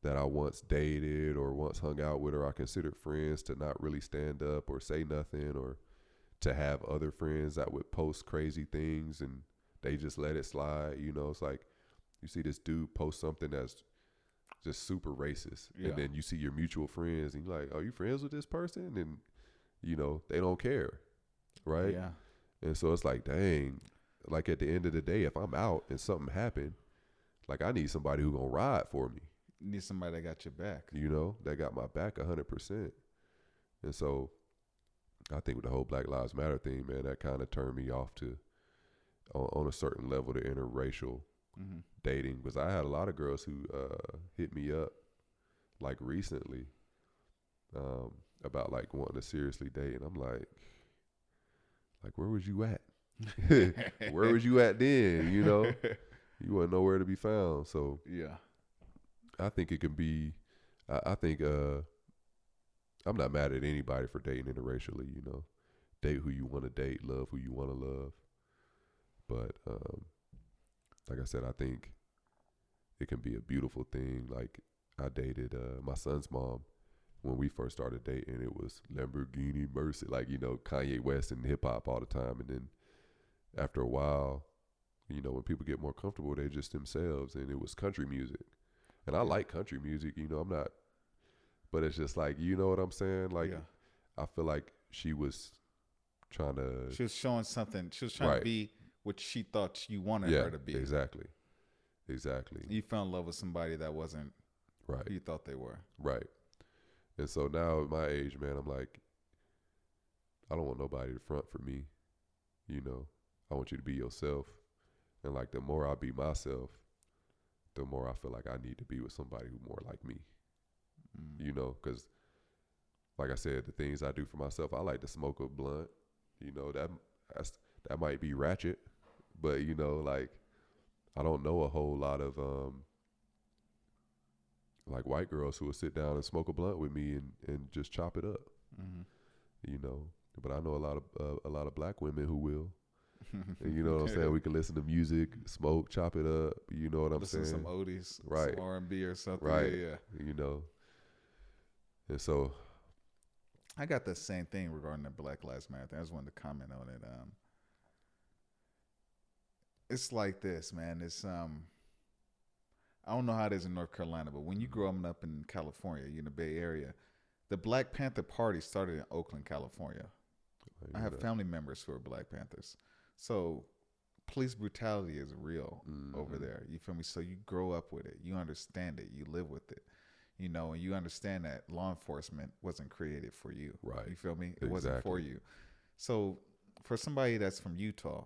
that I once dated or once hung out with or I considered friends to not really stand up or say nothing, or to have other friends that would post crazy things and they just let it slide. You know, it's like you see this dude post something that's just super racist, and then you see your mutual friends and you're like, oh, you friends with this person? And, you know, they don't care, right? Yeah. And so it's like, dang, like at the end of the day, if I'm out and something happened, like I need somebody who gonna ride for me. You need somebody that got your back. You know, that got my back 100%. And so I think with the whole Black Lives Matter thing, man, that kind of turned me off to, on a certain level, to interracial dating. Because I had a lot of girls who hit me up, like recently, about like wanting to seriously date. And I'm like, where was you at? Where was you at then? You know, you wasn't nowhere to be found. So yeah, I think it can be, I think I'm not mad at anybody for dating interracially, you know. date who you want to date, love who you want to love. But like I said, I think it can be a beautiful thing. Like I dated my son's mom when we first started dating. It was Lamborghini Mercy, like, you know, Kanye West and hip hop all the time. And then after a while, you know, when people get more comfortable, they just themselves, and it was country music. And I like country music, you know, I'm not, but it's just like, you know what I'm saying? Like, I feel like she was trying to. She was showing something. She was trying to be what she thought you wanted her to be. Exactly. You fell in love with somebody that wasn't who you thought they were. Right. And so now at my age, man, I'm like, I don't want nobody to front for me. You know, I want you to be yourself. And like the more I be myself, the more I feel like I need to be with somebody who more like me. You know, because like I said, the things I do for myself, I like to smoke a blunt. You know, that might be ratchet, but you know, like I don't know a whole lot of like white girls who will sit down and smoke a blunt with me and just chop it up. You know, but I know a lot of black women who will. And you know what I'm saying? We can listen to music, smoke, chop it up. You know what I'm saying? Listen to some oldies, right? Some R&B or something. Right. Yeah. You know. And so, I got the same thing regarding the Black Lives Matter thing. I just wanted to comment on it. It's like this, man. It's I don't know how it is in North Carolina, but when you growing up in California, you're in the Bay Area, the Black Panther Party started in Oakland, California. I have family members who are Black Panthers. So police brutality is real over there. You feel me? So you grow up with it. You understand it. You live with it. You know, and you understand that law enforcement wasn't created for you. Right. You feel me? It wasn't for you. So for somebody that's from Utah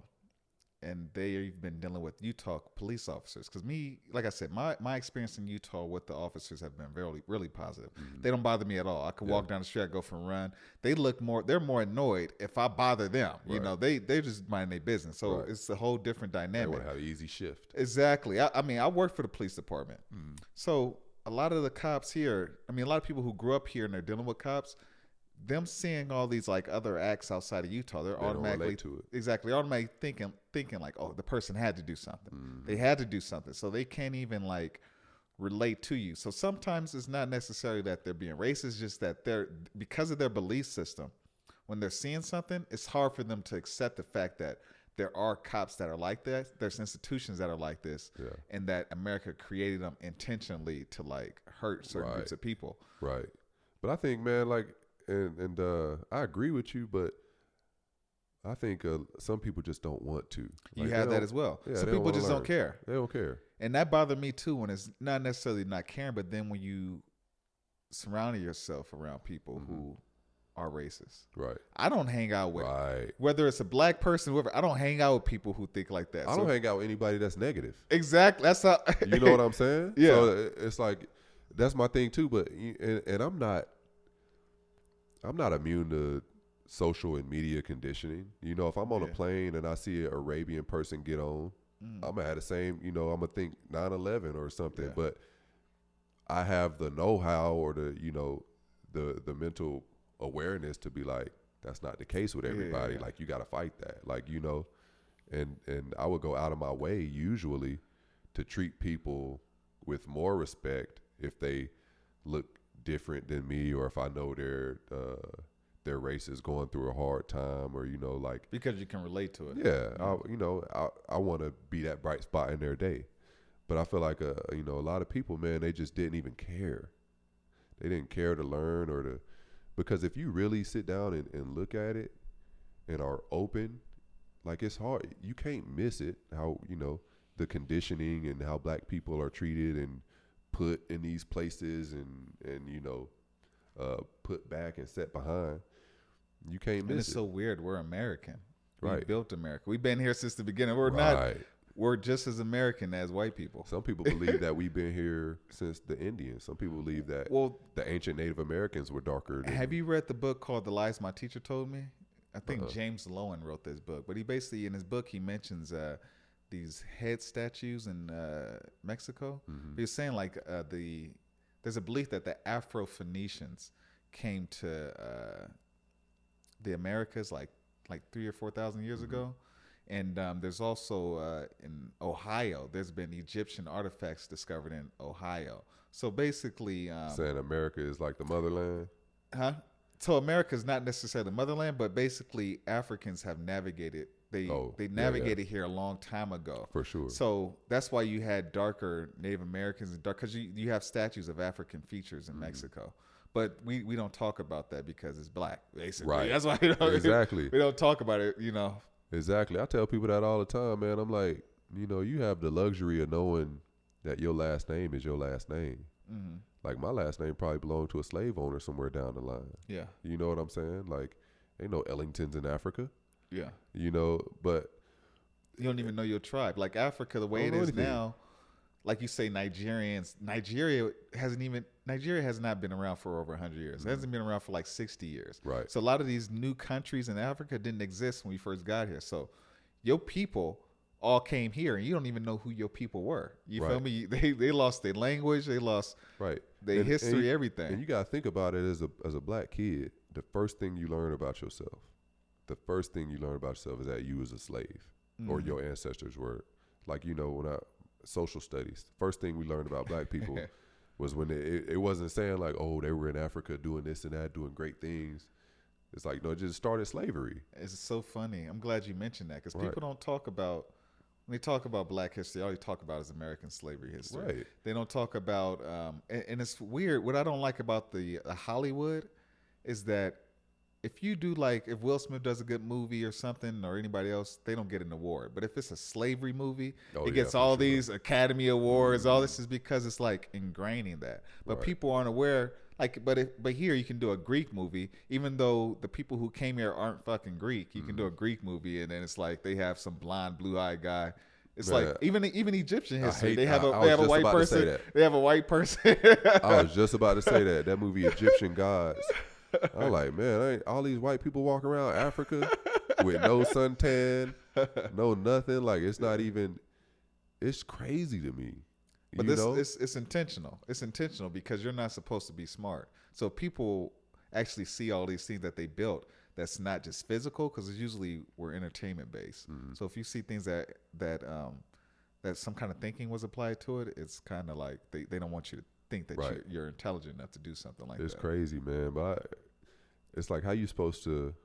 and they've been dealing with Utah police officers, because me, like I said, my experience in Utah with the officers have been really positive. They don't bother me at all. I can walk down the street, I go for a run. They're more annoyed if I bother them. You know, they just mind their business. So it's a whole different dynamic. They want to have an easy shift. Exactly. I mean, I work for the police department. So a lot of the cops here, I mean, a lot of people who grew up here and they're dealing with cops, them seeing all these like other acts outside of Utah, they're automatically to it. Exactly, automatically thinking like, oh, the person had to do something. They had to do something, so they can't even like relate to you. So sometimes it's not necessarily that they're being racist, just that they're, because of their belief system, when they're seeing something, it's hard for them to accept the fact that there are cops that are like that. There's institutions that are like this, and that America created them intentionally to like hurt certain groups of people. Right. But I think, man, like, and I agree with you, but I think some people just don't want to. Like, you have that as well. Yeah, some people just don't care. They don't care. And that bothered me too, when it's not necessarily not caring, but then when you surround yourself around people who are racist. Right. I don't hang out with, whether it's a black person, whoever, I don't hang out with people who think like that. I don't hang out with anybody that's negative. Exactly. That's how. You know what I'm saying? Yeah. So it's like, that's my thing too, but, and I'm not immune to social and media conditioning. You know, if I'm on a plane and I see an Arabian person get on, I'm gonna have the same, you know, I'm gonna think 9/11 or something, but I have the know-how or the, you know, the mental awareness to be like, that's not the case with everybody. Like, you got to fight that. Like, you know, and I would go out of my way usually to treat people with more respect if they look different than me, or if I know their race is going through a hard time, or, you know, like, because you can relate to it. Yeah. I want to be that bright spot in their day. But I feel like, you know, a lot of people, man, they just didn't even care. They didn't care to learn or to, because if you really sit down and look at it and are open, like, it's hard. You can't miss it, how, you know, the conditioning and how black people are treated and put in these places and you know, put back and set behind. You can't miss it. And it's so weird. We're American. We Right. built America. We've been here since the beginning. We're just as American as white people. Some people believe that we've been here since the Indians. Some people believe that the ancient Native Americans were darker. Have you read the book called The Lies My Teacher Told Me? I think James Lowen wrote this book. But he basically, in his book, he mentions these head statues in Mexico. He was saying, like, there's a belief that the Afro-Phoenicians came to the Americas like like 3,000 or 4,000 years ago. And there's also in Ohio, there's been Egyptian artifacts discovered in Ohio. So basically, Saying America is like the motherland. huh? So America is not necessarily the motherland, but basically Africans have navigated. They navigated here a long time ago. For sure. So that's why you had darker Native Americans and dark, because you have statues of African features in Mexico. But we don't talk about that because it's black, basically. Right. That's why Exactly. we don't talk about it, Exactly. I tell people that all the time, man. I'm like, you have the luxury of knowing that your last name is your last name. Mm-hmm. Like my last name probably belonged to a slave owner somewhere down the line. Yeah. You know what I'm saying? Like, ain't no Ellingtons in Africa. Yeah. But you don't even know your tribe. Like Africa, the way it is now, like you say, Nigerians. Nigeria has not been around for over 100 years. Mm-hmm. It hasn't been around for like 60 years. Right. So a lot of these new countries in Africa didn't exist when we first got here. So your people all came here, and you don't even know who your people were. You feel me? They lost their language. They lost their history, everything. And you gotta think about it as a black kid. The first thing you learn about yourself, is that you was a slave, or your ancestors were. Like when social studies, first thing we learned about black people was when it wasn't saying like, oh, they were in Africa doing this and that, doing great things. It's like, no, it just started slavery. It's so funny. I'm glad you mentioned that, because people don't talk about. When they talk about black history, all they talk about is American slavery history. Right. They don't talk about, and it's weird. What I don't like about the Hollywood is that if Will Smith does a good movie or something, or anybody else, they don't get an award. But if it's a slavery movie, it gets all these Academy Awards. All this is because it's like ingraining that. But people aren't aware. But here you can do a Greek movie, even though the people who came here aren't fucking Greek. You can do a Greek movie, and then it's like they have some blonde, blue-eyed guy. It's like even Egyptian history. They have a white person. They have a white person. I was just about to say that movie Egyptian Gods. I'm like, man, ain't all these white people walking around Africa with no suntan, no nothing. Like it's not even. It's crazy to me. But it's intentional. It's intentional because you're not supposed to be smart. So people actually see all these things that they built that's not just physical, because it's usually we're entertainment based. Mm-hmm. So if you see things that some kind of thinking was applied to it, it's kind of like they don't want you to think that you're intelligent enough to do something like that. It's crazy, man. But it's like how you supposed to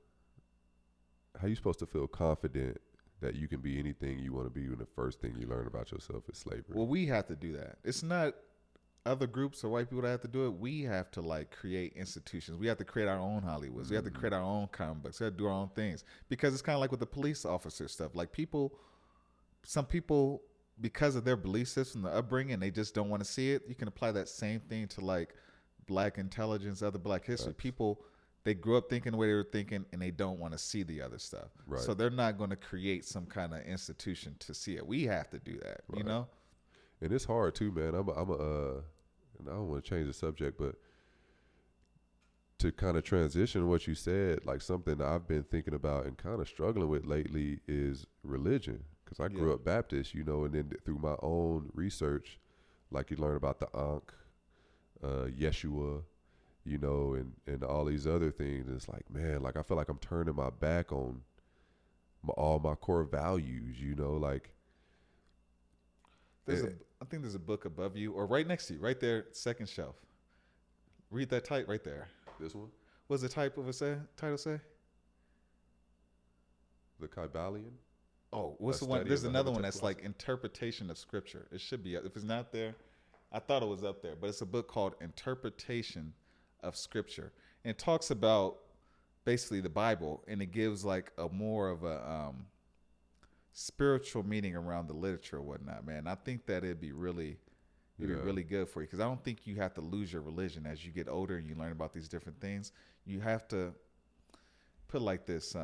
feel confident that you can be anything you want to be when the first thing you learn about yourself is slavery. Well, we have to do that. It's not other groups or white people that have to do it. We have to create institutions. We have to create our own Hollywoods. Mm-hmm. We have to create our own comic books. We have to do our own things, because it's kind of like with the police officer stuff. Like some people, because of their belief system, the upbringing, they just don't want to see it. You can apply that same thing to black intelligence, other black history. Right. People, they grew up thinking the way they were thinking, and they don't want to see the other stuff. Right. So they're not going to create some kind of institution to see it. We have to do that, right. And it's hard too, man. And I don't want to change the subject, but to kind of transition what you said, like something I've been thinking about and kind of struggling with lately is religion. Because I grew up Baptist, and then through my own research, like you learn about the Ankh, Yeshua, and all these other things. And it's like, man, I feel like I'm turning my back on all my core values, like. I think there's a book above you or right next to you, right there, second shelf. Read that type right there. This one? What's the type of title say? The Kybalion? Oh, what's the one? There's another one that's like Interpretation of Scripture. It should be. If it's not there, I thought it was up there. But it's a book called Interpretation of Scripture. And it talks about basically the Bible, and it gives a more of a spiritual meaning around the literature or whatnot, man. I think that it'd be really good for you, because I don't think you have to lose your religion as you get older and you learn about these different things. You have to put it like this.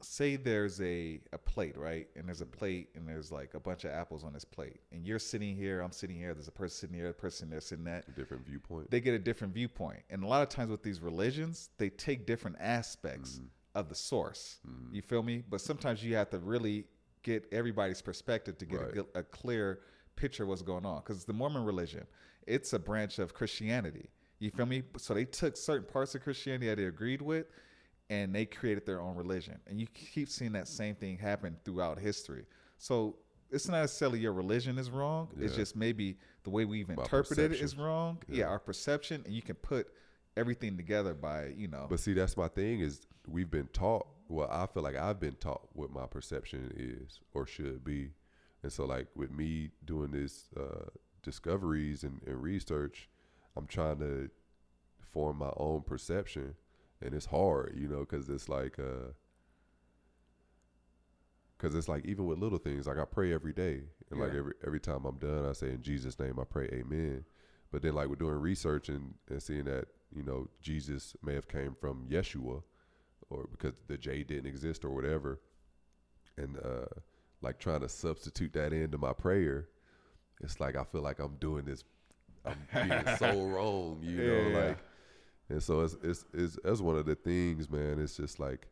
Say there's a plate, right? And there's a plate, and there's a bunch of apples on this plate. And you're sitting here, I'm sitting here, there's a person sitting here, a person there sitting that. A different viewpoint. They get a different viewpoint. And a lot of times with these religions, they take different aspects of the source. You feel me? But sometimes you have to really get everybody's perspective to get a clear picture of what's going on. Because the Mormon religion, it's a branch of Christianity. You feel me? So they took certain parts of Christianity that they agreed with, and they created their own religion. And you keep seeing that same thing happen throughout history. So it's not necessarily your religion is wrong. It's just maybe the way we've interpreted it is wrong. Yeah, our perception, and you can put everything together by, But see, that's my thing is we've been taught. Well, I feel like I've been taught what my perception is or should be. And so like with me doing this discoveries and research, I'm trying to form my own perception. And it's hard, because it's like even with little things, like I pray every day. And like every time I'm done, I say in Jesus' name, I pray amen. But then like we're doing research and seeing that, Jesus may have came from Yeshua or because the J didn't exist or whatever. And like trying to substitute that into my prayer, it's like I feel like I'm doing this, I'm being so wrong, like. And so it's that's one of the things, man. It's just like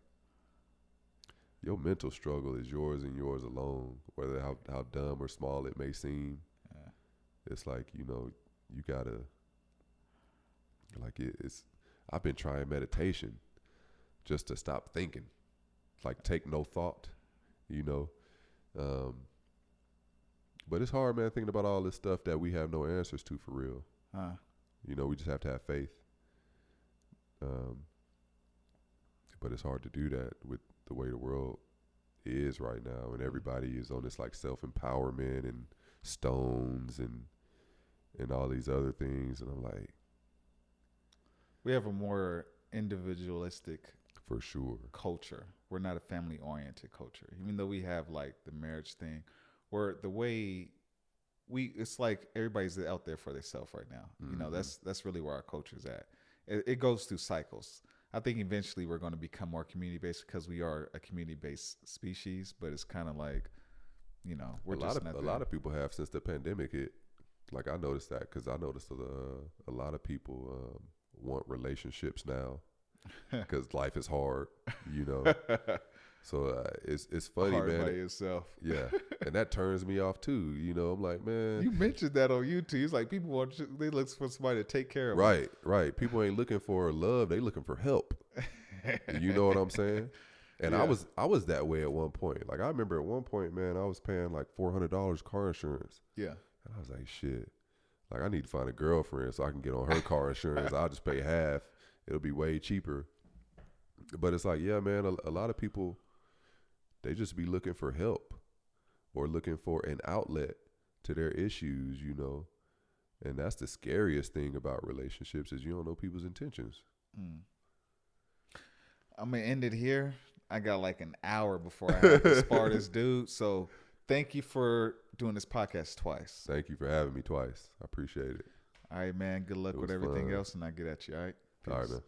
your mental struggle is yours and yours alone, whether how dumb or small it may seem. Yeah. It's like, you gotta, like it's, I've been trying meditation just to stop thinking, like take no thought, but it's hard, man, thinking about all this stuff that we have no answers to for real. We just have to have faith. But it's hard to do that with the way the world is right now, and everybody is on this like self-empowerment and stones and all these other things, and I'm like, we have a more individualistic for sure culture. We're not a family-oriented culture, even though we have like the marriage thing, where the way it's like everybody's out there for themselves right now. Mm-hmm. That's really where our culture's at. It goes through cycles. I think eventually we're going to become more community-based because we are a community-based species, but it's kind of like, we're a lot of people have since the pandemic hit. Like I noticed that because I noticed a lot of people want relationships now because life is hard, So it's funny, hard man. By yourself. Yeah, and that turns me off too. I'm like, man. You mentioned that on YouTube. It's like people they look for somebody to take care of. Right. People ain't looking for love; they looking for help. You know what I'm saying? And I was that way at one point. Like I remember at one point, man, I was paying like $400 car insurance. Yeah, and I was like, shit. Like I need to find a girlfriend so I can get on her car insurance. I'll just pay half. It'll be way cheaper. But it's like, yeah, man, a lot of people. They just be looking for help or looking for an outlet to their issues, and that's the scariest thing about relationships is you don't know people's intentions. I'm going to end it here. I got like an hour before I have to spar this dude. So thank you for doing this podcast twice. Thank you for having me twice. I appreciate it. All right, man. Good luck with everything else, and I'll get at you, all right? Peace. All right, man.